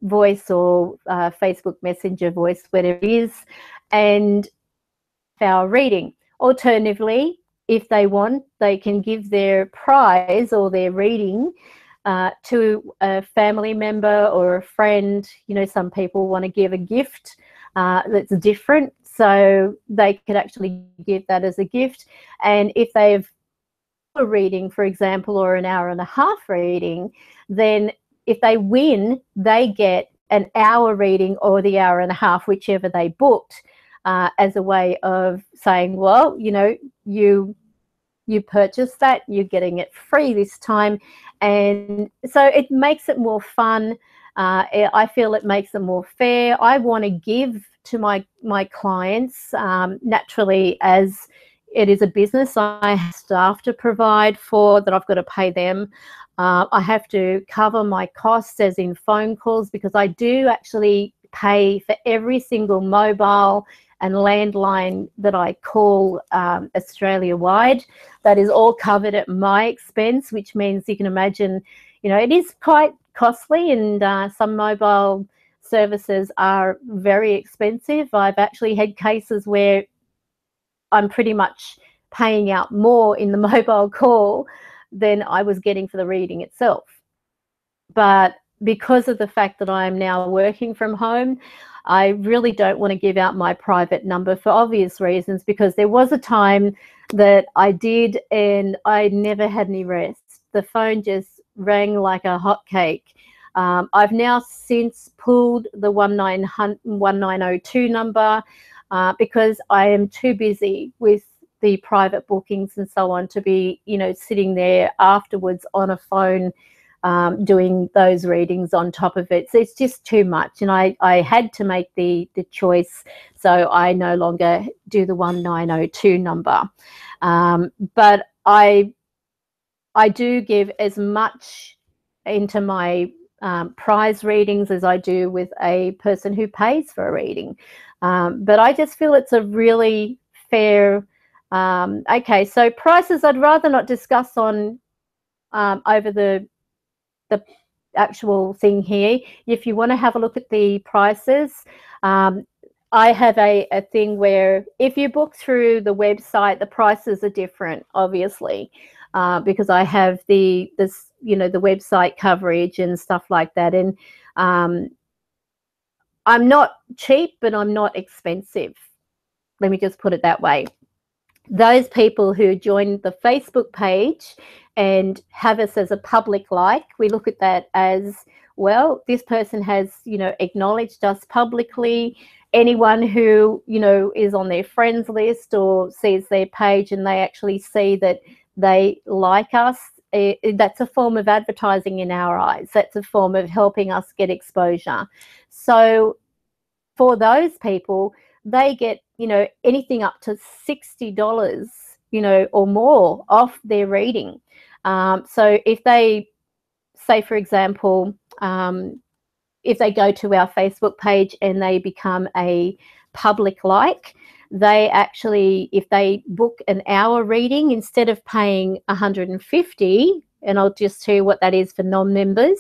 Speaker 1: voice or Facebook Messenger voice, whatever it is, and our reading. Alternatively, if they want, they can give their prize or their reading to a family member or a friend. You know, some people want to give a gift that's different, so they could actually give that as a gift. And if they've a reading, for example, or an 1.5-hour reading, then if they win, they get an hour reading or the 1.5 hours, whichever they booked, as a way of saying, well, you know, you purchased that, you're getting it free this time. And so it makes it more fun. I feel it makes it more fair. I want to give to my clients, naturally, as it is a business. I have staff to provide for, that I've got to pay them. I have to cover my costs, as in phone calls, because I do actually pay for every single mobile and landline that I call Australia-wide. That is all covered at my expense, which means you can imagine, you know, it is quite costly, and some mobile services are very expensive. I've actually had cases where I'm pretty much paying out more in the mobile call than I was getting for the reading itself. But because of the fact that I am now working from home, I really don't want to give out my private number for obvious reasons, because there was a time that I did and I never had any rest. The phone just rang like a hotcake. I've now since pulled the 1902 number because I am too busy with the private bookings and so on to be, you know, sitting there afterwards on a phone doing those readings on top of it. So it's just too much, and I had to make the choice, so I no longer do the 1902 number. But I do give as much into my prize readings as I do with a person who pays for a reading. But I just feel it's a really fair. Okay, so prices I'd rather not discuss on over the actual thing here. If you want to have a look at the prices, I have a thing where if you book through the website, the prices are different, obviously, because I have the website coverage and stuff like that. And I'm not cheap, but I'm not expensive. Let me just put it that way. Those people who join the Facebook page and have us as a public like, we look at that as, well, this person has, acknowledged us publicly. Anyone who, is on their friends list or sees their page and they actually see that they like us, that's a form of advertising in our eyes. That's a form of helping us get exposure. So for those people, they get, anything up to $60, or more off their reading. So if they, say, for example, if they go to our Facebook page and they become a public like, they actually, if they book an hour reading, instead of paying $150, and I'll just tell you what that is for non-members,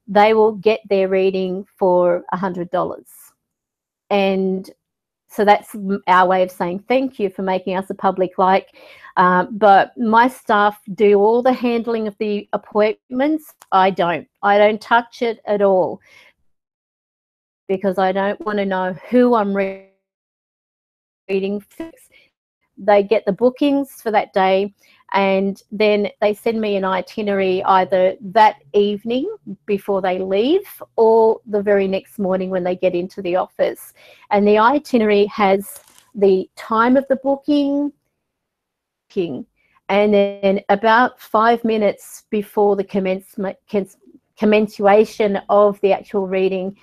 Speaker 1: they will get their reading for $100. And so that's our way of saying thank you for making us a public like. But my staff do all the handling of the appointments. I don't touch it at all, because I don't want to know who I'm reading. They get the bookings for that day, and then they send me an itinerary either that evening before they leave or the very next morning when they get into the office. And the itinerary has the time of the booking, and then about 5 minutes before the commencement of the actual reading,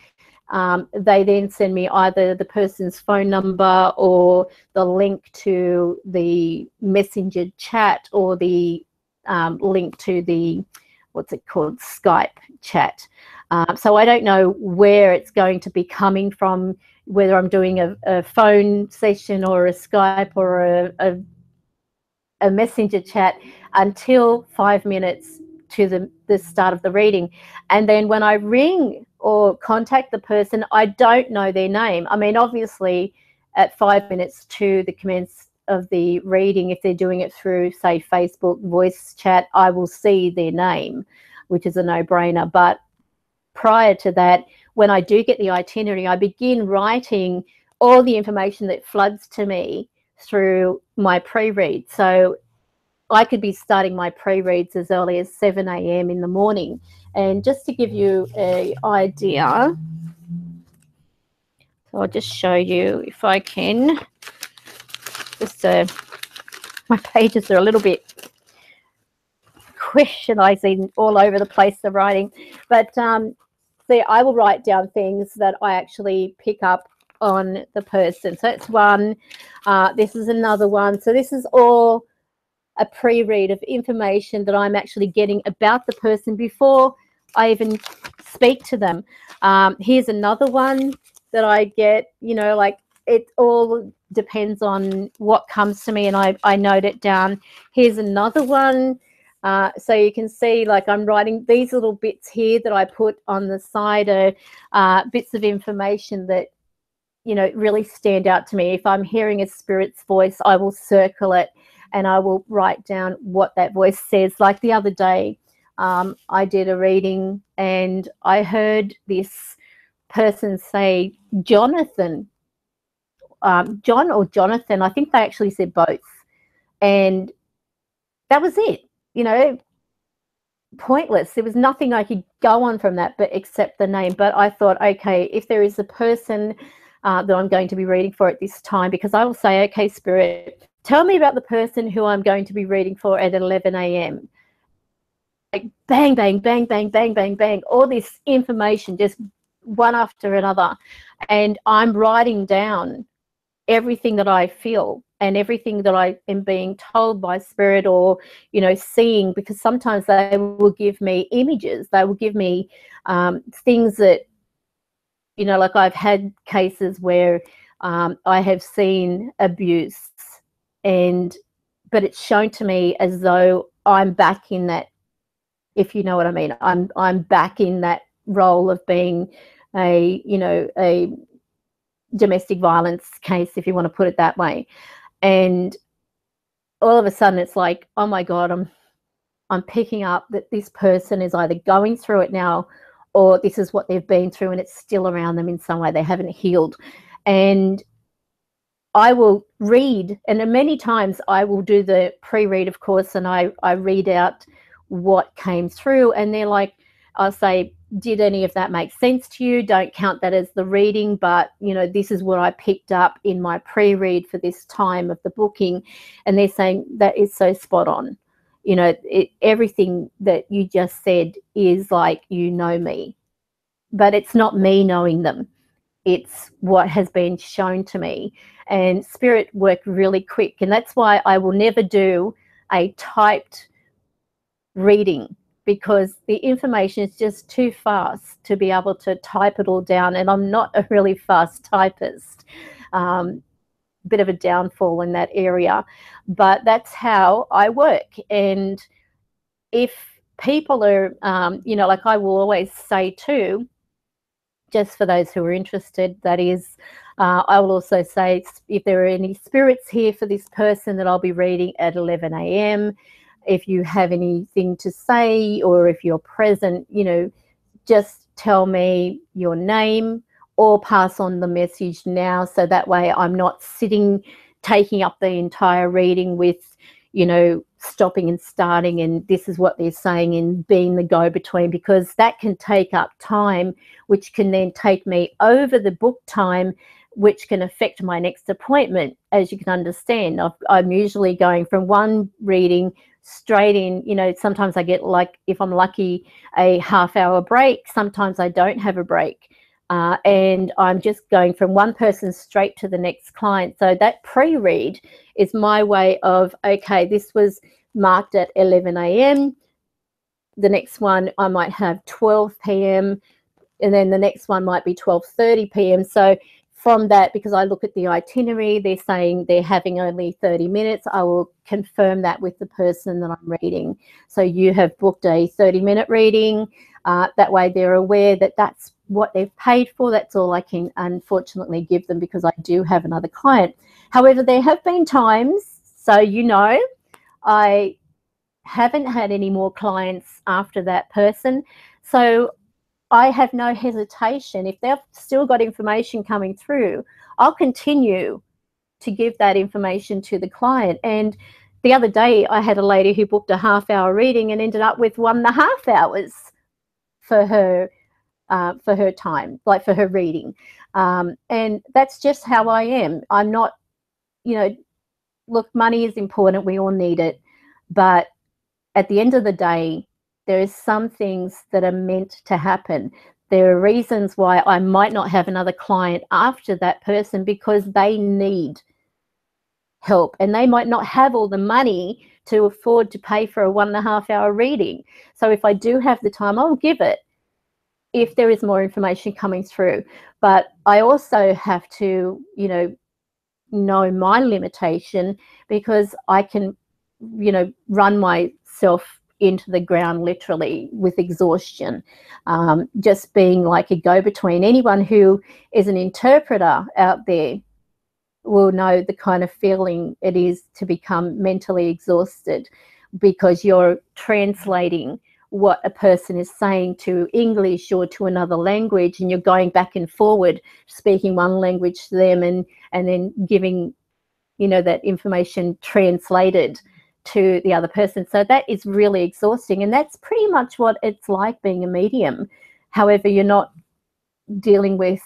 Speaker 1: they then send me either the person's phone number or the link to the messenger chat or the link to the, what's it called, Skype chat. So I don't know where it's going to be coming from, whether I'm doing a phone session or a Skype or a messenger chat, until 5 minutes to the start of the reading. And then when I ring or contact the person, I don't know their name. I mean, obviously at 5 minutes to the commence of the reading, if they're doing it through, say, Facebook voice chat, I will see their name, which is a no-brainer. But prior to that, when I do get the itinerary, I begin writing all the information that floods to me through my pre-read. So I could be starting my pre-reads as early as 7 a.m. in the morning. And just to give you an idea, so I'll just show you if I can. Just my pages are a little bit questionizing all over the place, the writing. But see, I will write down things that I actually pick up on the person. So that's one. This is another one. So this is all a pre-read of information that I'm actually getting about the person before I even speak to them. Here's another one that I get, like, it all depends on what comes to me, and I note it down. Here's another one. So you can see, like, I'm writing these little bits here that I put on the side are bits of information that, really stand out to me. If I'm hearing a spirit's voice, I will circle it and I will write down what that voice says. Like the other day, I did a reading and I heard this person say Jonathan, John or Jonathan. I think they actually said both. And that was it, pointless. There was nothing I could go on from that but except the name. But I thought, okay, if there is a person that I'm going to be reading for at this time, because I will say, okay, Spirit, tell me about the person who I'm going to be reading for at 11 a.m. bang, bang, bang, bang, bang, bang, bang, all this information just one after another. And I'm writing down everything that I feel and everything that I am being told by spirit or, you know, seeing, because sometimes they will give me images. They will give me things that, you know, like I've had cases where I have seen abuse, but it's shown to me as though I'm back in that, if you know what I mean. I'm back in that role of being a, you know, a domestic violence case, if you want to put it that way. And all of a sudden it's like, oh my God, I'm picking up that this person is either going through it now, or this is what they've been through and it's still around them in some way. They haven't healed. And I will read, and many times I will do the pre-read, of course, and I read out what came through, and they're like, I'll say, did any of that make sense to you? Don't count that as the reading, but, you know, this is what I picked up in my pre-read for this time of the booking. And they're saying that is so spot on. You know, everything that you just said is like, you know me, but it's not me knowing them. It's what has been shown to me. And spirit work really quick. And that's why I will never do a typed reading, because the information is just too fast to be able to type it all down. And I'm not a really fast typist. Bit of a downfall in that area. But that's how I work. And if people are, you know, like I will always say too, just for those who are interested, that is, I will also say if there are any spirits here for this person that I'll be reading at 11 a.m., if you have anything to say or if you're present, you know, just tell me your name or pass on the message now, so that way I'm not sitting taking up the entire reading with, you know, stopping and starting and this is what they're saying and being the go-between, because that can take up time, which can then take me over the book time, which can affect my next appointment. As you can understand, I'm usually going from one reading straight in. You know, sometimes I get, like, if I'm lucky, a half-hour break. Sometimes I don't have a break. And I'm just going from one person straight to the next client. So that pre-read is my way of, okay, this was marked at 11 a.m. The next one I might have 12 p.m. and then the next one might be 12:30 p.m. So from that, because I look at the itinerary, they're saying they're having only 30 minutes. I will confirm that with the person that I'm reading. So you have booked a 30-minute reading. That way they're aware that that's what they've paid for. That's all I can unfortunately give them, because I do have another client. However, there have been times, so you know, I haven't had any more clients after that person. So I have no hesitation. If they've still got information coming through, I'll continue to give that information to the client. And the other day I had a lady who booked a half-hour reading and ended up with 1.5 hours for her time, like for her reading. And that's just how I am. I'm not, you know, look, money is important. We all need it. But at the end of the day, there is some things that are meant to happen. There are reasons why I might not have another client after that person, because they need help and they might not have all the money to afford to pay for a 1.5 hour reading. So if I do have the time, I'll give it if there is more information coming through. But I also have to, you know my limitation, because I can, you know, run myself into the ground literally with exhaustion. Just being like a go-between. Anyone who is an interpreter out there will know the kind of feeling it is to become mentally exhausted, because you're translating what a person is saying to English or to another language, and you're going back and forward, speaking one language to them and then giving, you know, that information translated to the other person. So that is really exhausting, and that's pretty much what it's like being a medium. However, you're not dealing with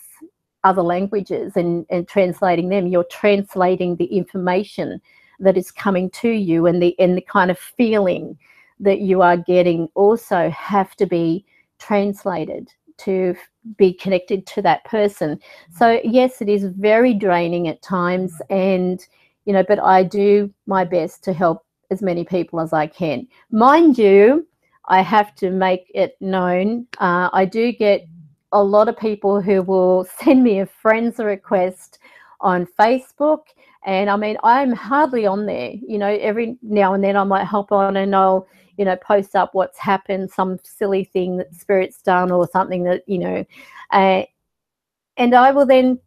Speaker 1: other languages and translating them. You're translating the information that is coming to you and the kind of feeling that you are getting also have to be translated to be connected to that person. So yes, it is very draining at times, and you know, but I do my best to help as many people as I can. Mind you, I have to make it known, I do get a lot of people who will send me a friends request on Facebook, and I mean, I'm hardly on there. You know, every now and then I might hop on and I'll, you know, post up what's happened, some silly thing that Spirit's done or something that, you know, and I will then,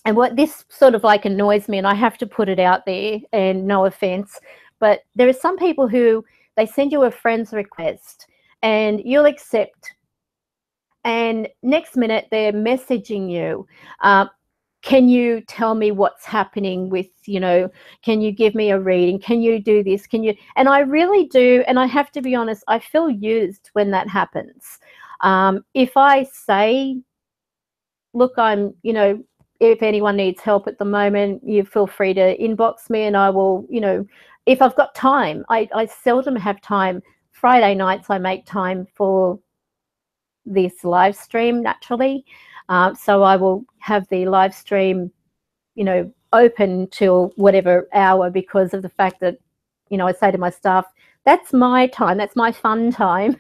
Speaker 1: and what this sort of like annoys me, and I have to put it out there, and no offense, but there are some people who, they send you a friend's request and you'll accept, and next minute they're messaging you, can you tell me what's happening with, you know, can you give me a reading? Can you do this? Can you? And I really do. And I have to be honest, I feel used when that happens. If I say, look, I'm, you know, if anyone needs help at the moment, you feel free to inbox me and I will, you know, if I've got time. I seldom have time. Friday nights I make time for this live stream naturally. So I will have the live stream, you know, open till whatever hour, because of the fact that, you know, I say to my staff, that's my time, that's my fun time.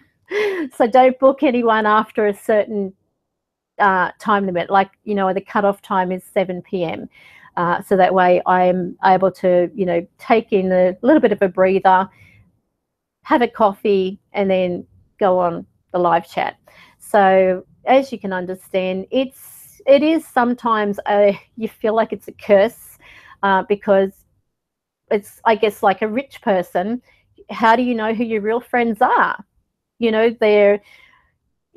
Speaker 1: So don't book anyone after a certain time limit, like, you know, the cutoff time is 7 p.m. So that way I'm able to, you know, take in a little bit of a breather, have a coffee, and then go on the live chat. So as you can understand, it is sometimes you feel like it's a curse, because it's, I guess, like a rich person. How do you know who your real friends are? You know,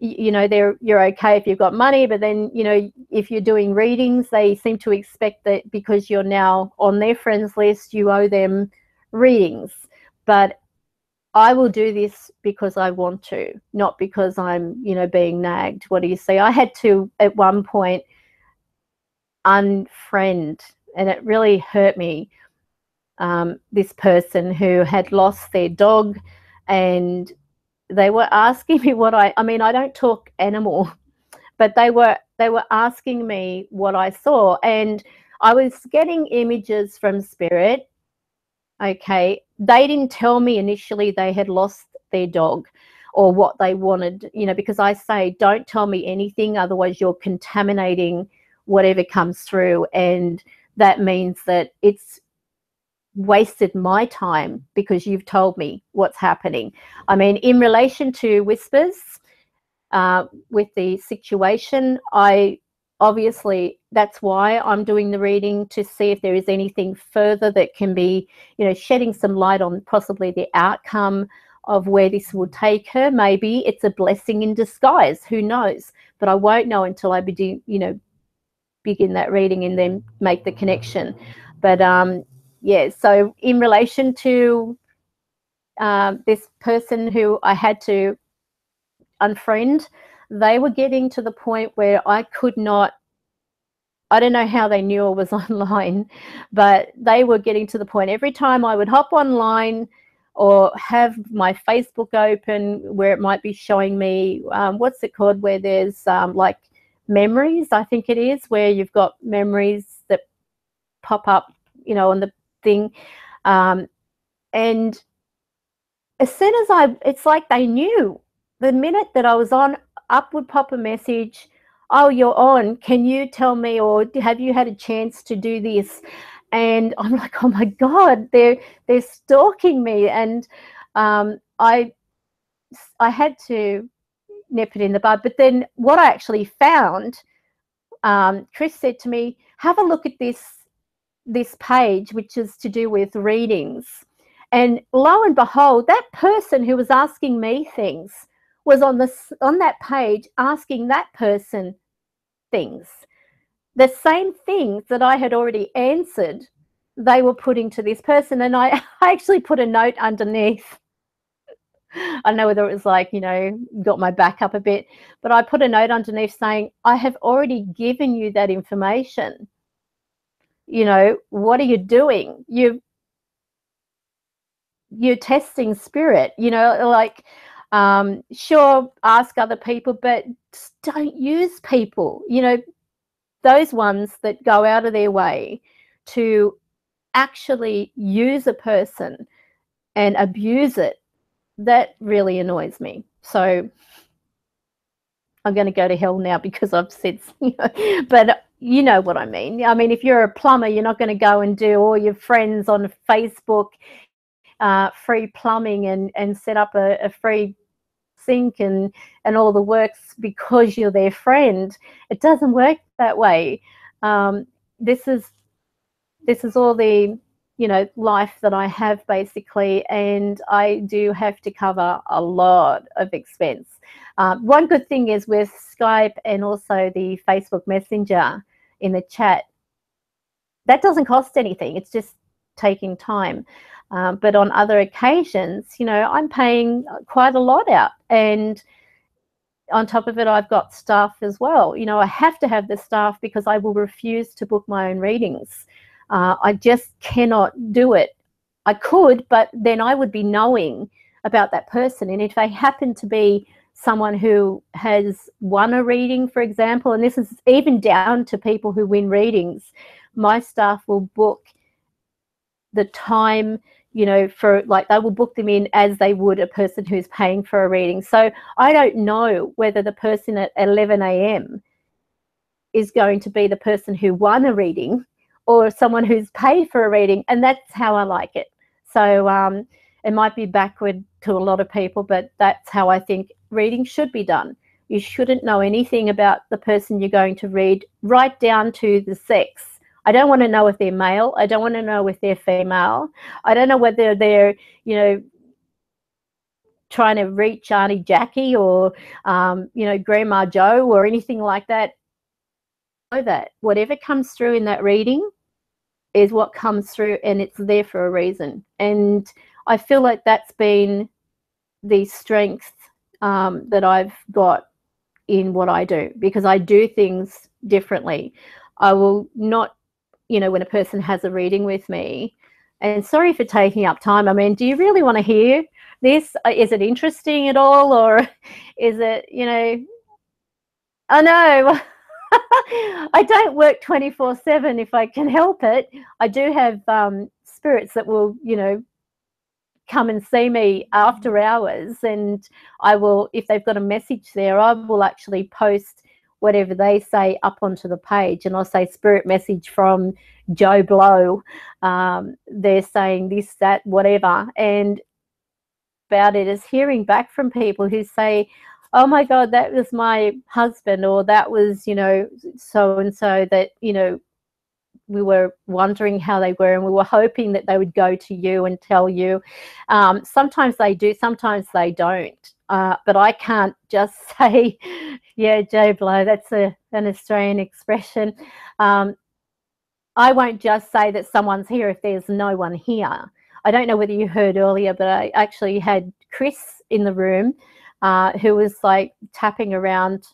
Speaker 1: you're okay if you've got money, but then, you know, if you're doing readings, they seem to expect that because you're now on their friends list, you owe them readings. But I will do this because I want to, not because I'm, you know, being nagged. What do you see? I had to, at one point, unfriend, and it really hurt me, this person who had lost their dog, and they were asking me what I mean, I don't talk animal, but they were asking me what I saw, and I was getting images from Spirit. Okay, they didn't tell me initially they had lost their dog or what they wanted, you know, because I say, don't tell me anything, otherwise you're contaminating whatever comes through, and that means that it's wasted my time because you've told me what's happening. I mean, in relation to whispers, with the situation, I obviously, that's why I'm doing the reading, to see if there is anything further that can be, you know, shedding some light on possibly the outcome of where this will take her. Maybe it's a blessing in disguise, who knows? But I won't know until I begin that reading and then make the connection. But yeah, so in relation to this person who I had to unfriend, they were getting to the point where I could not, I don't know how they knew I was online, but they were getting to the point, every time I would hop online or have my Facebook open, where it might be showing me, what's it called, where there's like memories, I think it is, where you've got memories that pop up, you know, on the thing. And as soon as it's like they knew. The minute that I was on, up would pop a message, oh, you're on, can you tell me, or have you had a chance to do this? And I'm like, oh my God, they're stalking me. And I had to nip it in the bud. But then what I actually found, Chris said to me, have a look at this page, which is to do with readings. And lo and behold, that person who was asking me things was on that page asking that person things. The same things that I had already answered, they were putting to this person. And I actually put a note underneath. I don't know whether it was like, you know, got my back up a bit, but I put a note underneath saying, I have already given you that information. You know, what are you doing? you're testing spirit, you know, like, sure, ask other people, but just don't use people, you know, those ones that go out of their way to actually use a person and abuse it. That really annoys me. So I'm going to go to hell now because I've said, you know, but you know what I mean. I mean, if you're a plumber, you're not going to go and do all your friends on Facebook free plumbing and set up a free sink and all the works because you're their friend. It doesn't work that way. This is all the, you know, life that I have basically, and I do have to cover a lot of expense. One good thing is with Skype and also the Facebook Messenger in the chat, that doesn't cost anything. It's just taking time. But on other occasions, you know, I'm paying quite a lot out. And on top of it, I've got staff as well. You know, I have to have the staff because I will refuse to book my own readings. I just cannot do it. I could, but then I would be knowing about that person. And if they happen to be someone who has won a reading, for example, and this is even down to people who win readings, my staff will book the time, you know, for like they will book them in as they would a person who's paying for a reading. So I don't know whether the person at 11 a.m. is going to be the person who won a reading or someone who's paid for a reading, and that's how I like it. So it might be backward to a lot of people, but that's how I think reading should be done. You shouldn't know anything about the person you're going to read, right down to the sex. I don't want to know if they're male. I don't want to know if they're female. I don't know whether they're, you know, trying to reach Auntie Jackie or, you know, Grandma Joe or anything like that. Know that whatever comes through in that reading is what comes through, and it's there for a reason. And I feel like that's been the strength that I've got in what I do, because I do things differently. I will not, you know, when a person has a reading with me, and sorry for taking up time. I mean, do you really want to hear this? Is it interesting at all, or is it, you know, I know. I don't work 24/7 if I can help it. I do have spirits that will, you know, come and see me after hours, and I will, if they've got a message there, I will actually post whatever they say up onto the page, and I'll say spirit message from Joe Blow. They're saying this, that, whatever. And about it is hearing back from people who say, oh my God, that was my husband, or that was, you know, so and so, that, you know, we were wondering how they were and we were hoping that they would go to you and tell you. Sometimes they do, sometimes they don't. But I can't just say, yeah, Joe Blow, that's an Australian expression. I won't just say that someone's here if there's no one here. I don't know whether you heard earlier, but I actually had Chris in the room who was like tapping around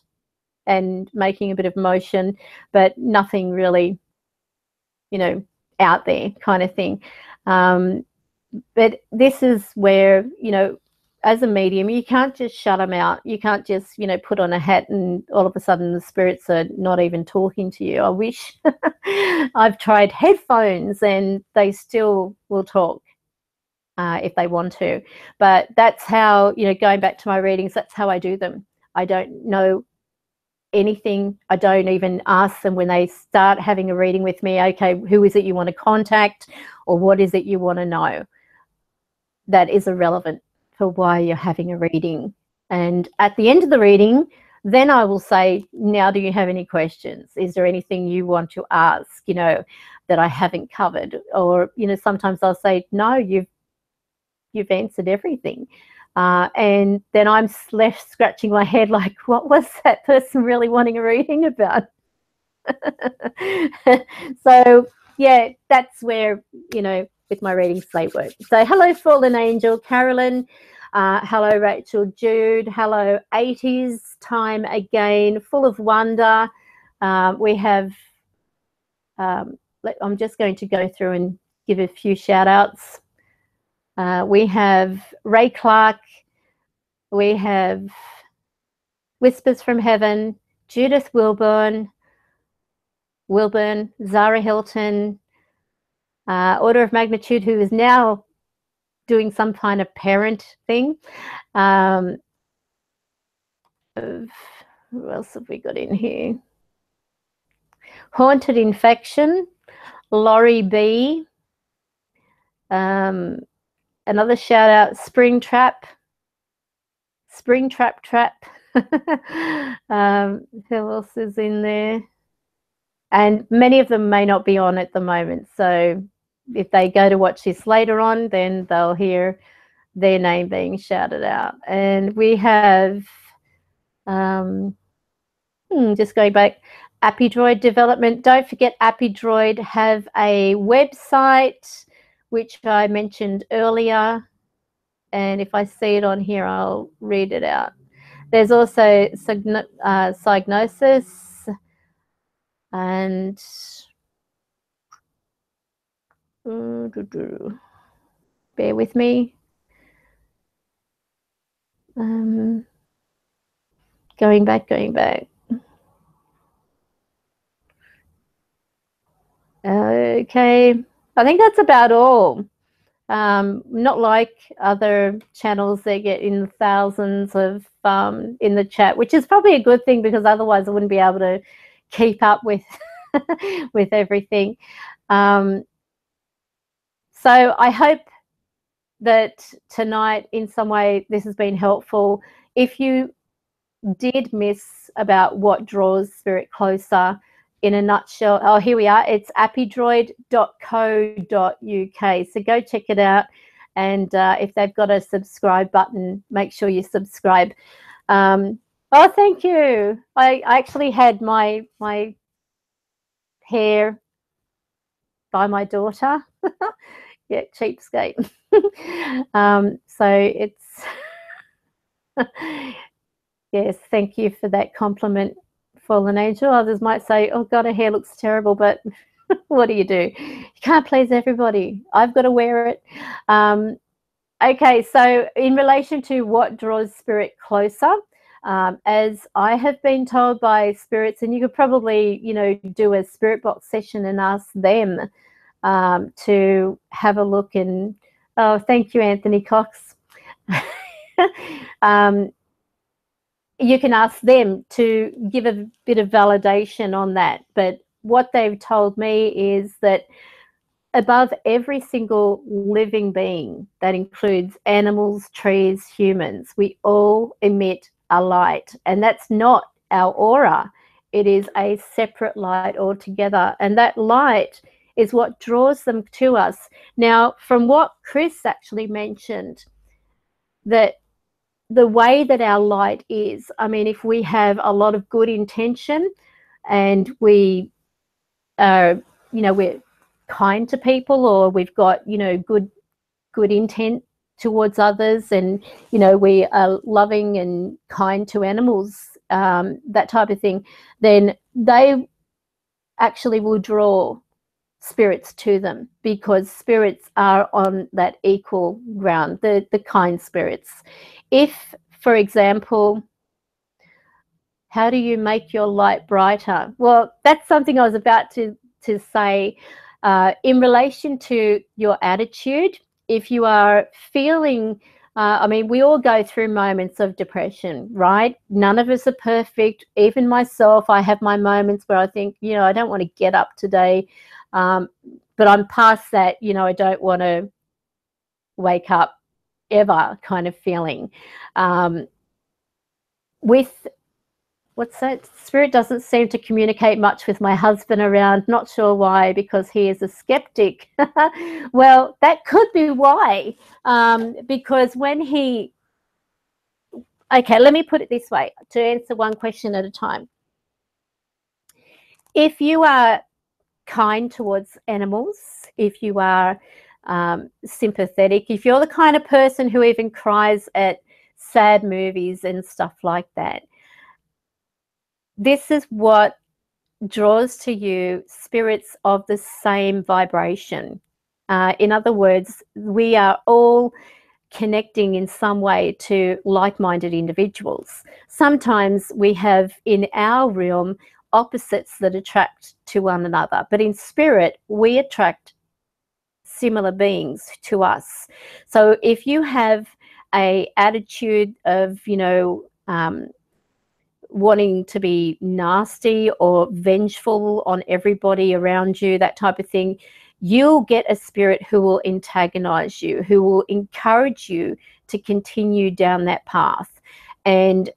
Speaker 1: and making a bit of motion, but nothing really, you know, out there kind of thing. But this is where, you know, as a medium, you can't just shut them out. You can't just, you know, put on a hat and all of a sudden the spirits are not even talking to you. I wish. I've tried headphones and they still will talk if they want to. But that's how, you know, going back to my readings, that's how I do them. I don't know anything. I don't even ask them when they start having a reading with me, okay, who is it you want to contact, or what is it you want to know? That is irrelevant for why you're having a reading. And at the end of the reading, then I will say, now do you have any questions? Is there anything you want to ask, you know, that I haven't covered? Or, you know, sometimes I'll say, no, you've answered everything. And then I'm left scratching my head like, what was that person really wanting a reading about? So, yeah, that's where, you know, with my readings they work. So hello, Fallen Angel, Carolyn. Hello, Rachel, Jude. Hello, 80s time again, full of wonder. We have, I'm just going to go through and give a few shout outs. We have Ray Clark. We have Whispers from Heaven, Judith Wilburn, Zara Hilton, Order of Magnitude, who is now doing some kind of parent thing. Who else have we got in here? Haunted Infection, Laurie B. Another shout out, Springtrap-trap. Who else is in there? And many of them may not be on at the moment. So if they go to watch this later on, then they'll hear their name being shouted out. And we have, just going back, Appydroid development. Don't forget, Appydroid have a website, which I mentioned earlier. And if I see it on here, I'll read it out. There's also Psygnosis and bear with me. Going back. Okay, I think that's about all. Not like other channels that get in thousands of in the chat, which is probably a good thing, because otherwise I wouldn't be able to keep up with with everything. So I hope that tonight in some way this has been helpful. If you did miss about what draws spirit closer, in a nutshell, oh, here we are, it's appydroid.co.uk, so go check it out. And if they've got a subscribe button, make sure you subscribe. Oh, thank you. I actually had my hair by my daughter. Yeah, cheapskate. So it's yes, thank you for that compliment, Fallen Angel. Others might say, oh God, her hair looks terrible, but what do? You can't please everybody. I've got to wear it. Okay, so in relation to what draws spirit closer, as I have been told by spirits, and you could probably, do a spirit box session and ask them to have a look. And oh, thank you, Anthony Cox. You can ask them to give a bit of validation on that. But what they've told me is that above every single living being, that includes animals, trees, humans, we all emit a light. And that's not our aura. It is a separate light altogether. And that light is what draws them to us. Now, from what Chris actually mentioned, that the way that our light is, I mean, if we have a lot of good intention and we are, we're kind to people, or we've got, good intent towards others, and, we are loving and kind to animals, that type of thing, then they actually will draw spirits to them, because spirits are on that equal ground, the kind spirits. If, for example, how do you make your light brighter? Well, that's something I was about to say in relation to your attitude. If you are feeling, I mean, we all go through moments of depression, right? None of us are perfect. Even myself, I have my moments where I think, I don't want to get up today. But I'm past that, I don't want to wake up ever kind of feeling. With what's that? Spirit doesn't seem to communicate much with my husband around. Not sure why, because he is a skeptic. Well, that could be why. Because when he... Okay, let me put it this way, to answer one question at a time. If you are kind towards animals, if you are sympathetic, if you're the kind of person who even cries at sad movies and stuff like that, this is what draws to you spirits of the same vibration. In other words, we are all connecting in some way to like-minded individuals. Sometimes we have in our realm opposites that attract to one another, but in spirit we attract similar beings to us. So if you have a attitude of, wanting to be nasty or vengeful on everybody around you, that type of thing, you'll get a spirit who will antagonize you, who will encourage you to continue down that path. And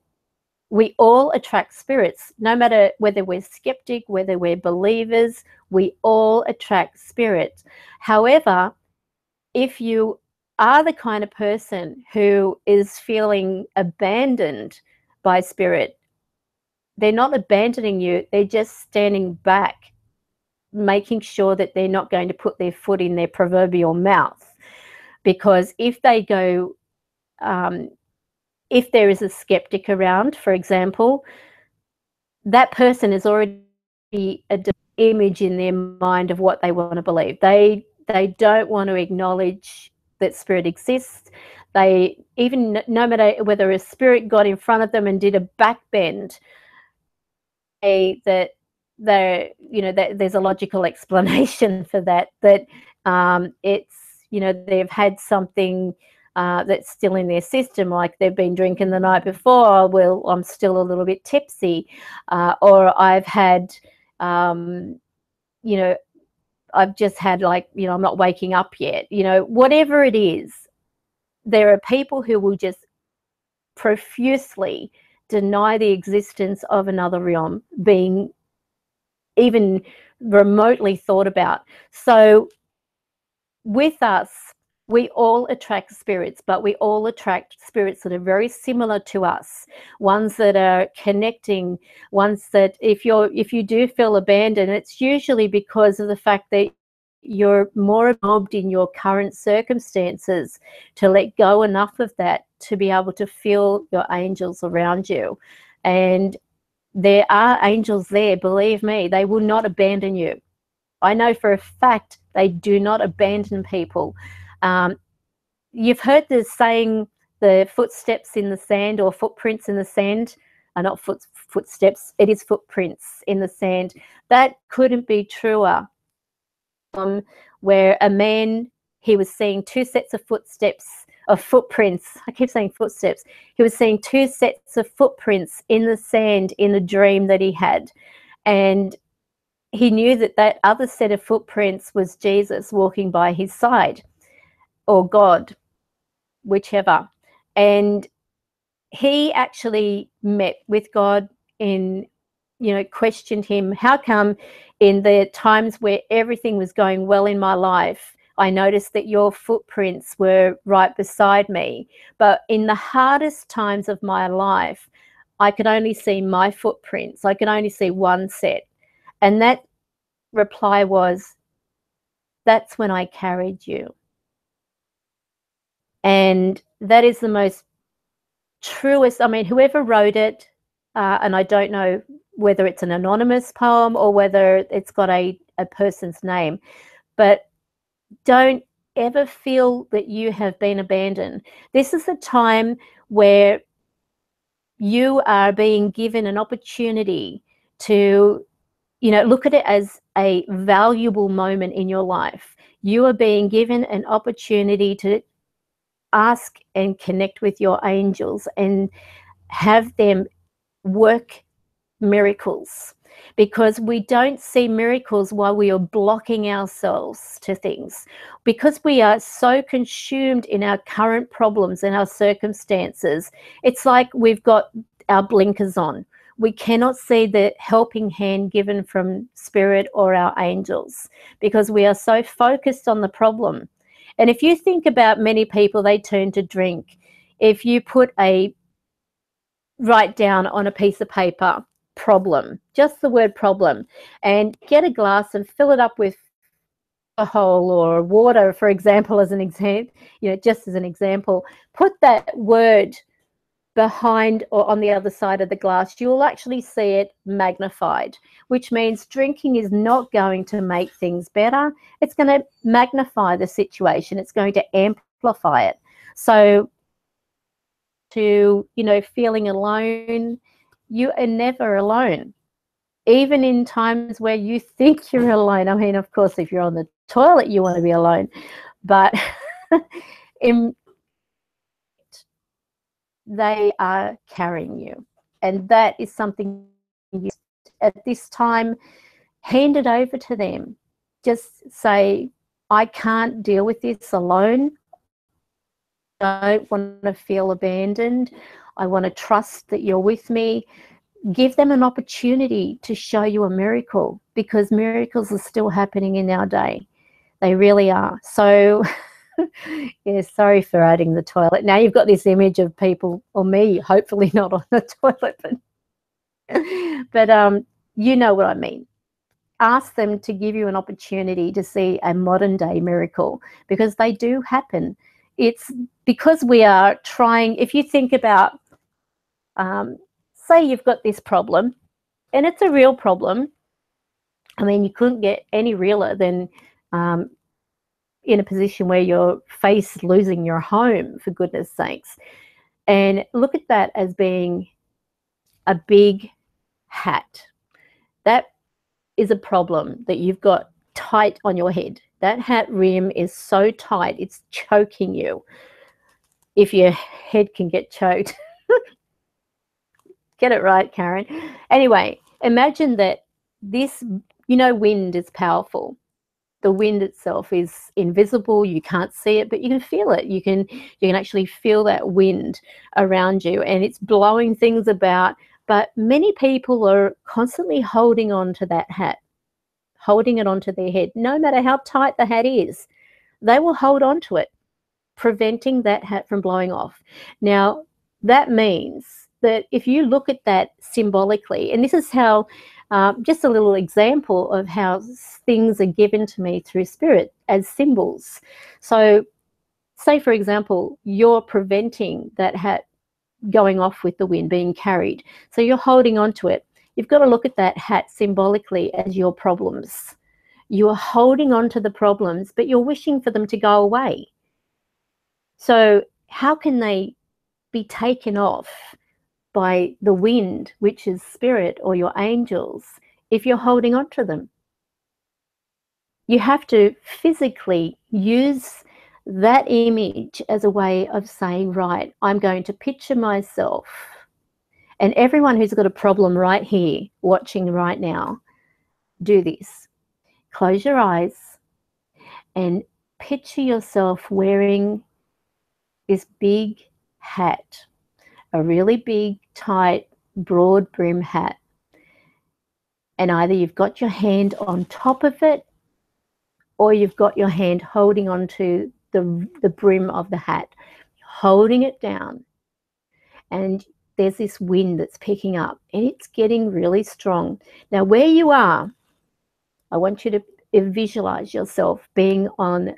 Speaker 1: we all attract spirits, no matter whether we're skeptic, whether we're believers, we all attract spirits. However, if you are the kind of person who is feeling abandoned by spirit, they're not abandoning you, they're just standing back, making sure that they're not going to put their foot in their proverbial mouth. Because if they go, if there is a skeptic around, for example, that person is already an image in their mind of what they want to believe. They don't want to acknowledge that spirit exists. They, even no matter whether a spirit got in front of them and did a backbend, that there's a logical explanation for that. That it's, they've had something that's still in their system, like they've been drinking the night before. Well, I'm still a little bit tipsy, or I've had, I've just had, like, I'm not waking up yet. Whatever it is, there are people who will just profusely deny the existence of another realm being even remotely thought about. So with us, we all attract spirits, but we all attract spirits that are very similar to us, ones that are connecting, ones that if you do feel abandoned, it's usually because of the fact that you're more absorbed in your current circumstances to let go enough of that to be able to feel your angels around you. And there are angels there, believe me, they will not abandon you. I know for a fact they do not abandon people. You've heard the saying, the footsteps in the sand, or footprints in the sand. Not footsteps, it is footprints in the sand. That couldn't be truer. Where a man, he was seeing two sets of footprints. I keep saying footsteps. He was seeing two sets of footprints in the sand in a dream that he had. And he knew that that other set of footprints was Jesus walking by his side, or God, whichever. And he actually met with God in, questioned him, how come in the times where everything was going well in my life, I noticed that your footprints were right beside me, but in the hardest times of my life, I could only see my footprints. I could only see one set. And that reply was, that's when I carried you. And that is the most truest, I mean, whoever wrote it, and I don't know whether it's an anonymous poem or whether it's got a person's name, but don't ever feel that you have been abandoned. This is a time where you are being given an opportunity to, look at it as a valuable moment in your life. You are being given an opportunity to ask and connect with your angels and have them work miracles, because we don't see miracles while we are blocking ourselves to things, because we are so consumed in our current problems and our circumstances. It's like we've got our blinkers on. We cannot see the helping hand given from spirit or our angels, because we are so focused on the problem. And if you think about many people, they turn to drink. If you write down on a piece of paper, problem, just the word problem, and get a glass and fill it up with alcohol or water, for example, as an example, just as an example, put that word behind or on the other side of the glass, you'll actually see it magnified, which means drinking is not going to make things better. It's going to magnify the situation. It's going to amplify it. So to, you know, feeling alone, you are never alone. Even in times where you think you're alone. I mean, of course, if you're on the toilet, you want to be alone. But they are carrying you. And that is something you, at this time, hand it over to them. Just say, I can't deal with this alone. I don't want to feel abandoned. I want to trust that you're with me. Give them an opportunity to show you a miracle, because miracles are still happening in our day. They really are. So, yeah, sorry for adding the toilet. Now you've got this image of people, or me, hopefully not on the toilet, but you know what I mean. Ask them to give you an opportunity to see a modern day miracle, because they do happen. It's because we are trying, if you think about, say you've got this problem, and it's a real problem. I mean, you couldn't get any realer than in a position where you're losing your home, for goodness sakes. And look at that as being a big hat. That is a problem that you've got tight on your head. That hat rim is so tight, it's choking you. If your head can get choked. Get it right, Karen. Anyway, imagine that this, you know, wind is powerful. The wind itself is invisible. You can't see it, but you can feel it. You can actually feel that wind around you, and it's blowing things about. But many people are constantly holding on to that hat, holding it onto their head. No matter how tight the hat is, they will hold on to it, preventing that hat from blowing off. Now, that means that if you look at that symbolically, and this is how, just a little example of how things are given to me through spirit as symbols. So say, for example, you're preventing that hat going off with the wind, being carried. So you're holding on to it. You've got to look at that hat symbolically as your problems. You are holding on to the problems, but you're wishing for them to go away. So how can they be taken off by the wind, which is spirit or your angels, if you're holding on to them? You have to physically use that image as a way of saying, right, I'm going to picture myself, and everyone who's got a problem right here, watching right now, do this. Close your eyes and picture yourself wearing this big hat, a really big, tight, broad brim hat. And either you've got your hand on top of it, or you've got your hand holding onto the brim of the hat, holding it down. And there's this wind that's picking up, and it's getting really strong. Now, where you are, I want you to visualize yourself being on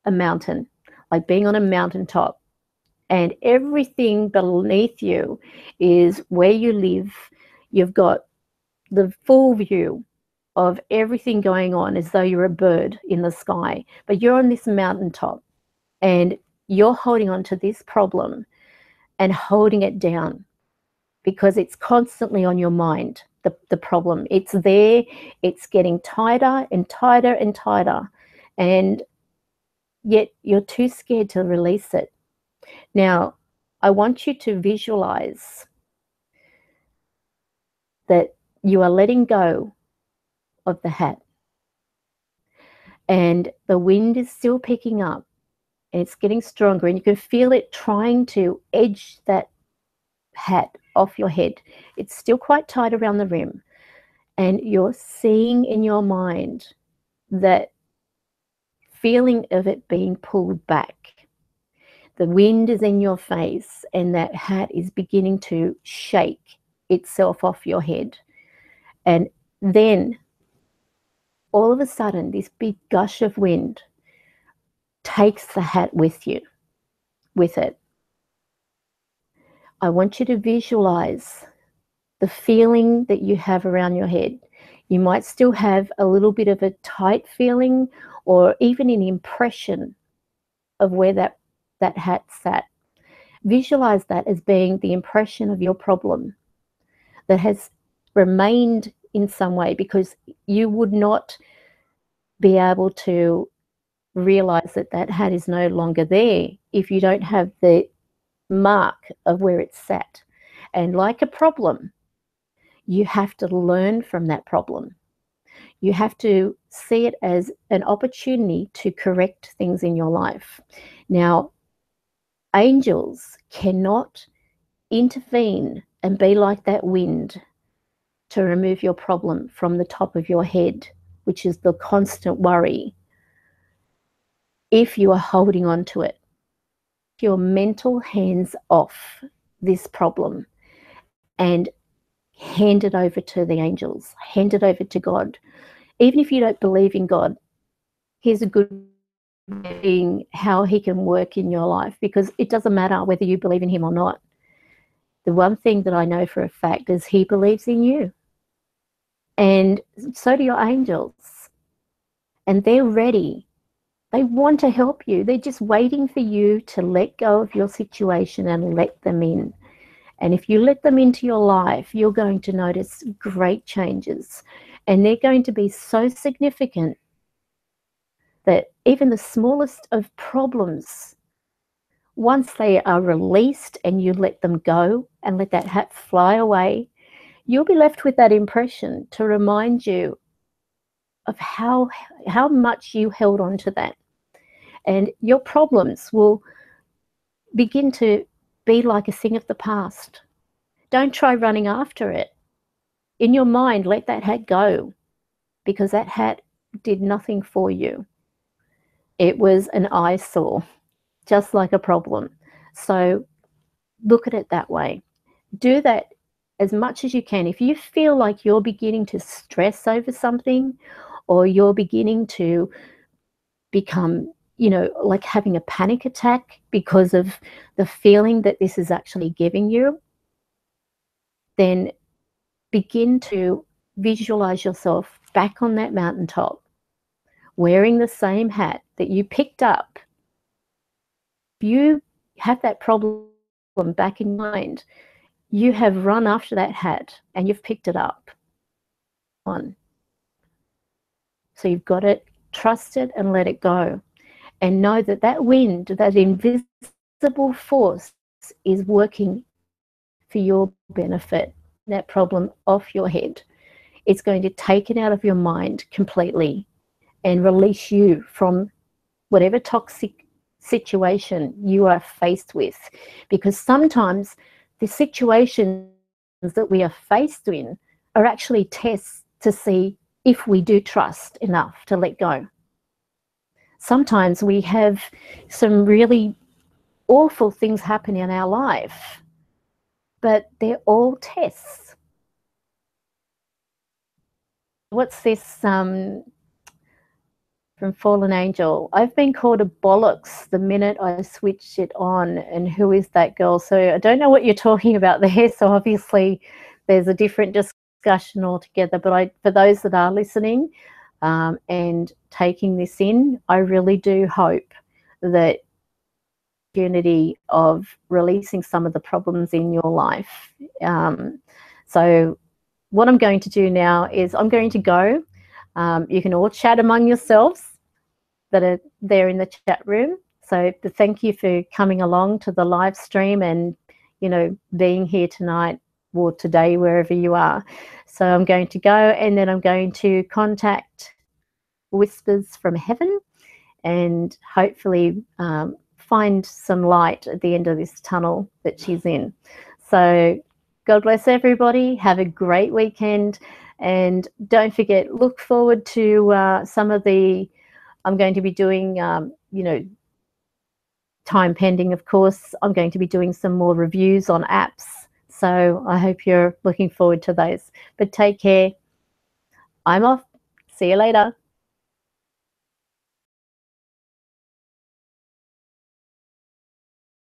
Speaker 1: a mountain, like being on a mountaintop. And everything beneath you is where you live. You've got the full view of everything going on, as though you're a bird in the sky, but you're on this mountaintop, and you're holding on to this problem and holding it down, because it's constantly on your mind, the problem. It's there, it's getting tighter and tighter and tighter, and yet you're too scared to release it. Now, I want you to visualize that you are letting go of the hat, and the wind is still picking up, and it's getting stronger, and you can feel it trying to edge that hat off your head. It's still quite tight around the rim, and you're seeing in your mind that feeling of it being pulled back. The wind is in your face, and that hat is beginning to shake itself off your head. And then all of a sudden, this big gush of wind takes the hat with it. I want you to visualize the feeling that you have around your head. You might still have a little bit of a tight feeling or even an impression of where that hat sat. Visualize that as being the impression of your problem that has remained in some way, because you would not be able to realize that that hat is no longer there if you don't have the mark of where it's sat. And like a problem, you have to learn from that problem. You have to see it as an opportunity to correct things in your life. Now, angels cannot intervene and be like that wind to remove your problem from the top of your head, which is the constant worry, if you are holding on to it. Your mental hands off this problem and hand it over to the angels, hand it over to God. Even if you don't believe in God, here's a good thing how he can work in your life, because it doesn't matter whether you believe in him or not. The one thing that I know for a fact is he believes in you. And so do your angels. And they're ready. They want to help you. They're just waiting for you to let go of your situation and let them in. And if you let them into your life, you're going to notice great changes. And they're going to be so significant that even the smallest of problems, once they are released and you let them go and let that hat fly away, you'll be left with that impression to remind you of how much you held on to that. And your problems will begin to be like a thing of the past. Don't try running after it. In your mind, let that hat go, because that hat did nothing for you. It was an eyesore, just like a problem. So look at it that way. Do that as much as you can. If you feel like you're beginning to stress over something, or you're beginning to become, like having a panic attack because of the feeling that this is actually giving you, then begin to visualize yourself back on that mountaintop, wearing the same hat that you picked up. If you have that problem back in mind, you have run after that hat and you've picked it up. So you've got to trust it and let it go. And know that that wind, that invisible force, is working for your benefit. That problem off your head. It's going to take it out of your mind completely and release you from whatever toxic situation you are faced with. Because sometimes the situations that we are faced in are actually tests to see if we do trust enough to let go. Sometimes we have some really awful things happen in our life, but they're all tests. What's this from Fallen Angel? I've been called a bollocks the minute I switched it on, and who is that girl? So I don't know what you're talking about there, so obviously there's a different discussion altogether, but for those that are listening and taking this in, I really do hope that opportunity of releasing some of the problems in your life. So what I'm going to do now is I'm going to go. You can all chat among yourselves that are there in the chat room. So thank you for coming along to the live stream and, being here tonight or today, wherever you are. So I'm going to go, and then I'm going to contact Whispers from Heaven and hopefully find some light at the end of this tunnel that she's in. So God bless everybody. Have a great weekend. And don't forget, look forward to some of I'm going to be doing, time pending, of course, I'm going to be doing some more reviews on apps. So I hope you're looking forward to those. But take care. I'm off. See you later.